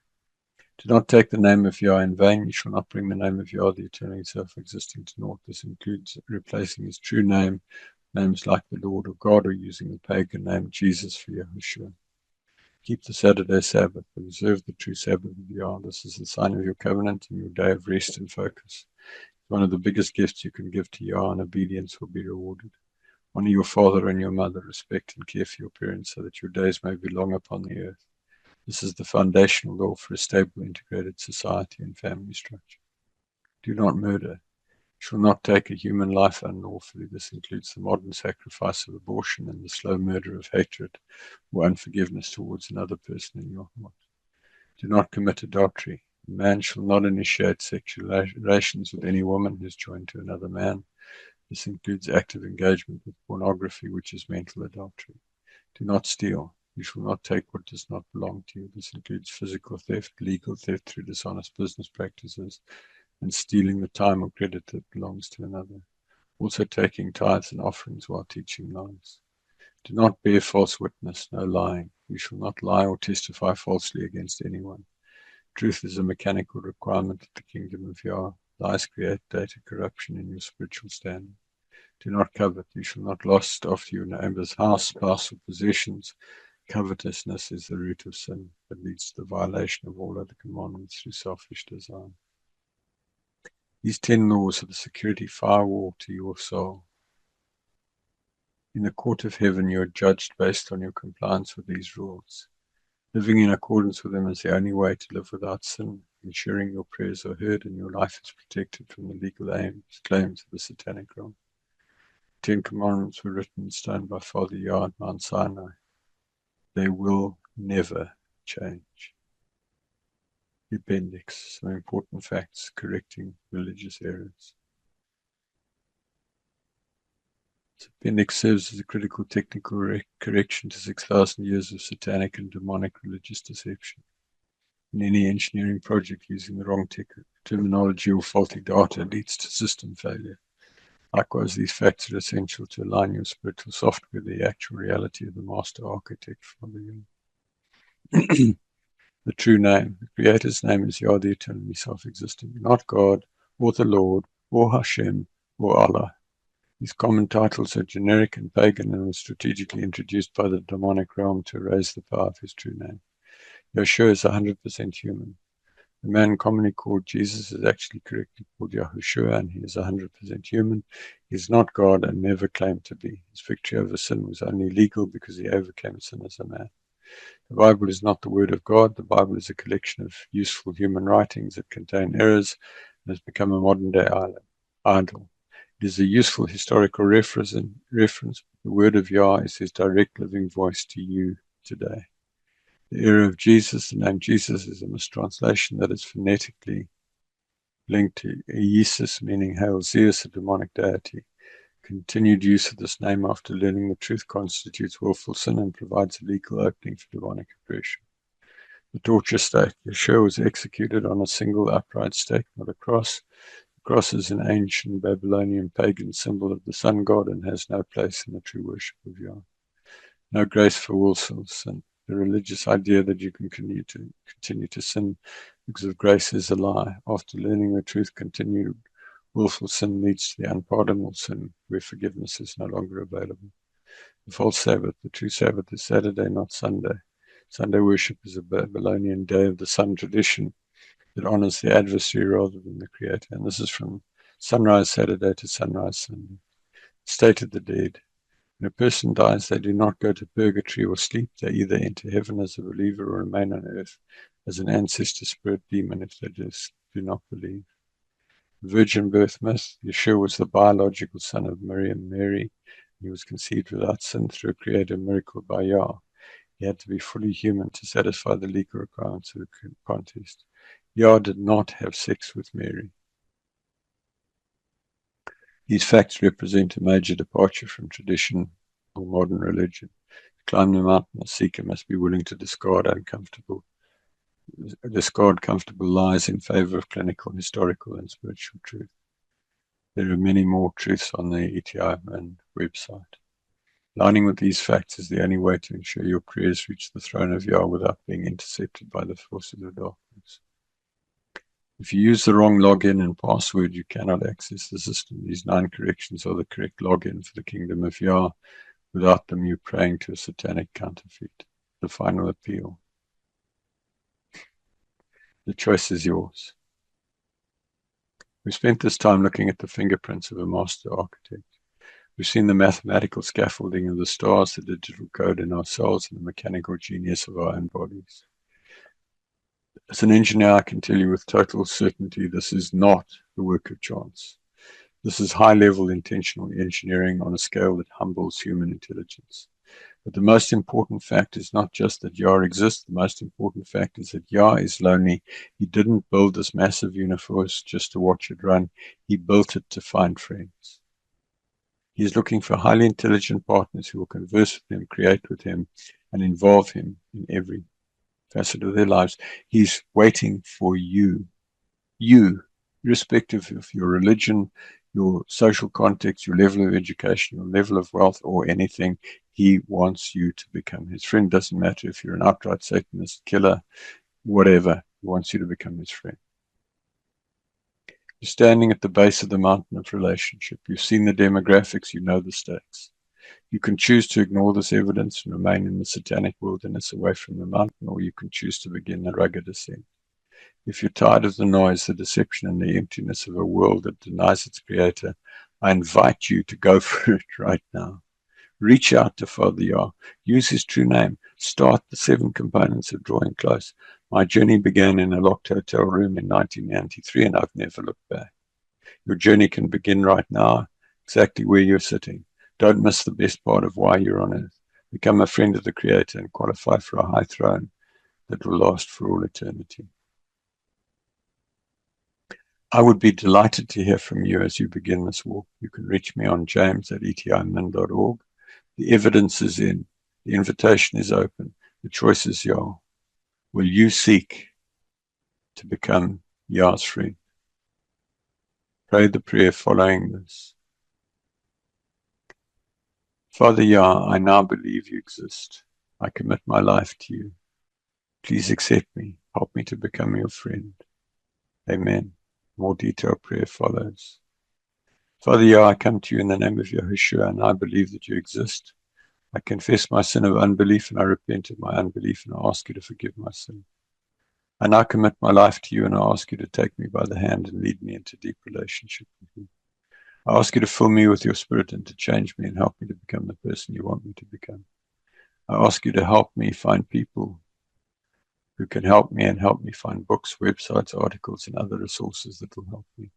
Do not take the name of Yah in vain. You shall not bring the name of Yah, the eternally self-existing, to naught. This includes replacing his true name, names like the Lord or God, or using the pagan name Jesus for Yahushua. Keep the Saturday Sabbath. Observe the true Sabbath of Yah. This is the sign of your covenant and your day of rest and focus. One of the biggest gifts you can give to Yah, and obedience will be rewarded. Honor your father and your mother. Respect and care for your parents, so that your days may be long upon the earth. This is the foundational law for a stable, integrated society and family structure. Do not murder. You shall not take a human life unlawfully. This includes the modern sacrifice of abortion and the slow murder of hatred or unforgiveness towards another person in your heart. Do not commit adultery. A man shall not initiate sexual relations with any woman who is joined to another man. This includes active engagement with pornography, which is mental adultery. Do not steal. You shall not take what does not belong to you. This includes physical theft, legal theft through dishonest business practices, and stealing the time or credit that belongs to another. Also taking tithes and offerings while teaching lies. Do not bear false witness, no lying. You shall not lie or testify falsely against anyone. Truth is a mechanical requirement of the kingdom of Yah. Lies create data corruption in your spiritual standing. Do not covet. You shall not lust after your neighbor's house, spouse, or possessions. Covetousness is the root of sin that leads to the violation of all other commandments through selfish desire. These 10 laws are the security firewall to your soul. In the court of heaven, you are judged based on your compliance with these rules. Living in accordance with them is the only way to live without sin. ensuring your prayers are heard and your life is protected from the legal claims of the satanic realm. 10 Commandments were written in stone by Father Yah at Mount Sinai. They will never change. The appendix, some important facts correcting religious errors. This appendix serves as a critical technical correction to 6,000 years of satanic and demonic religious deception. In any engineering project, using the wrong terminology or faulty data leads to system failure. Likewise, these facts are essential to align your spiritual software with the actual reality of the master architect for the The true name. The Creator's name is Yah, the eternally self-existing, not God, or the Lord, or Hashem, or Allah. These common titles are generic and pagan and were strategically introduced by the demonic realm to raise the power of his true name. Yeshua is 100% human. The man commonly called Jesus is actually correctly called Yahushua, and he is 100% human. He is not God and never claimed to be. His victory over sin was only legal because he overcame sin as a man. The Bible is not the word of God. The Bible is a collection of useful human writings that contain errors and has become a modern-day idol. It is a useful historical reference. The word of Yah is his direct living voice to you today. The era of Jesus, the name Jesus, is a mistranslation that is phonetically linked to Iesus, meaning Hail Zeus, a demonic deity. Continued use of this name after learning the truth constitutes willful sin and provides a legal opening for demonic oppression. The torture state. Yeshua was executed on a single upright stake, not a cross. The cross is an ancient Babylonian pagan symbol of the sun god and has no place in the true worship of Yah. No grace for willful sin. The religious idea that you can continue to sin because of grace is a lie. After learning the truth, continued willful sin leads to the unpardonable sin, where forgiveness is no longer available. The false Sabbath. The true Sabbath is Saturday, not Sunday. Sunday worship is a Babylonian day of the sun tradition that honors the adversary rather than the creator. And this is from sunrise Saturday to sunrise Sunday. State of the dead. When a person dies, they do not go to purgatory or sleep. They either enter heaven as a believer or remain on earth as an ancestor spirit demon if they just do not believe. Virgin birth myth. Yeshua was the biological son of Miriam, Mary. He was conceived without sin through a creative miracle by Yah. He had to be fully human to satisfy the legal requirements of the contest. Yah did not have sex with Mary. These facts represent a major departure from tradition or modern religion. To climb the mountain, a seeker must be willing to discard comfortable lies in favor of clinical, historical, and spiritual truth. There are many more truths on the ETI website. Aligning with these facts is the only way to ensure your prayers reach the throne of Yah without being intercepted by the forces of darkness. If you use the wrong login and password, you cannot access the system. These 9 corrections are the correct login for the kingdom of Yah. Without them, you're praying to a satanic counterfeit. The final appeal. The choice is yours. We spent this time looking at the fingerprints of a master architect. We've seen the mathematical scaffolding of the stars, the digital code in our cells, and the mechanical genius of our own bodies. As an engineer, I can tell you with total certainty this is not the work of chance. This is high-level intentional engineering on a scale that humbles human intelligence. But the most important fact is not just that Yah exists. The most important fact is that Yah is lonely. He didn't build this massive universe just to watch it run. He built it to find friends. He is looking for highly intelligent partners who will converse with him, create with him, and involve him in every facet of their lives. He's waiting for you, irrespective of your religion, your social context, your level of education, your level of wealth, or anything. He wants you to become his friend. Doesn't matter if you're an outright Satanist, killer, whatever. He wants you to become his friend. You're standing at the base of the mountain of relationship. You've seen the demographics. You know the stakes. You can choose to ignore this evidence and remain in the satanic wilderness away from the mountain, or you can choose to begin the rugged ascent. If you're tired of the noise, the deception, and the emptiness of a world that denies its creator, I invite you to go for it right now. Reach out to Father Yah. Use his true name. Start the 7 components of drawing close. My journey began in a locked hotel room in 1993, and I've never looked back. Your journey can begin right now, exactly where you're sitting. Don't miss the best part of why you're on earth. Become a friend of the Creator and qualify for a high throne that will last for all eternity. I would be delighted to hear from you as you begin this walk. You can reach me on james@etimin.org. The evidence is in. The invitation is open. The choice is yours. Will you seek to become Yah's friend? Pray the prayer following this. Father Yah, I now believe you exist. I commit my life to you. Please accept me. Help me to become your friend. Amen. More detailed prayer follows. Father Yah, I come to you in the name of Yahushua, and I believe that you exist. I confess my sin of unbelief, and I repent of my unbelief, and I ask you to forgive my sin. I now commit my life to you, and I ask you to take me by the hand and lead me into deep relationship with you. I ask you to fill me with your spirit and to change me and help me to become the person you want me to become. I ask you to help me find people who can help me and help me find books, websites, articles, and other resources that will help me.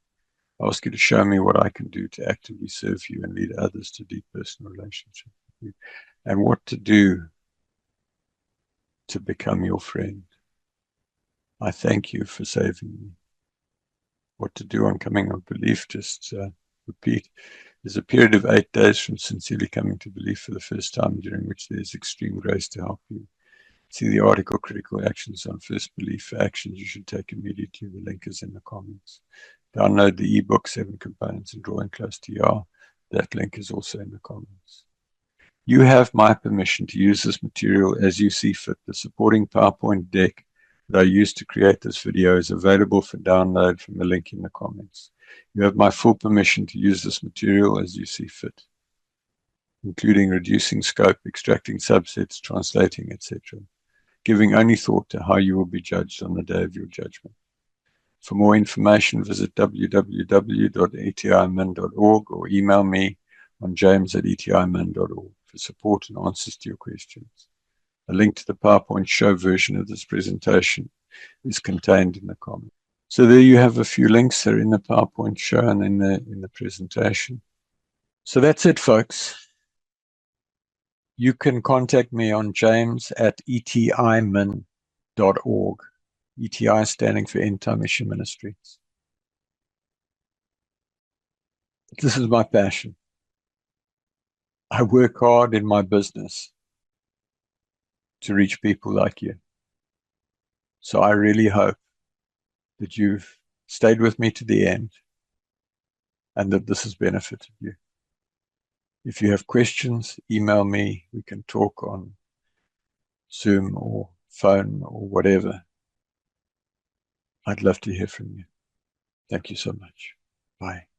I ask you to show me what I can do to actively serve you and lead others to deep personal relationship with you, and what to do to become your friend. I thank you for saving me. What to do on coming of belief, just repeat. There's a period of 8 days from sincerely coming to belief for the first time, during which there's extreme grace to help you. See the article, Critical Actions on First Belief for actions you should take immediately. The link is in the comments. Download the ebook, 7 Components in Drawing Close to Yah. That link is also in the comments. You have my permission to use this material as you see fit. The supporting PowerPoint deck that I used to create this video is available for download from the link in the comments. You have my full permission to use this material as you see fit, including reducing scope, extracting subsets, translating, etc., giving only thought to how you will be judged on the day of your judgment. For more information, visit www.etimin.org or email me on james@etimin.org for support and answers to your questions. A link to the PowerPoint show version of this presentation is contained in the comments. So there you have a few links that are in the PowerPoint show and in the presentation. So that's it, folks. You can contact me on james@etimin.org. ETI standing for End Time Mission Ministries. This is my passion. I work hard in my business to reach people like you. So I really hope that you've stayed with me to the end and that this has benefited you. If you have questions, email me. We can talk on Zoom or phone or whatever. I'd love to hear from you. Thank you so much. Bye.